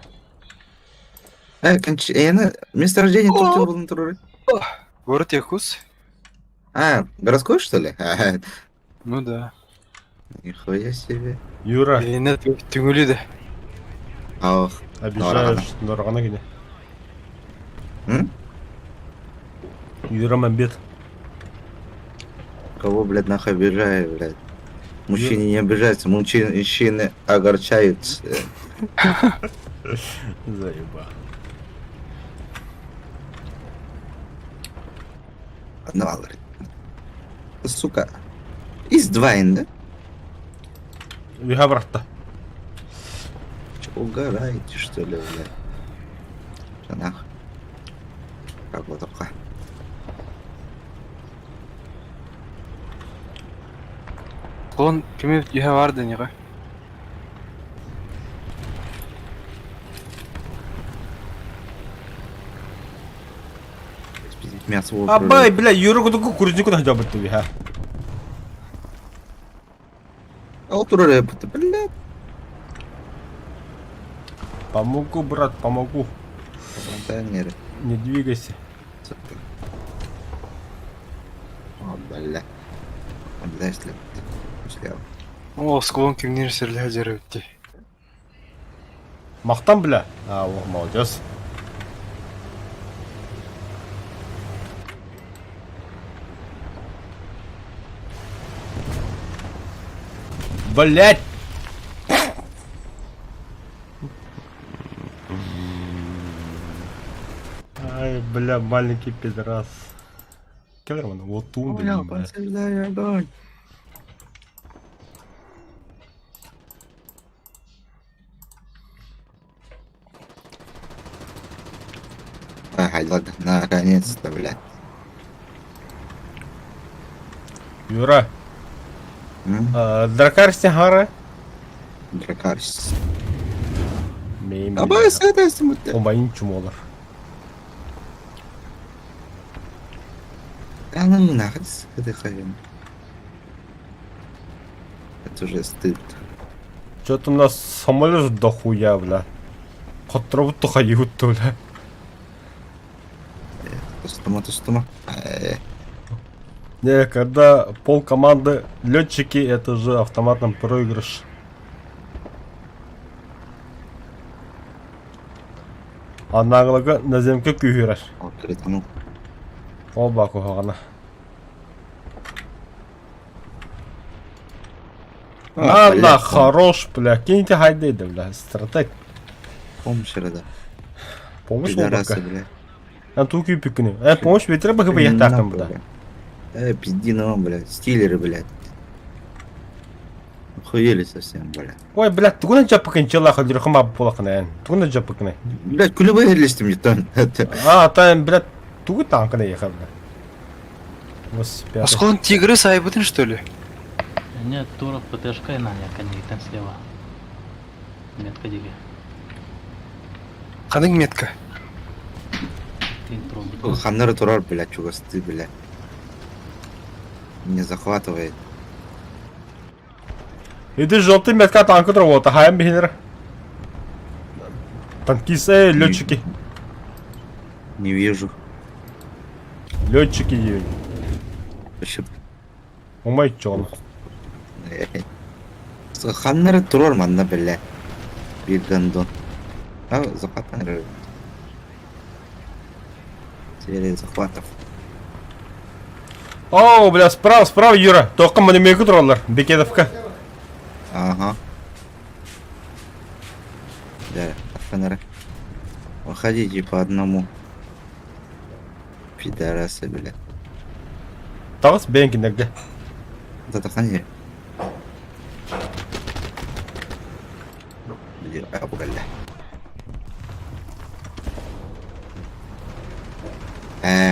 S1: Место рождения тут был на туре.
S3: Город Якутск?
S1: Городской, что ли?
S3: Ну да.
S1: Нихуя себе.
S2: Юра,
S3: Или нет, Тюгулида.
S1: Ох.
S2: обижаешь Нургана где? Юра Мамбет.
S1: Кого, блядь, нахуй обижаю, блядь? Мужчины не обижаются, мужчины огорчаются.
S2: Заеба.
S1: Одного говорит. Сука. Из двоин, да?
S2: Виха братта.
S1: Че, угораете, что ли, блядь? Что нахуй? Как вот такое?
S3: Он кеме юха барды нега.
S1: Мясо его
S2: Абай, бля, юру куду куржни куда хажа батту виха.
S1: Отуры, блядь.
S2: Помогу, брат, помогу.
S1: Контейнеры.
S2: Не двигайся.
S1: О, бля. Бля, если... Слева.
S3: О, склон кемнер серле жеребти.
S2: Мақтан, бля. А, о, молодец. Блять! Ай, бля, маленький пидорас. Келлерман, вот тут,
S1: Бля,
S2: бля.
S1: подтверждаю огонь. Ага, ладно, наконец-то, блядь.
S2: Юра, дракар сяхара?
S1: Дракарс.
S2: Мейми.
S1: Абай, сэдайся, мутэ.
S2: Омайын чумолар.
S1: А ну нахуй, это хрен. Это уже стыд.
S2: Что-то у нас самолет дохуя, бля. Котробутто хаютту, бля.
S1: Тустума.
S2: Не, когда пол команды летчики, это же автоматом проигрыш. А наглого на земке күйірер.
S1: Открытому.
S2: Ол баку ғана. Ана, хорош, бля. Кенте хайдейді, бля. Стратег.
S1: Помощь, да.
S2: Помощь ол
S1: Пидорасы,
S2: бака.
S1: бля.
S2: Помощь бекіне. Помощь ветрі бағы бәйіқтақтым, бля.
S1: Пизди нам, блядь. Стиллеры, блядь. Охуели совсем, блядь.
S2: Ой, блядь, тугуна жаппыкын челаха жүріқым абы болақын ән. Тугуна жаппыкын.
S1: Блядь, куда вы листим, там?
S2: А, тайм, блядь, тугу танкына ехал, бля. Господи.
S3: А склон тигры сайбытын, что ли?
S4: Нет, тура ПТшка и наня, там слева. Метка диги.
S3: Ханың метка.
S4: Тин трубы.
S1: Ханнары турар, блядь, чугасты, блядь. Не захватывает.
S2: Иди желтый метка танка дровота, хаем бихинер. Танкисты, летчики.
S1: Не вижу.
S2: Летчики дивень.
S1: Вообще,
S2: Умай чон.
S1: ханнары турар, манна, блядь. Bir гандон. А, захватывает. Серия захватов.
S2: О, бля, справа, Юра. Только мы не меку троллер. Бекедовка.
S1: Ага. Да, фонарь. Выходите по одному. Пидорасы, бля.
S2: Тағыз бенки нерге.
S1: Вот это ханье. Бля.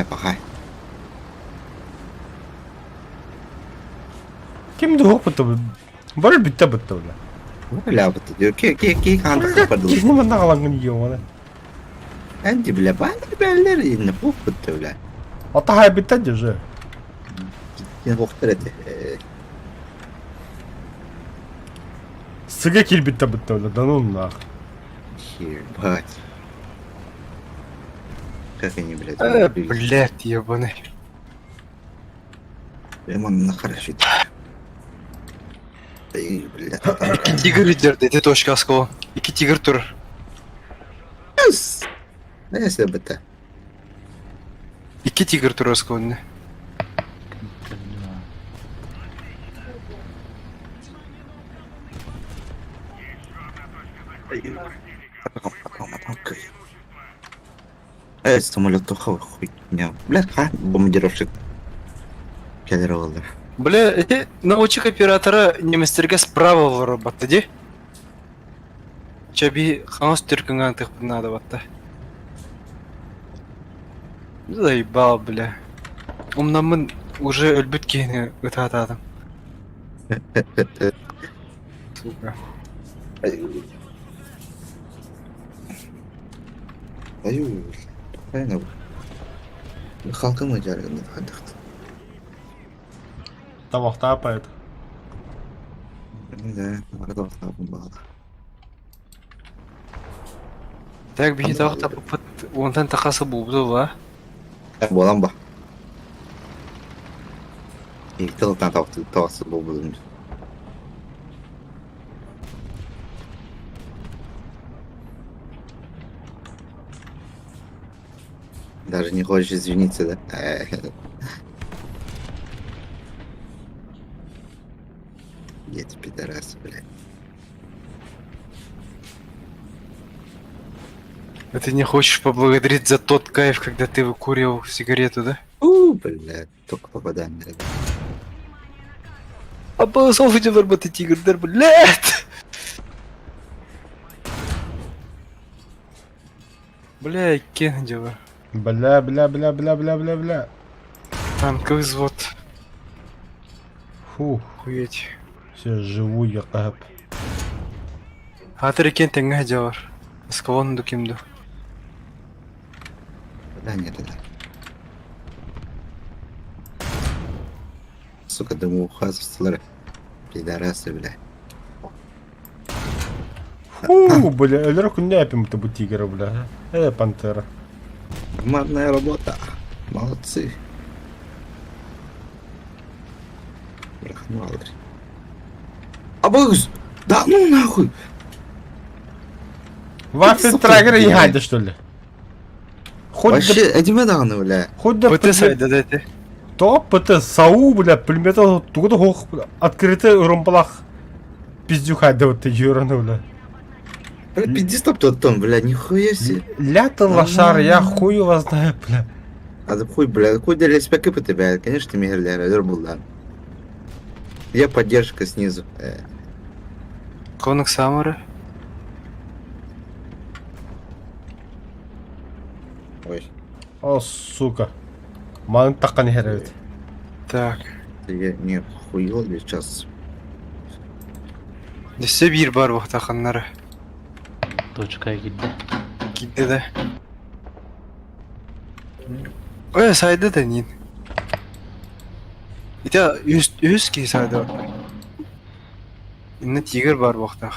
S1: Пахай.
S2: Кем ду опыты? Бар битте бітті, бля.
S1: Бля, вот это. Ки ханты подул.
S2: Кесіне манда қаланғын ие оны.
S1: Анди, бля, банда, бля, не пух, бля.
S2: Ата хай бітті де же.
S1: Не бухтер это.
S2: Сыға кел бітті, бля. Да ну нах.
S1: Ебать. Как они, блядь,
S3: Блядь, ебаный.
S1: прямо нахарашит. Эй, блядь.
S3: Тигр идерді, де точка асқылы. Екі тигр тұр.
S1: Да если бы это.
S3: Екі тигр тұр асқылы.
S1: Самолет тухал, хуйня. Блядь, бомбардировщик. Келер oldu.
S3: Бля, научик оператора неместерге справа вырабатты, де? Чаби ханс түркінган тықпын надо батта. Заебал, бля. Умнамын уже өлбіт кейіні өті атадым. Сука.
S1: Аю, правильно. Халкы мı жаргын хадықты?
S2: Тамақта апайды.
S1: Да, арада вақтабын бағда.
S3: Так, бейт ауқта бұпыт, онтан тақасы бұлды ба?
S1: Болам ба? Екі тылықтан тауасы бұл бұлымды. Даже не хочешь извиниться, да? Эти пидорасы, блядь.
S3: А ты не хочешь поблагодарить за тот кайф, когда ты выкуривал сигарету, да?
S1: Блядь, только попадание.
S3: Обалсовывайте варбаты тигр, да, блядь! Бля, кен дела.
S2: Бля.
S3: Танковый взвод.
S2: Фу,
S3: Хуеть.
S2: все живу я кап.
S3: Атыр екен теңге жавар. Скалонду кимду.
S1: Да нет, да. Сука, дыму ухазовстылар. Пидорасы, блядь.
S2: Фу, бля, өлер күнде әпім bu тигры, бля. Пантера.
S1: Командная работа. Молодцы. Брахмалдри. Абагус! Да ну нахуй!
S2: Вафель трагер и хайда, что ли?
S1: Вообще, әдеме дағыны, бля.
S2: Хоть да
S3: ПТ сайда, да, ты?
S2: Топ, ПТ, САУ, бля, пулемета тугуда хоқ, бля, открытый ромпалах. Пиздюк хайда вот ты юраны, бля.
S1: Бля, пизди стоп тот, бля, нихуя себе.
S2: Лята лошар, я хуй его знаю, бля.
S1: А да хуй, бля, хуй да респект по тебя, конечно, мигрля, радер был, да. Я поддержка снизу.
S3: Конок Самара.
S1: Ой,
S2: О, сука. Ман таққан херет.
S3: Так.
S1: я не хуел ли сейчас?
S3: Десе бир бар вақта қаннары.
S4: Точкаға кетті.
S3: Кетті да. Ой, сайды да нин. Итя, үз кей сайды бар. Инна тигр бар вақтақ.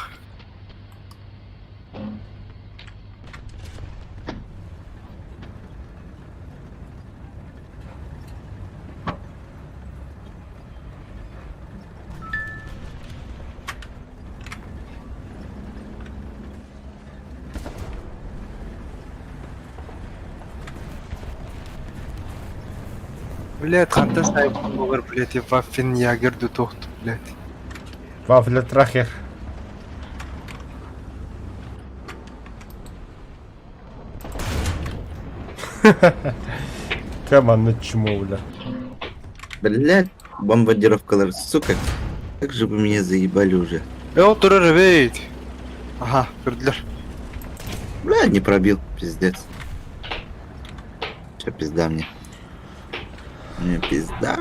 S3: Блядь, қанта сайып болар, блядь, я ваффен ягерді тоқты, блядь.
S2: Вафля трахер. Команда чмо, бля.
S1: Блядь, бомбардировкалар, сука. Как же вы меня заебали уже.
S3: Тұрыр, бейт. Ага, көрділер.
S1: Бля, не пробил, пиздец. Че пизда мне? Мне пизда.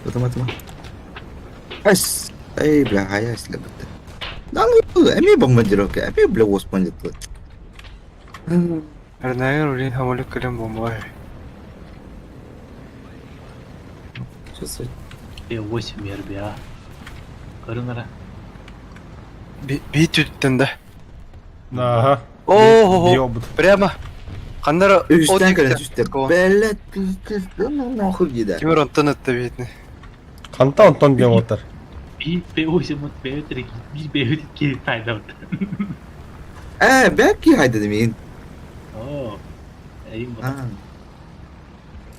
S1: Потом. Эй, бля, а я если бы ты. Да ну, эми бомбардировка, эми, бля, господи, тут.
S3: Арнайы рулин хамолик кілем бомбай.
S1: Сейчас
S4: P8 RBA. Көріңірі.
S3: Бейт өттін да.
S2: Ага.
S3: О-о-о,
S2: Ёбут.
S3: прямо. Қандары
S1: Üstten kırın, üstten. Блядь, пиздец, да ну нахуй гида.
S3: Кемер онтан өтті бейтіні.
S2: Қанта онтон дем отыр.
S4: P8 ұмыт P8 biz P8 келіп тайды ұмыт.
S1: Belki haydi demeyin.
S4: О, әйім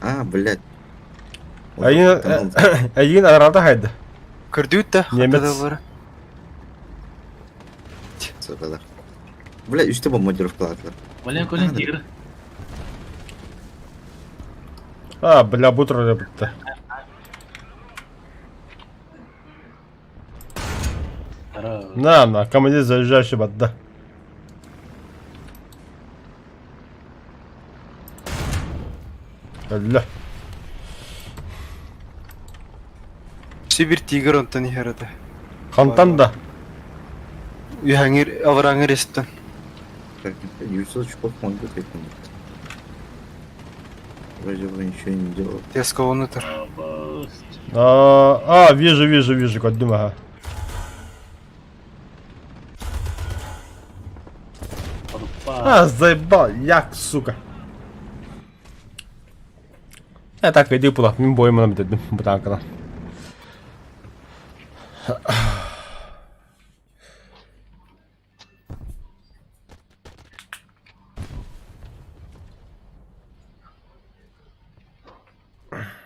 S1: А, блядь.
S2: Әйін арада хайды.
S3: Көрді өтті,
S2: Немец.
S3: қантада бары.
S1: Сука, Бля, üstte бомбардировкалатылар.
S4: Вален тигр.
S2: Бля, бутер деп бітті.
S4: Хорош.
S2: На, командир заезжающий батда. Бля.
S3: Сибир тигр онтан ихарады.
S2: Қантан да.
S3: Авараңыр естен.
S1: 900 очков могут выиграть. Вроде бы ничего не делал.
S3: Теска внутрь.
S2: Вижу, коддум, ага. Заебал, як, сука. Так, иди пулак, мен бойымына бітедім, бұтанқыдан.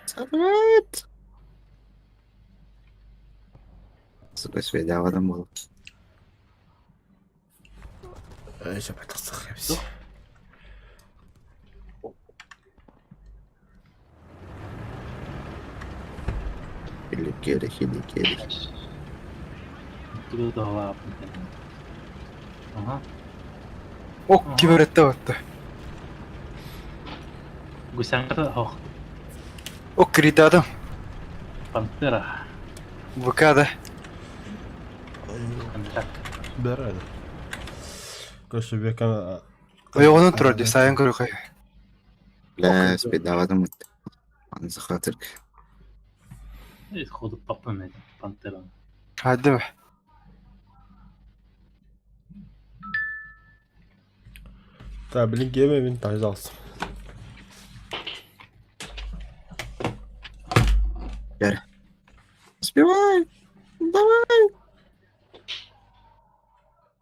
S1: Салат! Сука, сведя в этом был.
S2: Сейчас потасақ, все.
S1: Хили-кери.
S4: Трудно лапы. Ага.
S3: Ок, киберетте батты.
S4: Гусянка, ох,
S3: Ок, кирді адам.
S4: пантера.
S3: ВК-да.
S4: Контакт.
S2: Бәрәді. Көші бекан...
S3: Ояғынан тұрады, сайын көрі қай.
S1: Бля, спида в этом. Он захватырк.
S4: И сходу попнет пантера.
S3: Хады ме?
S2: Та, блин, геме мен тайзалсым.
S1: Бля. Успевай! Давай!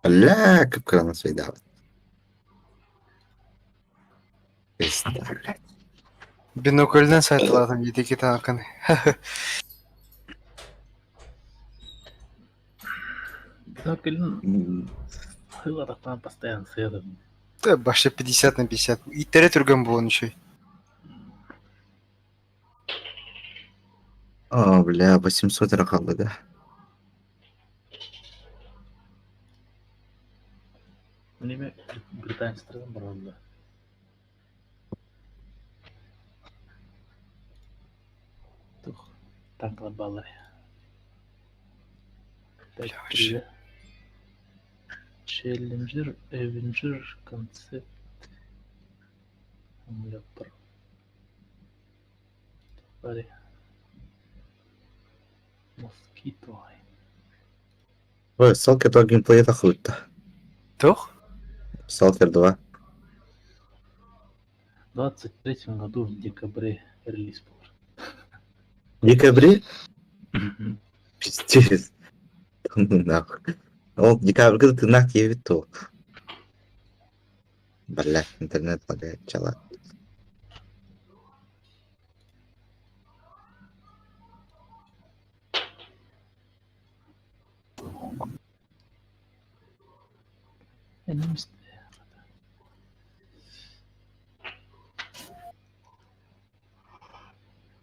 S1: Бля, как крана свидала. Пизда, блядь.
S3: Бинокльден сайтыладым, едеке таңқын.
S4: Бинокль, хыларақтан постоянно съедом.
S3: Да, башы 50 на 50. Иттері түрген болын үшей.
S1: О, бля, 800 рахалды, да.
S4: Неме британецтерден барады. Тух, танкла балар.
S3: Вообще.
S4: Челленджер, Эвенджер, концепт. Лепар. Пари. Москито.
S1: Ой, Stalker 2 геймплей это хуй-то.
S3: Тух?
S1: Stalker 2.
S4: В 23 году в декабре релиз был.
S1: В декабре? Пиздец. Ну нахуй. Он в декабре, когда ты нахуй я виту. Бля, интернет лагает, чела.
S4: Я не мисля.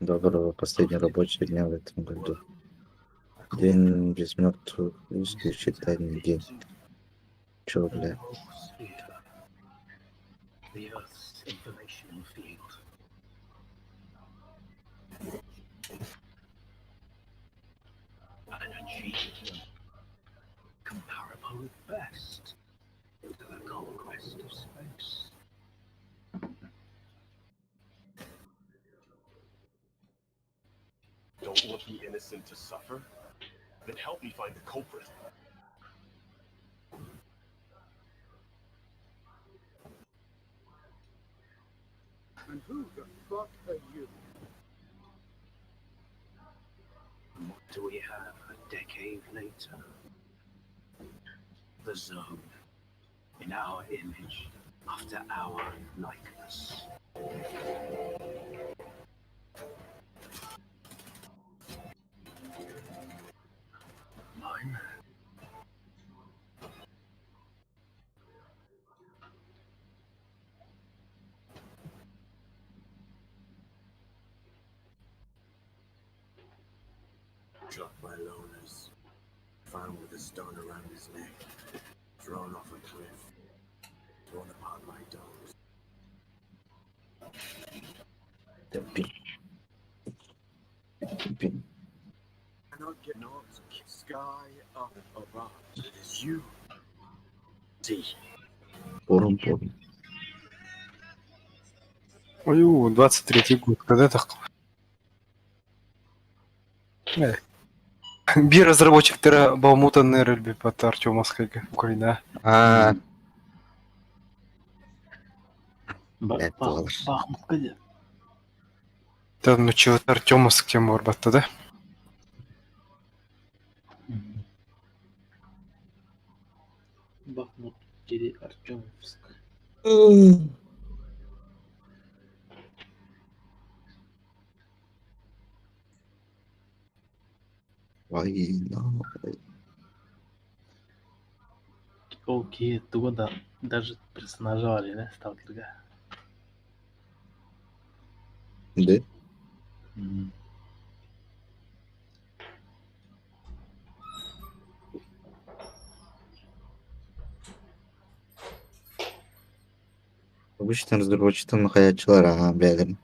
S1: Доброго последнего рабочего дня в этом году. День без мертвых, считай не день. Чё, бля?
S7: Comparable at best to the conquest of space.
S8: Don't want the innocent to suffer? Then help me find the culprit.
S7: And who the fuck are you? What do we have a decade later? The Zone. In our image, after our likeness. Mine?
S8: Struck by loners, found with a stone around his neck, thrown off a cliff, torn apart by dogs.
S1: Tepin.
S8: Cannot get not sky up above. It is you. See.
S1: Порум.
S3: Ой, 23-й год, когда так? Би разработчиктері Баумутан Нерельби под Артемовской Украина.
S4: Бахмутка де.
S3: Там чего Артемовский морбатта, да?
S4: Бахмут или Артемовск.
S1: Война.
S4: Окей, туда даже персонажа вали, не? Сталкерга.
S1: Да? Обычно разработчикам находячилар, бәлем.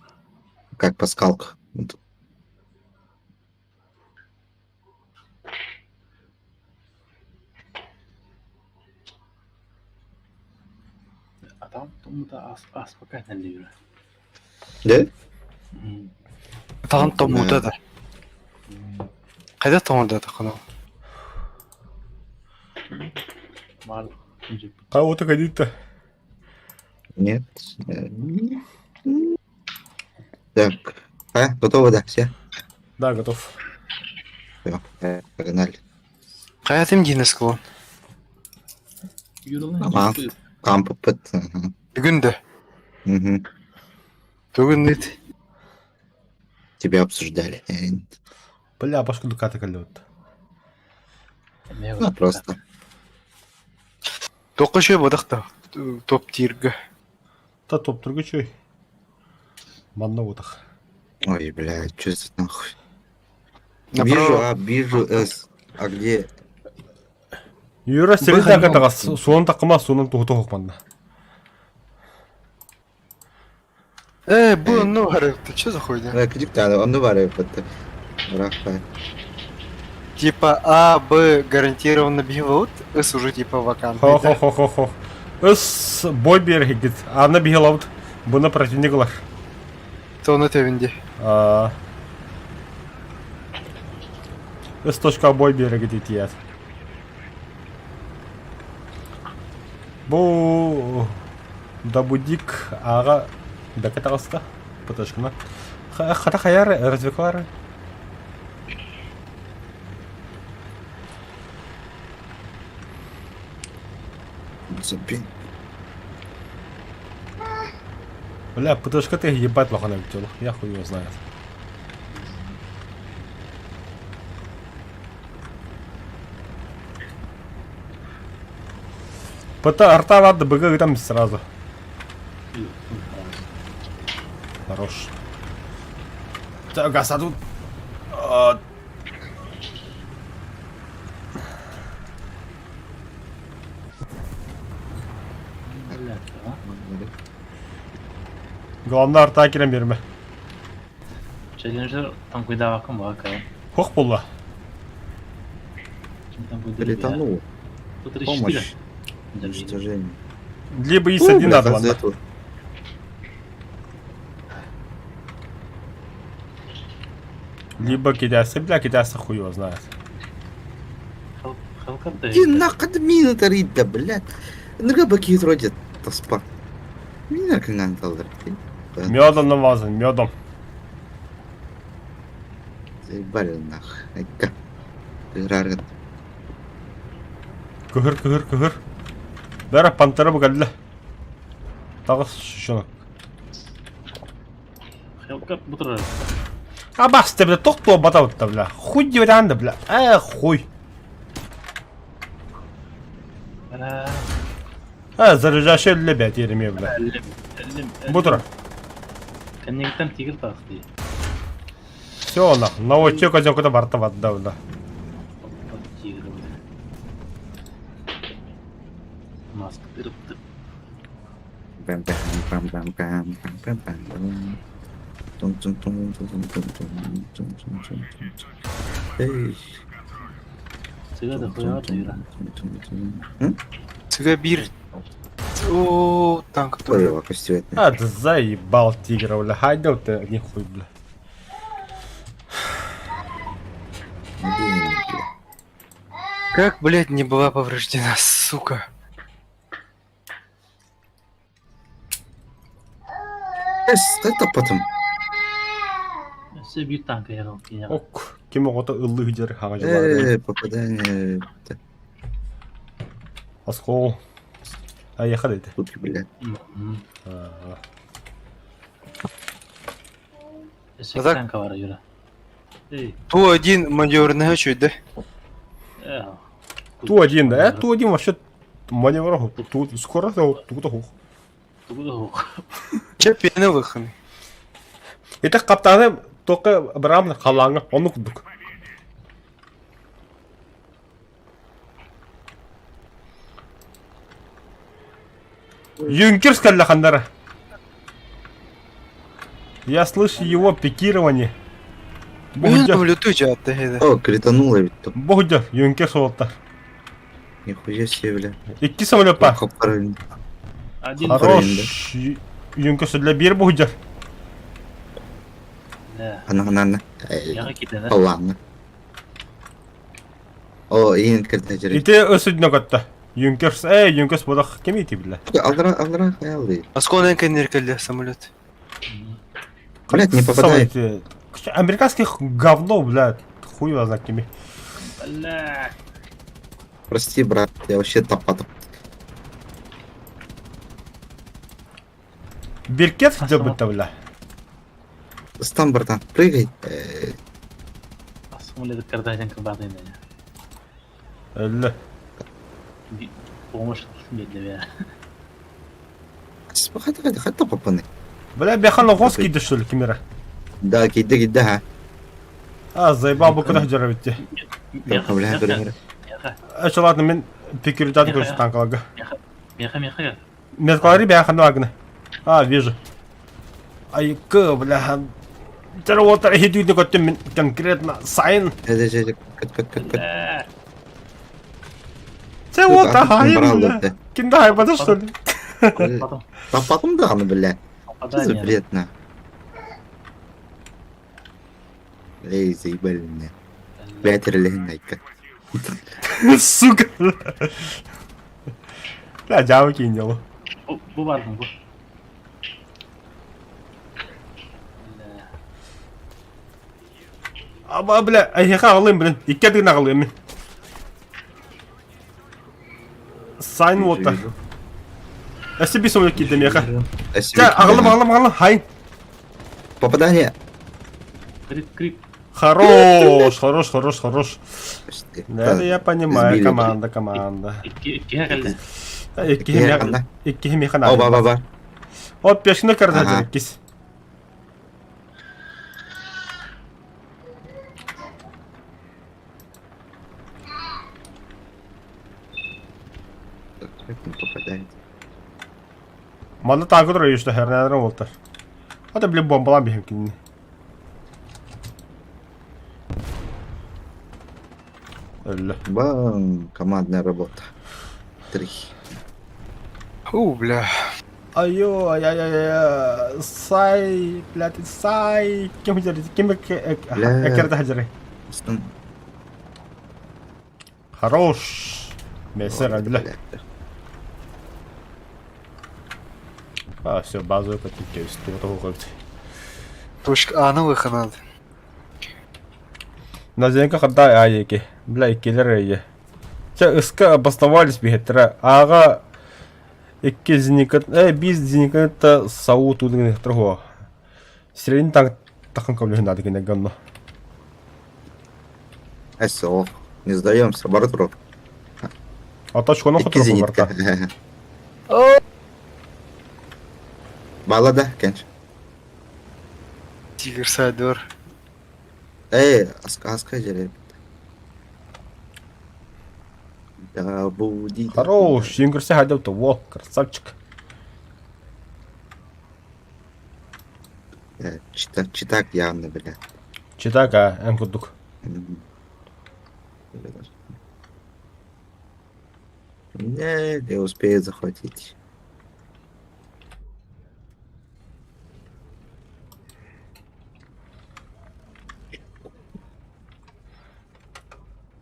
S1: Как паскалка.
S4: А там тому-то спокойно ливер.
S1: Да?
S3: Там Тому да. Қайда Тому-да қанау?
S4: Мал.
S2: Кого-то ходить-то.
S1: Нет. Так. Готово, да, все?
S2: Да, готов.
S1: Все, погнали.
S3: Қайда тем Дениску?
S1: Ага. Камп опыт.
S3: Бүгінді. Бүгін дейді.
S1: Тебя обсуждали.
S2: Бля, башку дукаты колет.
S1: Ну, просто.
S3: Тоқы ше бодақта. Топ тиргі.
S2: Та топ тұрғы чөй. Манна отақ.
S1: Ой, блядь, что это нахуй?
S3: Направо.
S1: Вижу С. А где?
S2: Юра, селді ақатаға суын тақыма, суының тұғы манна.
S3: Бұл, ну, ғарып, ты что за хуйня?
S1: Кредиктады, он var опыт. Рафа.
S3: Типа А, Б гарантированно бігелаут, С уже типа вакантный.
S2: Хо-хо-хо-хо-хо. Үс бой бері гет. Ана бігелаут. Бұны противник олар.
S3: То на тевінде.
S2: Үс точка бой бері гет етият. Бұл дабудик аға дәкет ағаста. Пыташкына. Қата қаяр развеклары.
S1: Запень.
S2: Бля, ПТшка ты ебать лохана ведь, я хуй его знает. ПТ арта ладно, БГ там сразу. Хорош. Так, гаса тут. Главное арта керем берме.
S4: Челленджер там куда вакам вакам.
S2: Хох пулла.
S1: Перетонул.
S4: Тут
S1: Помощь. Уничтожение.
S2: Либо есть один надо, ладно. Либо кидаться, бля, кидаться хуй его знает.
S1: Иди нахуй, мина тарит-то, блядь. Ну-ка, баки вроде тоспа. Мина как надо толдыр.
S2: Медом намазан, медом.
S1: Заебали нахуй. Айка. Играрган.
S2: Кыгыр. Бәрі пантера бұғалды. Тағыз шүшіні.
S4: Хелкап бұтыры.
S2: Басты, бля, тоқтуа бата бұтта, бля. Хуй деврянды, бля. Хуй. Заряжаши әлі бәт ереме, бля. Бұтыра.
S4: Коннектен тигір тақты.
S2: Все, наводчик один куда бартов отдал, да.
S4: Вот тигр, бля. Маска тырып-тырып.
S1: Пам-пам-пам-пам-пам-пам-пам. Тун-тун-тун-тун-тун-тун-тун-тун-тун-тун. Эй.
S4: Сыга да хуяга тыйра.
S3: Цыга бир. О, танк
S1: Ой,
S3: тоже.
S1: его костюет.
S2: А, ты заебал тигра, бля. Ходил ты, нихуй, бля.
S3: Как, блядь, не была повреждена, сука.
S1: Это потом.
S4: Все бир танка ярал кияга.
S2: Ок, кем оғыта ыллы хүдер хаға жылады.
S1: Попадание.
S2: Асқол. Аяқа дейді.
S1: Тут, блядь.
S4: Эсек
S3: Так.
S4: танка бар юра. Эй,
S3: Ту один маневрный чуть, да?
S2: Ту-1, да? Ту-1 вообще маневр. Тут скоро тут хух.
S3: Че пена выханы?
S2: Это каптаны только брамны қалаңы, оны күдік. Юнкерс каллахандара. Я слышу его пикирование.
S3: Блин, там летучий от этого.
S1: О, критануло ведь тут.
S2: Богдер, Юнкерс олта.
S1: Нихуя себе, бля.
S2: Икки самолета.
S1: Правильно.
S4: Один
S2: Хорош. Юнкерс для бир Богдер.
S4: Да.
S1: Ана.
S4: Яга ките да.
S1: Ладно. О, иин киртажер.
S2: Ите өсүднө катта. Юнкерс, Юнкерс бодах кем ити биле.
S1: Алдыра хаялды.
S3: А сколько неркали самолет?
S1: Блядь, не попадает.
S2: Американских говно, блядь. Хуй его знает кеми.
S4: Бля.
S1: Прости, брат, я вообще топатом.
S2: Биркет где бы-то, бля.
S1: Стам, братан, прыгай.
S4: Самолет кардаженка бадайна.
S2: Элле.
S4: Помощь медленно.
S1: Хатта попаны.
S2: Бля, бяхан гоз киды, что ли, кемера?
S1: Да, кида, ха.
S2: А, заебал бы куда жаровите.
S1: Бля.
S2: Что, ладно, мен пикеритат көрсі танкалага.
S4: Меха.
S2: Меткалари бяхан вагны. А, вижу. Айкы, бля. Тера отыр хедуйді көттім мен конкретно сайын.
S1: Кат.
S2: Це вот агайым, бля. Кинда айбады, что ли?
S4: Потом.
S1: Топатом да, ну, бля. Что за бред, на? Эй, заебали меня. Бятер найка.
S2: Сука. Бля, джавы кинел.
S4: Bu var mı bu?
S2: Ама, бля, айхақа алайым, блин. Икке дегін ағылайым мен. Сайн отыр. Әсі бей самолет келді меха. Жа, ағылым, хайын.
S1: Попадание.
S4: Крип.
S2: Хорош.
S1: Почти.
S2: Да, я понимаю,
S1: Сбили.
S2: команда.
S4: İki herhalde.
S2: Икки меха
S1: О, ба.
S2: От пешкіні кәрді
S1: Ага.
S2: жүреккес.
S1: Как не попадает?
S2: Манда танкы тұры ешті әрнәдірін олтар. Ата біле бомбалан бейхім кеніне. Өлі.
S1: Бам, командная работа. 3.
S3: Бля.
S2: Айо, ай, сай, блядь, сай. Кем әкерді хажыры? Хорош. Мессер, бля. А, все, базовый потеки, если вот выходит.
S3: Точка А на выход надо.
S2: На зенка хаттай айеки. Бля, келер айе. Че, ыска обосновались бігеттірі. Аға... Икки зеникат... Біз зеникатта сау тудың тұрғы. Средний танк тақын көмлігін надо кенде гамно.
S1: СО. Не сдаемся, Бартуров.
S2: Атачконы
S1: Икки
S2: құтырғы
S1: зенитка.
S2: барта.
S1: Балада, кенч.
S3: Тигр Сайдор.
S1: Аска жереб. Да будет.
S2: Хорош, сингерсе хайдаута. Во, красавчик.
S1: Читак явно, бля.
S2: Читака, эмкудук.
S1: Не успеет захватить.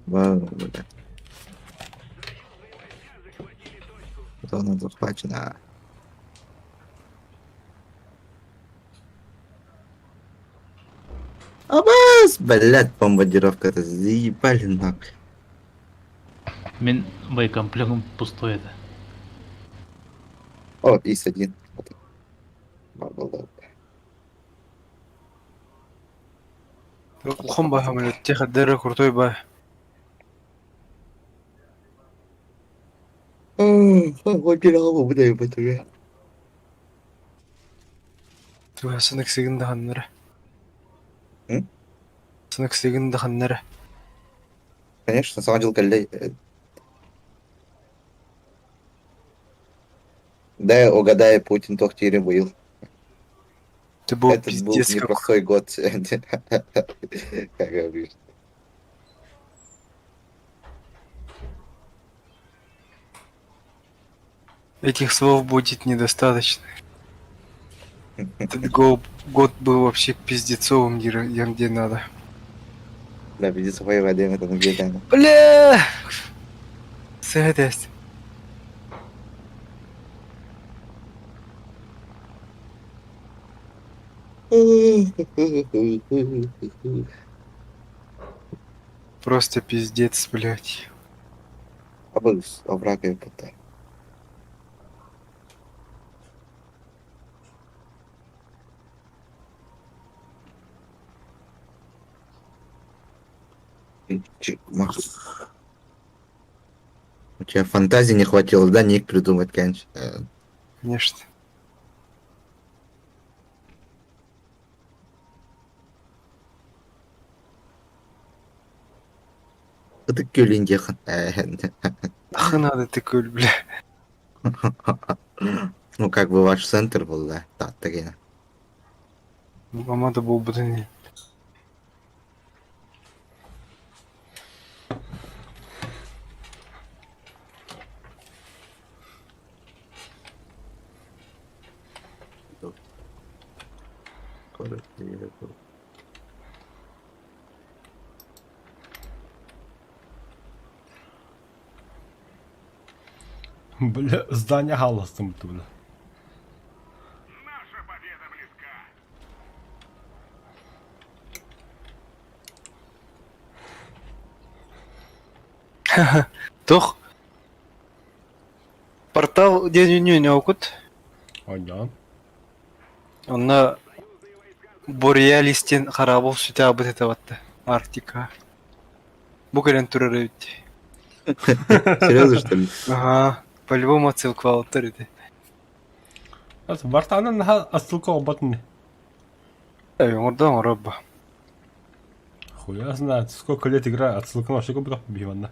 S1: Вау, бля. Зона захвачена. Абас! Блять, бомбардировка-то заебали нахуй.
S4: Мен боекомплект пустой это.
S1: О, ИС-1.
S3: Ком ба хамлет тех дыры крутой ба. Туа сынок сигин даханнары.
S1: М?
S3: Сынок сигин даханнары.
S1: Конечно, самодел коллей. Да, угадай, Путин тохтире был.
S3: Ты был
S1: Этот был
S3: пиздец как.
S1: непростой год. Как говоришь.
S3: Этих слов будет недостаточно. Этот год был вообще пиздецовым, где надо.
S1: Да, без своей воды это наблюдаемо.
S3: Бля! Сэдость. Просто пиздец, блядь.
S1: Абыс, оврага это. У тебя фантазии не хватило, да, ник придумать, конечно.
S3: Конечно.
S1: Это кюлиндехан.
S3: Нахуй надо такой, бля.
S1: Ну, как бы ваш центр был, да? Да, так.
S3: Мамада был бы да не.
S2: Бля, здание галластым, бля.
S3: Тох. Портал не окут.
S2: Ойдан.
S3: Онна Бореалистен харабол сүте абыт это ватты. Арктика. Букарен турары өтті.
S1: Серьезно, что ли?
S3: Ага. По-любому отсылку алыптар еді.
S2: Бартанын астылка обатын.
S3: Оңырдан оңырабба.
S2: Хуя знает, сколько лет играю, отсылка на шагу было побивана.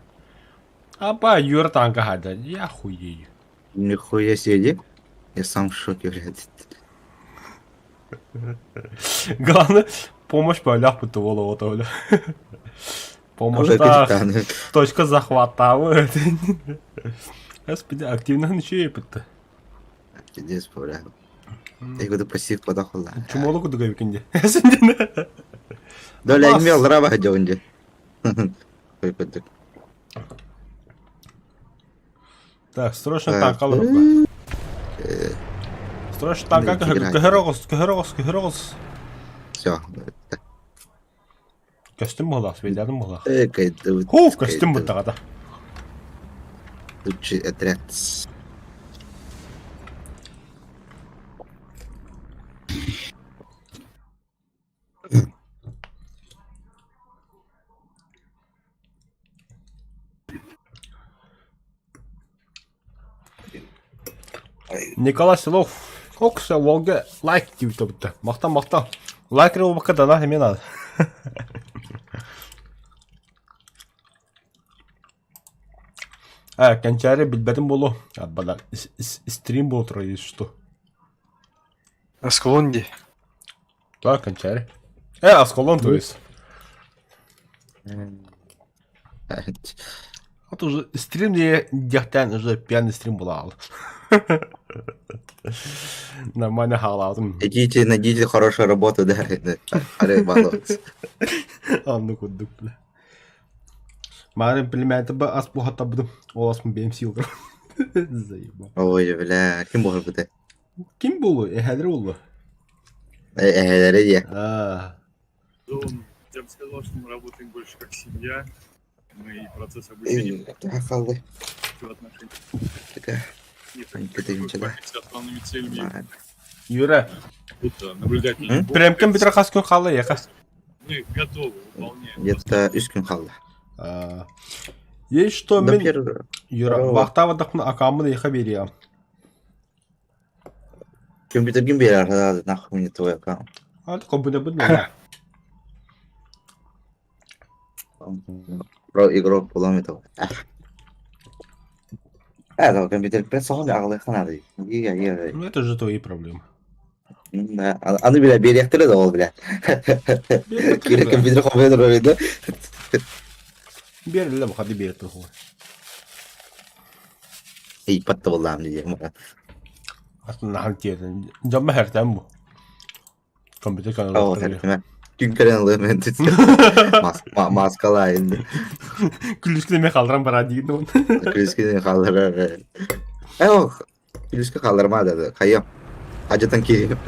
S2: Аба, Юра танка хада, я хуею.
S1: Нихуя себе. Я сам в шоке, блядь.
S2: Главное, помощь по ляпу-то волово-то, бля. Помощь
S1: Вот
S2: та
S1: капитаны.
S2: точка захвата, вот. Господи, активно ничего епетті.
S1: Пиздец, бля. Я говорю, пассив подохла.
S2: Чумолу кудыга викенде.
S1: Доля имел раба ходил. Ой,
S2: Так, срочно танкалы бля. Срочно танка кахерогос.
S1: Все.
S2: Костюм мұғлақ, сведядым мұғлақ.
S1: Ху,
S2: Костюм бұттағада.
S1: Лучший отряд.
S2: Николай Селов. Окса Волга лайк дейді бұтты. Мақтан. Лайк рыл бұққа дана емен ады. Кончаре билбетим болу. Бала стрим бол турар есть что.
S3: Асклонди.
S2: Да, кончаре. Асколон то есть. Вот уже стрим где дяхтан уже пьяный стрим был. Нормально халатым.
S1: Идите, найдите хорошую работу, да. Аре, балуйся.
S2: Анны кудук, бля. Марин племянница бы аспухата буду. Оласмын benim силдер. Заебал.
S1: Ой, бля, ким может быть?
S2: Ким болу? Эхедер болу.
S1: Эге.
S9: Я бы сказал, что мы работаем больше как семья. Мы и процесс обучения
S1: Халды.
S9: в отношениях.
S1: Такая.
S9: Нет,
S1: Кетегенчеде.
S9: с основными целями.
S2: Юра.
S9: Вот, наблюдать на любовь.
S2: Прям компьютер хаскун халы яка.
S9: Мы готовы выполнять.
S1: Где-то 3 күн қалды.
S2: Есть что
S1: Да,
S2: мен...
S1: первый.
S2: Юра,
S1: Здорово.
S2: вақтавадақпын акамын яқа берем.
S1: Компьютер ким берер, нахуй мне твой аккаунт.
S2: Ады компьютер бұд.
S1: Про игрок поломит его. Это компьютер персонал ағылай қанады. Еге.
S2: Ну это же твои проблемы.
S1: Да, аны бля беректірі да ол бля. Керек компьютер компьютер ойды.
S2: Берілі бұқады берді ғой.
S1: Ей, патты болам дейм.
S2: Атын нағын тиетін. Жамма әртен бұ. Компьютер
S1: О,
S2: каналы.
S1: тәртіме. Күн көрен мен түтсе. Маскала енді.
S2: Күліскілеме қалдыран бара дейін оны.
S1: Күліскені қалдырар. Ох, күліскі қалдырмады. Қайым. Ажытын кейіп.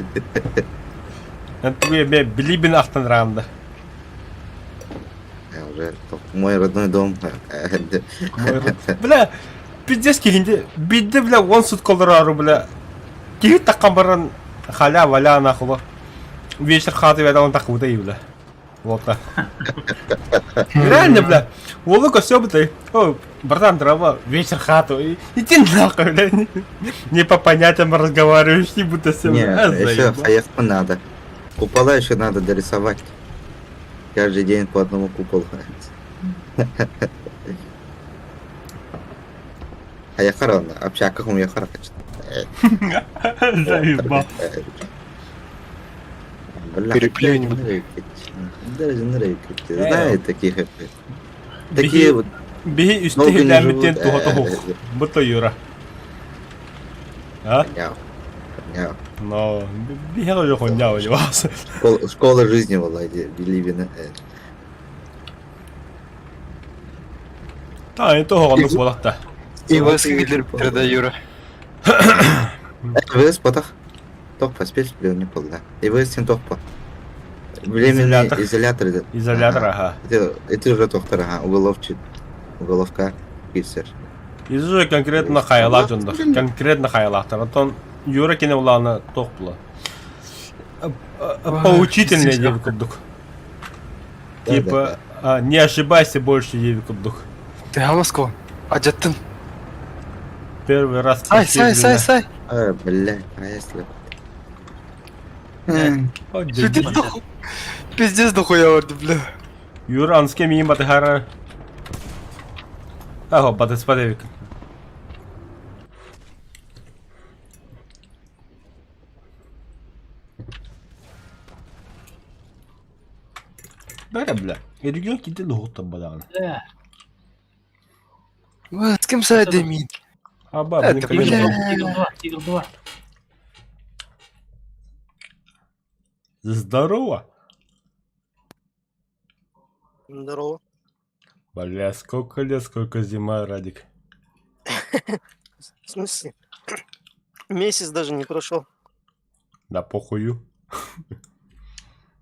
S2: Түге мен білейбін ақтан рағында.
S1: Уже мой родной дом.
S2: Бля, пиздец келінде, бидді бля 10 суткалар ару бля. Кейт таққан баран халя-валя нахула. Вечер хаты веда он тақуды и бля. Вот так. Реально, бля. Волока все бы о, братан, дрова, вечер хату. Иди нахуй, бля. Не по понятиям разговариваешь, не будто все.
S1: Не, еще хаевку надо. Купола еще надо дорисовать. Каждый день по одному куполу. А я хорона, общака у меня хорочно.
S2: Заебал.
S3: Переплюнь.
S1: Даже нравится. Знаю таких. Такие вот.
S2: Беги üstte
S1: Долго не
S2: hillemitten
S1: живут.
S2: tuhota huh. Mutta Юра. А?
S1: Няу. Няу.
S2: No, беги уже хуйня у него.
S1: Школа жизни, Володя, Беливина.
S2: Та, не того он болахта.
S3: И вас Гитлер да, Юра.
S1: Вы с потах. Топа, спец, блин, не полда. И вы с тем топа. Временный изолятор.
S2: Изолятор, ага.
S1: Это уже доктор, ага. Уголовка. Писер.
S2: Изуже конкретно хайлах жонда. Конкретно хайлахтар. Атон Юра кине уланы тоқпла. Поучительный еви кубдук. Типа, не ошибайся больше еви кубдук.
S3: Ты Амаско? Аджаттын.
S2: Первый раз.
S3: Сай.
S1: Блядь, а если...
S3: Пиздец дохуя варды, бля.
S2: Юра, он с кем има тихара? Ахо, баты спадевик. Бәрі, бля. Регион киді лұғыттан бадағын.
S3: С кем сайда мин?
S2: Аба,
S3: Это,
S2: блин,
S3: бля.
S2: конечно.
S4: Тигр 2.
S2: Здорово.
S10: Здорово.
S2: Бля, сколько лет, сколько зима, Радик.
S10: В смысле? Месяц даже не прошел.
S2: Да похую.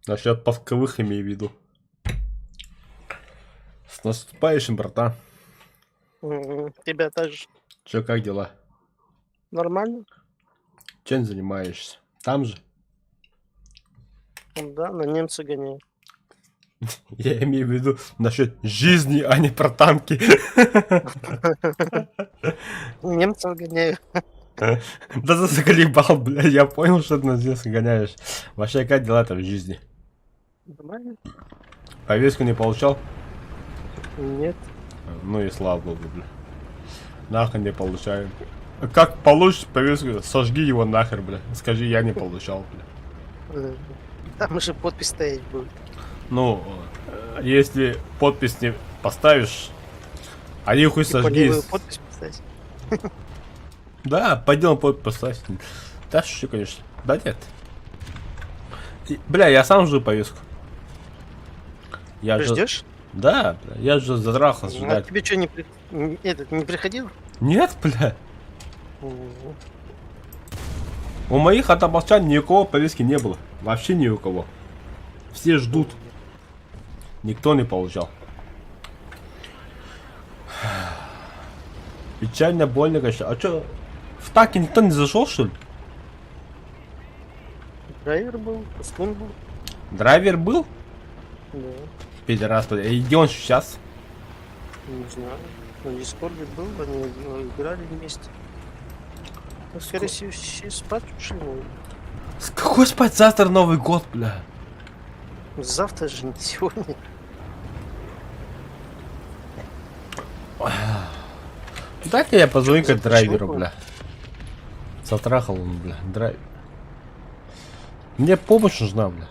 S2: Насчет пасковых имею в виду. С наступающим, братан.
S10: Тебя также.
S2: Чё, как дела?
S10: Нормально?
S2: Чем занимаешься? Там же?
S10: Да, на немца гоняю.
S2: Я имею в виду насчет жизни, а не про танки.
S10: Немцев гоняю.
S2: Да ты заколебал, блядь, я понял, что ты нас гоняешь. Вообще, как дела-то в жизни?
S10: Нормально?
S2: Повестку не получал?
S10: Нет.
S2: Ну и слава богу, бля. Нахрен не получаем. Как получишь повестку, сожги его нахер, бля. Скажи, я не получал, бля.
S10: Там же подпись стоять будет.
S2: Ну, если подпись не поставишь, они хуй сожги.
S10: Подпись поставить.
S2: Да, поделаем подпись поставить. Да, шучу, конечно. Да нет. Бля, я сам жду повестку. Я
S10: Ты
S2: же...
S10: ждешь?
S2: Да, бля, я же задрахался
S10: А
S2: ждать.
S10: тебе что, этот не приходил?
S2: Нет, бля.
S10: Мгм.
S2: У моих отоболчан никакого повестки не было. Вообще ни у кого. Все ждут. Никто не получал. Печально, больно, конечно. А чё, в таке никто не зашел, что ли?
S10: Драйвер был, Скун был.
S2: Драйвер был?
S10: Да,
S2: Пидорас, бля. И где он сейчас?
S10: не знаю. На Дискорде был, они играли вместе. Ну, скорее всего, сейчас спать ушли. наверное.
S2: С какой спать завтра Новый год, бля?
S10: Завтра же, не сегодня.
S2: Дай-ка я позвоню-ка
S10: Почему?
S2: драйверу, бля. Затрахал он, бля. Драйвер. Мне помощь нужна, бля.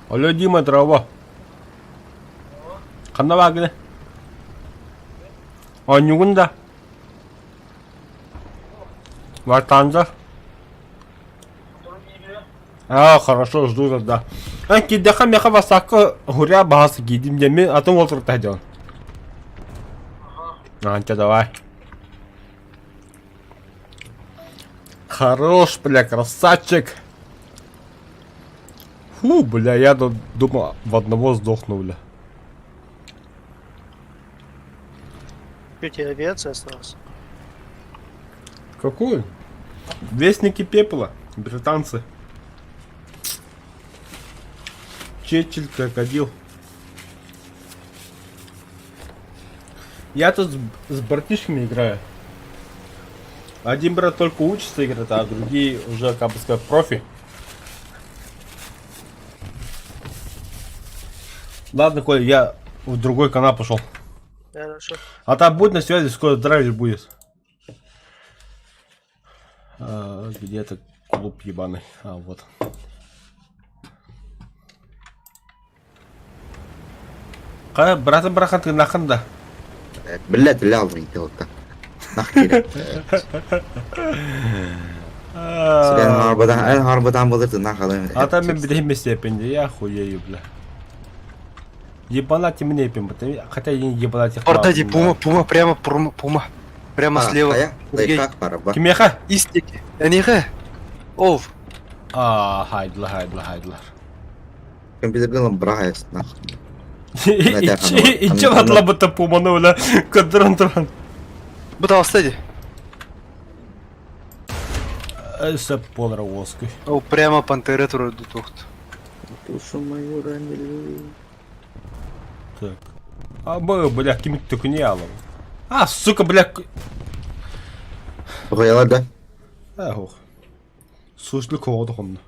S2: Алло, Дима, дрова. Қандай кіне? А, нүгінда? Вартанза? А, хорошо, жду тогда. А, кидеха меха васака гуря бахасы кидим деме, а то олтыр тайден. Анча, давай. Хорош, бля, красавчик. Фу, бля, я тут думал, в одного сдохну, бля.
S10: Что, у тебя авиация осталась?
S2: Какую? Вестники пепла, британцы. Чечель, крокодил. Я тут с братишками играю. Один брат только учится играть, а другие уже, как бы сказать, профи. Ладно, Коля, я в другой канал пошел.
S10: Хорошо.
S2: А там будь на связи, скоро драйвер будет. А, где-то клуб ебаный. А, вот. Братан, брахан, ты наханда.
S1: Блять, лял мне телка. Нахер. Sen harbadan bulurdu nakalı.
S2: А там я бедемя степени, я хуею, бля. Ебанать мне пим, хотя я не ебанать их.
S3: Портади, пума, прямо, пума. Прямо слева.
S1: Лайфхак var bak.
S2: Кимеха?
S3: Истики. Эниге. Ов.
S2: А, хайдлар.
S1: Компьютерden bırakayız.
S2: И че надо бы-то пуману, бля, кадрон-трон.
S3: Бутал, стади.
S2: Это полровоской.
S3: О, прямо пантеретуру дутухт.
S1: Душу мою ранили.
S2: Так. А мы, бля, какими-то тукнялом. А, сука, бля.
S1: Koyalarda.
S2: Ох. Сушлык олдугун.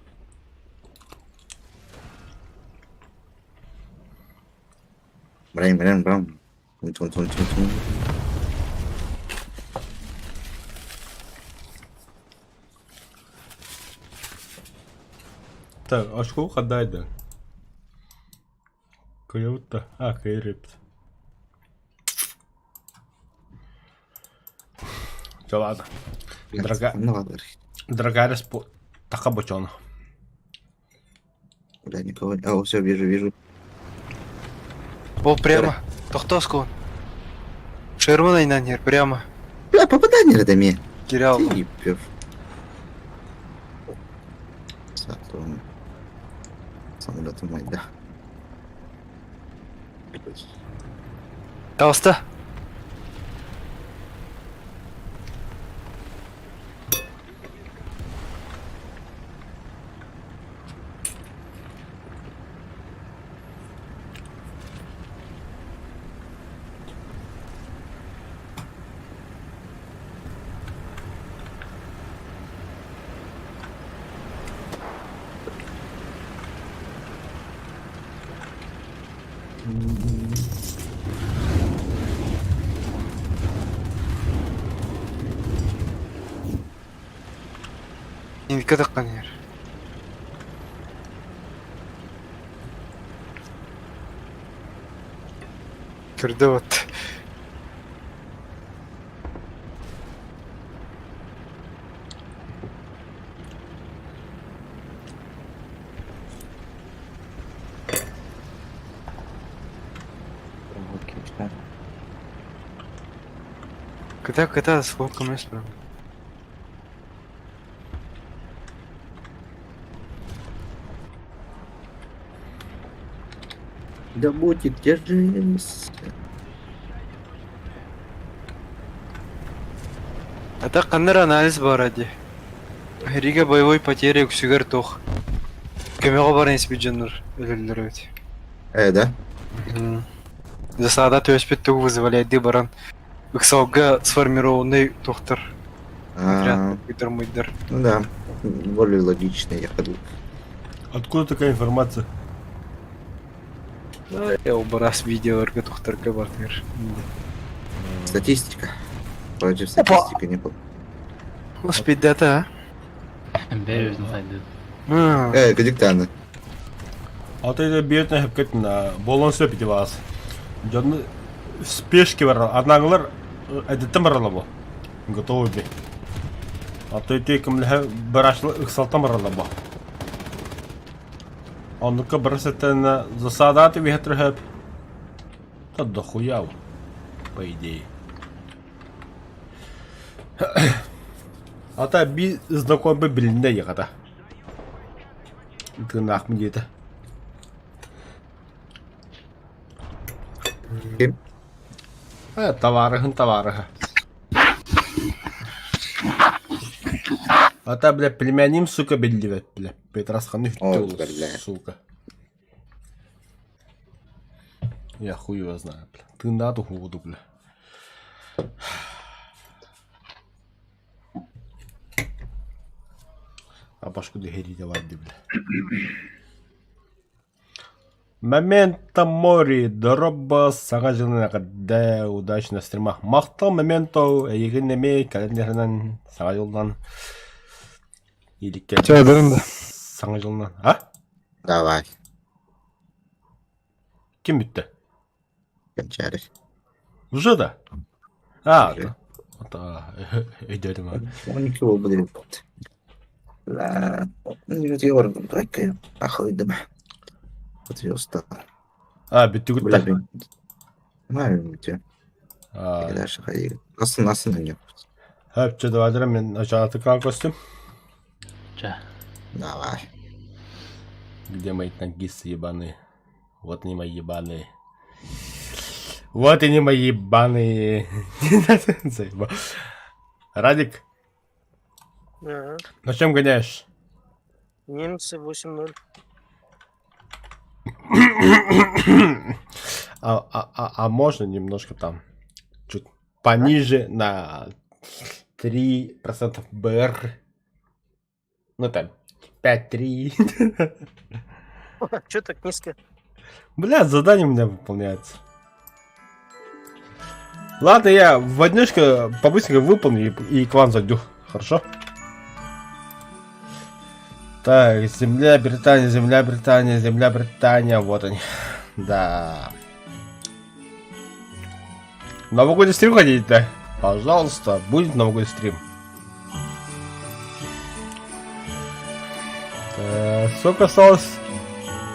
S1: Брам. Тун.
S2: Так, очко кадайда. Каюта. А, кайрипт. Все, ладно.
S1: Ну ладно.
S2: Драгарис по... Такабочон.
S1: Бля, никого. А, все, вижу.
S3: О, прямо. Тохтоску. Червоный нанер, прямо.
S1: Бля, попадание это мне.
S3: Терял.
S1: Ебёшь. Сатурн. Самолёты мой, да.
S3: Толста. Инка таққан ер. Кірді вот. Ката, сколько мы справим?
S1: Да будет, держись.
S3: Это каннер анализ баради. Рига боевой потери үксүгер тох. Кемеға барын испиджаннар өлелдірөт.
S1: Да?
S3: Засада төспет туг вызволяет баран. Үксауга сформированный тохтар. Питер-мыйдер.
S1: Ну да, более логично я ходу.
S2: Откуда такая информация?
S3: Я оба раз видел, как тохтар кабартер.
S1: Статистика. Против статистики не было.
S3: Успеть дата,
S4: Беюз на
S1: Кадиктаны.
S2: Атайда бертне хепкетна болон сөпити вас. Жон спешки бар. Аднагылар әдеттен барала бу. Готовы бе. Атайда кемле барашлы ыксалтан барала бу. Оннука барсеттен засадаты вихтер хеп. Та дохуяу. По идее. Ата би знакомы билинде ягата. Тынак мı dedi?
S1: Kim?
S2: Товарыхын. Ата, бля, племяним, сука, белливет, бля. Петрасханы
S1: бля.
S2: сука. Я хуй его знаю, бля. Ты надо худу, бля. А башку дегери давайте, бля. Момента мори дроба сага жылына кадда удачно стрима. Мактал моменто егин неме календарынан сага жылдан иликке. Сага жылынан. А?
S1: Давай.
S2: Ким битти?
S1: Кончали.
S2: Уже да? А, да. Идем.
S1: 12 будет. لا يورد ضيق اخذ الدمع وتيوسط
S2: بنتي قلت
S1: ما بنتي كذا شغال اصلا нет.
S2: هاب что давай من начала экран костюм.
S1: Давай.
S2: Где мои танкисты ебаные? Вот они мои ебаные. Вот они мои ебаные. Радик.
S10: Ага.
S2: На чем гоняешь?
S10: Немцы 8-0.
S2: А можно немножко там чуть пониже на 3% БР? Ну там 5-3.
S10: Чё так низко?
S2: Бля, задание у меня выполняется. Ладно, я воднешко побыстренько выполню и к вам зайду. Хорошо? Так, земля Британия, вот они. Да. Новогодний стрим хотите, да? Пожалуйста, будет новогодний стрим. Так, сколько осталось?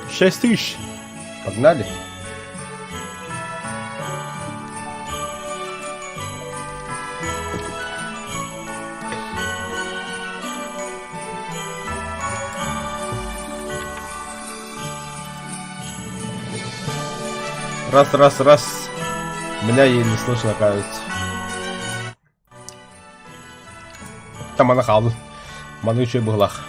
S2: 6000. Погнали. Раз. Меня еле слышно, кажется. Там она халу. Ману еще и буглах.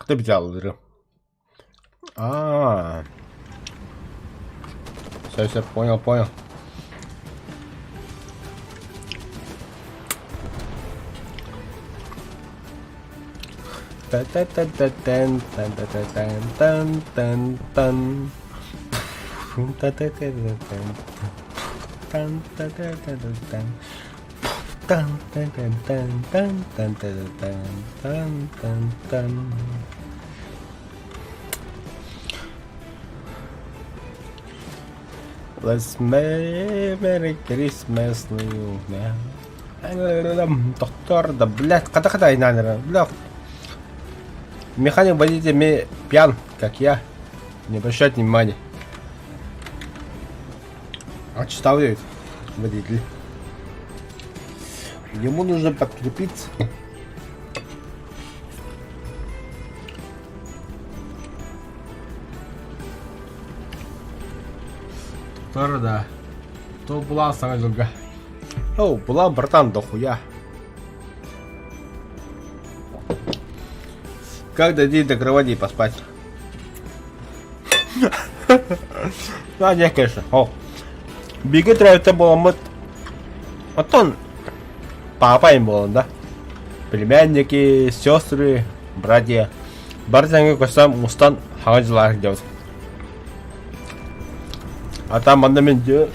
S2: Кто взял дыры? Все, понял. Let's Merry Christmas New Доктор, да блядь, когда и надо, блядь. Механик водитель пьян, как я. Не обращать внимания. Отставляют водитель. Ему нужно подкрепиться. Доктор, да. То была самая долго. О, была, братан, дохуя. Как дойти до кровати поспать? А, нет, конечно. О. Беги это было мод. Вот он. Папа им был, да? Племянники, сестры, братья. Братья, косам, устан, хагаджилар делать. А там одномен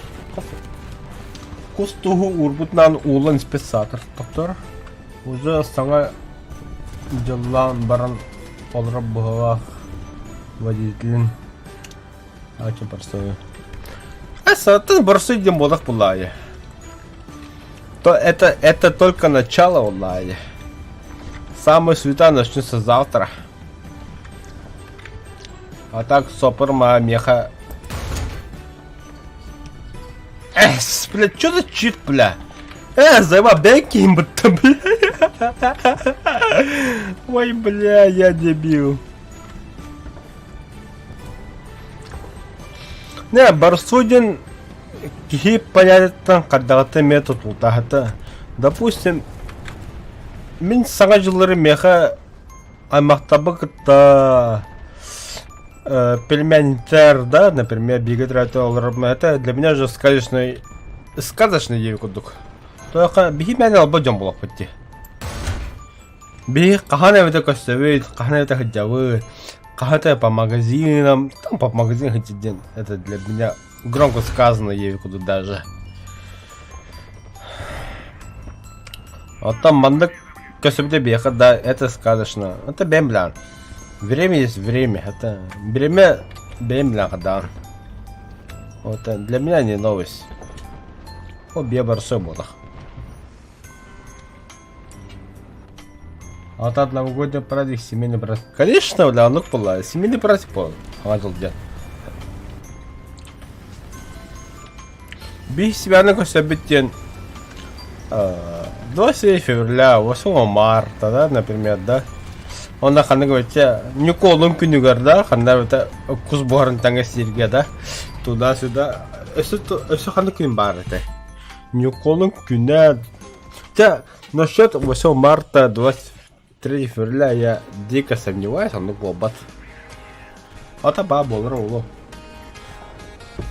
S2: Кустугу урбутнан улан спецатор. Доктор. Уже саңа жылан баран олрап бұғалақ водителін. Ачы барсой. Сатын барсой дем болақ бұлайы. Это только начало улайы. Самое света начнется завтра. А так сопыр ма меха. Блядь, что за чит, бля? Займа бенки им будто, бля. Ой, бля, я дебил. Не, барсудин кихи понятен, когда ты метод утахата. Допустим, мен саңа жылдары меха аймақтабы кітта пельменитер, да, например, бигетраты олар, это для меня же сказочный ей кудук. Только бихи мен алба жон болақ бітті. Бихи қахана өте көстөвейд, қахана өте хыджавы, қахата по магазинам, там по магазин хыджиден. Это для меня громко сказано ей куду даже. Вот там мандык көстөвейде беха, да, это сказочно. Это бемблян. Время есть время, это время бемблян когда. Вот для меня не новость. Обе барсой было. А вот от новогодний праздник, семейный праздник. Конечно, для онук была. Семейный праздник был. Хватил дед. Би себя на кособитен 23 февраля, 8 марта, да, например, да. Он на хана говорит, не колом кюнюгар, да, хана это кузборн танга сирге, да. Туда-сюда. Это хана кюн бар, это. Нюколон күнә. Насчет 8 марта, 23 февраля я дико сомневаюсь, он глобат. Это баба болар.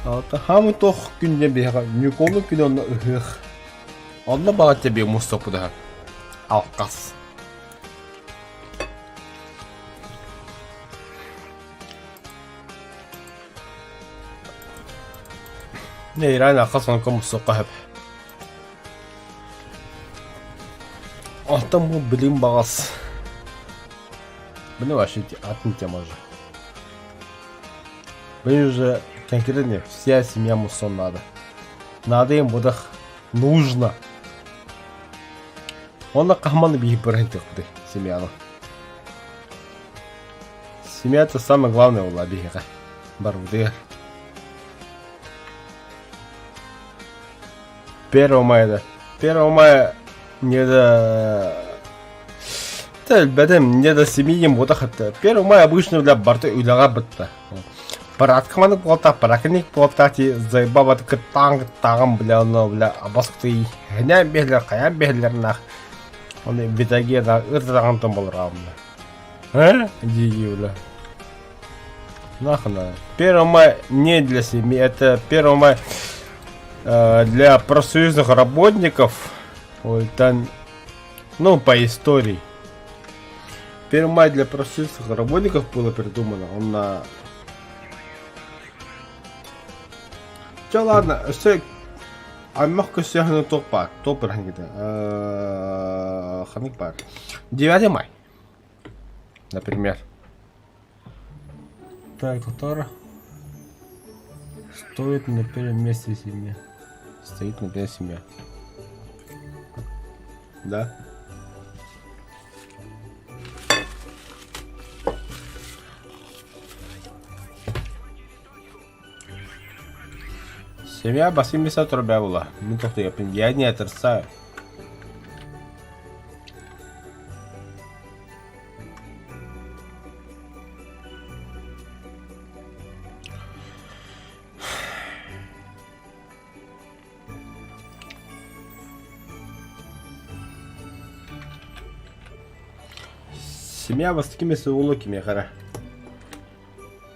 S2: Это хамы тох күнде бега. Нюколон күнә их. Онда бага тебе мустапуда. Алкас. Не, реально алкас он кому сокахып. Алтын бұл білім бағас. Бұны вообще атын тема же. Бұны уже конкретно вся семья муссон надо. Надо им будах нужно. Он на қахманы бейіп бірінті құды семьяны. Семья это самое главное ула бейіға. Бар бұдығыр. 1 мая да. 1 мая не до... не до 7 будах это. 1 мая обычно для барты уляга бытта. Параткаманы болта, паракник болта, заебабат таңым бля, оно бля, абасты қаян бейлер нах. Оны бетаге да ыртағантын болыр ғамды. Диги, бля. Нахуй надо. 1 мая не для семьи, это 1 мая для профсоюзных работников. Ой, там, ну, по истории. 1 мая для профсоюзных работников было придумано. Он на... Чё, ладно, все... А мягко сегодня топ-пар. Топ-пар, ханник-пар. 9 мая. Например. Так, который стоит на первом месте семья. Стоит на первом семья. Да? Семья 80 рублей была. Ну то я не отрицаю. Семья вас такими сулуками хара.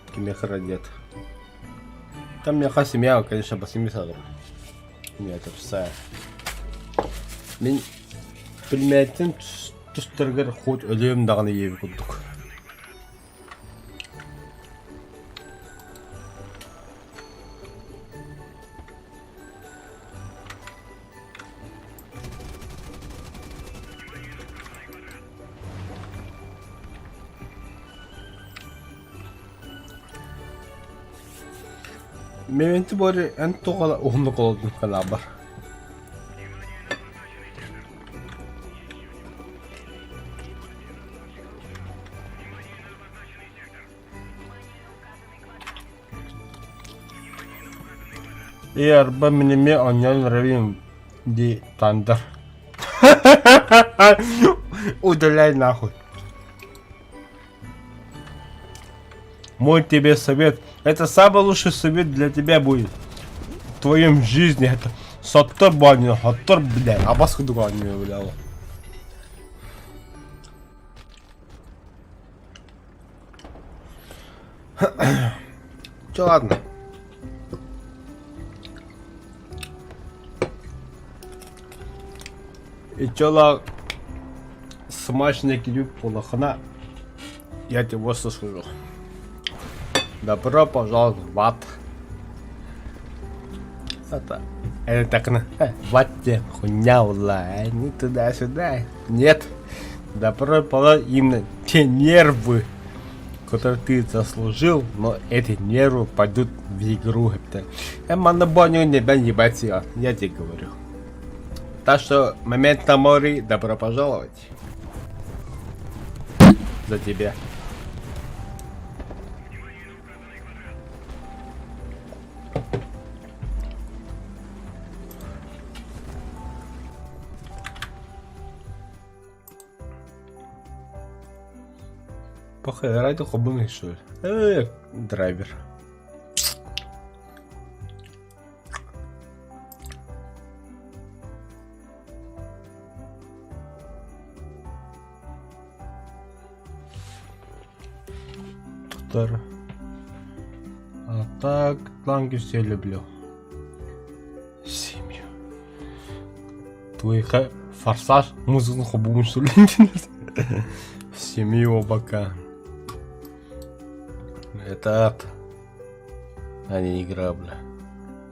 S2: Такими хара дед. Там меня семья, конечно, по 70. Я это все. Мен bilmeyten tüstürger hut ölüm dağını yevi kudduk. Mementi bari en toğala oğumluk oldum kalabar. Eğer ben minimi anyan ravim di tandır. Удаляй нахуй. Мой тебе совет. Это самый лучший совет для тебя будет. В твоем жизни это саттар баню, хаттар, блядь. А бас худу баню, блядь. Чё, ладно. И чё, ладно. Смачный клюк полохна. Я тебя слышу. Добро пожаловать в ад. Это так на... В аде хуйня, ула, не туда-сюда. Нет. Добро пожаловать именно те нервы, которые ты заслужил, но эти нервы пойдут в игру. Я на баню не ебать, я тебе говорю. Так что, момент на море, добро пожаловать. За тебя. Похуй, ради хоббами, что ли? Драйвер. А так, танки все люблю. Семью. Твой форсаж, музыку хоббами, что ли? Семью бока. Это ад, а не игра, бля.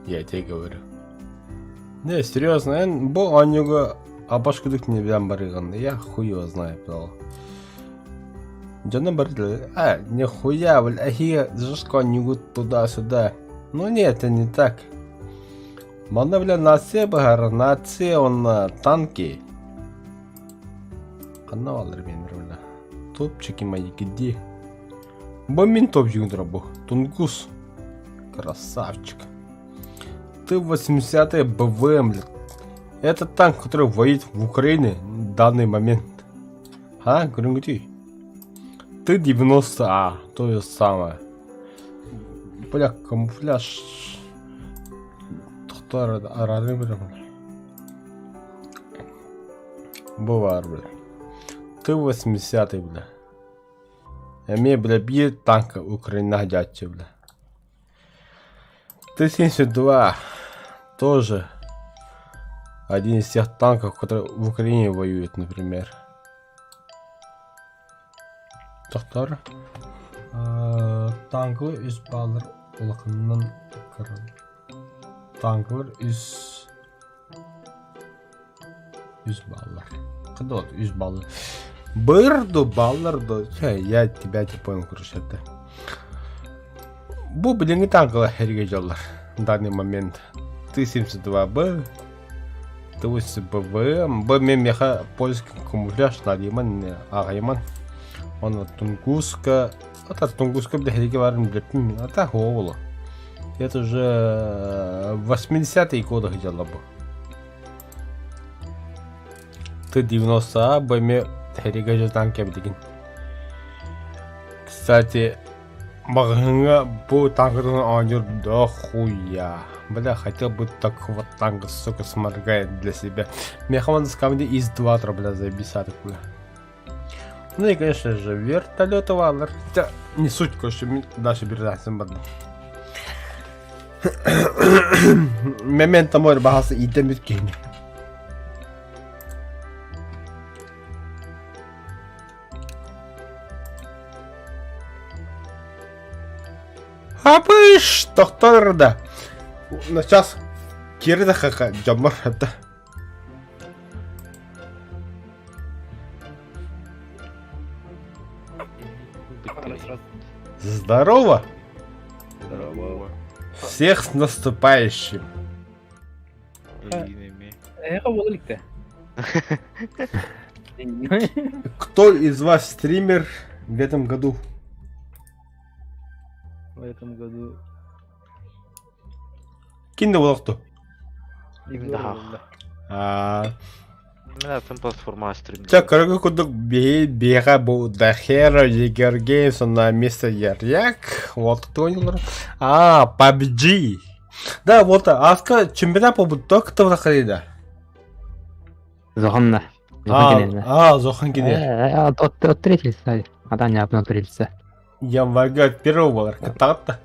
S2: Я тебе говорю. Не, серьезно, бо анюга абашкудук не бям барыган. Я хуй его знаю, бля. Джана барыган. Нихуя, бля, ахия жестко анюгу туда-сюда. Ну нет, это не так. Мана, бля, на все багара, на все он на танки. Канал, бля. Топчики мои, где? Бомбин топ юндрабу. Тунгус. Красавчик. Ты 80-е БВМ, блядь. Это танк, который воюет в Украине в данный момент. А, Грингути? Ты 90А, то же самое. Бля, камуфляж. Кто рады, бля? Бывает, бля. Ты 80-й, бля. Эми, бля, бьет танка Украина дядьче, бля. Т-72 тоже один из тех танков, которые в Украине воюют, например. Тоқтар. Танкылар үз баллар улақыннан кірін. Танкылар үз баллар. Қыды от, үз баллар. Бырду, балларду. Я тебя не понял, короче, это. Бұл біліңгі танкылар әрге жолар. В данный момент. Т-72Б. Т-80БВ. Б мен меха польский камуфляж надейман, ағайман. Оны Тунгуска. Это Тунгуска бдахереге варым блеппим. Это Ховоло. Это уже 80-е годы дело было. Т-90А бме хереге же танки бдеген. Кстати, мағыңа бұл танкыдан анер да хуя. Бля, хотел бы такого танка, сука, сморгает для себя. Мехаман с камни из 2 бля, заебисаток, бля. Ну и, конечно же, вертолеты валар. Хотя, не суть, короче, дальше бердансен бадны. Мементо мой бахасы идем кейни. Апыш, тоқтар да. На час кері да хака жамар да. Здорово!
S11: Здорово.
S2: Всех с наступающим! Кто из вас стример в этом году?
S11: В этом году...
S2: Кинь на кто?
S11: Мен платформа стрим.
S2: Так, короче, куда бега был до хера, Егер Геймс на место Яряк. Вот кто не знает. PUBG. Да, вот, Аска чемпионат по буток кто заходит?
S12: Зоханна.
S2: Зохан Гиде.
S12: От третьей стадии. А да, не одно третье.
S2: Я вага первого была катата.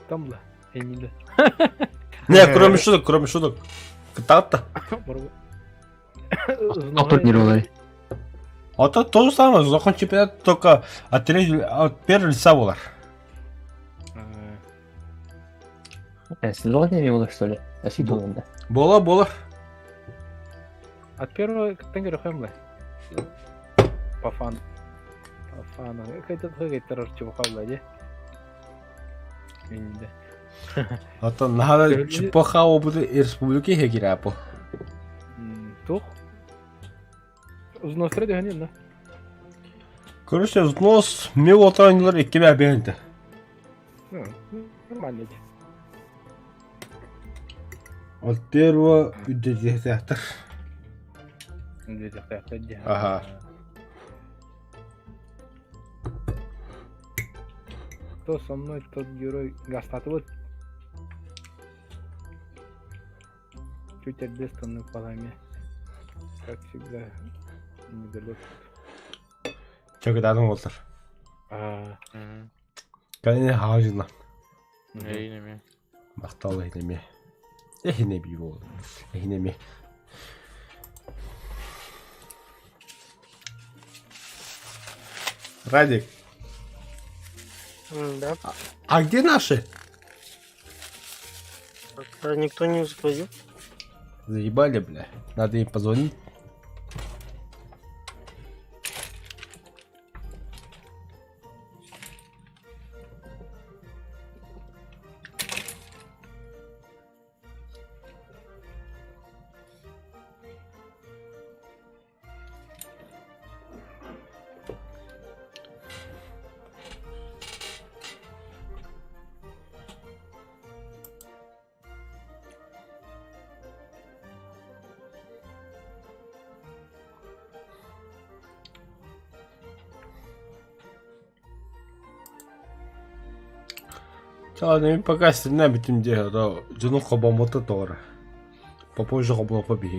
S11: Там бля, я не бля.
S2: Не, кроме шуток. Катата.
S12: Кто турнировали?
S2: Это то же самое, Зохан чемпионат, только от первого лица была.
S12: Сезон не было, что ли? Да.
S2: Было.
S11: От первого тенгер хэмлэ. По фану. Какой-то террор чувака, бля,
S2: Это надо чепоха опыта и республики Хегирапо.
S11: Тух? Взнос треди ганин, да?
S2: Короче, взнос милотранилар и кеме бенте.
S11: Нормально.
S2: От первого театр. Ага.
S11: Кто со мной, тот герой гастатывает. Чуть ответственный в поломе. Как всегда, недалеко.
S2: Чё, когда он вот? Конечно, хаужина.
S11: Эйнами.
S2: Мақтал эйнами. Эхинеби бол. Эхинеби. Радик.
S10: Да.
S2: А где наши?
S10: Пока никто не заходил.
S2: Заебали, бля. Надо им позвонить. Пока стреляем этим делом, да, жену хоба мототора. Попозже хоба побеги.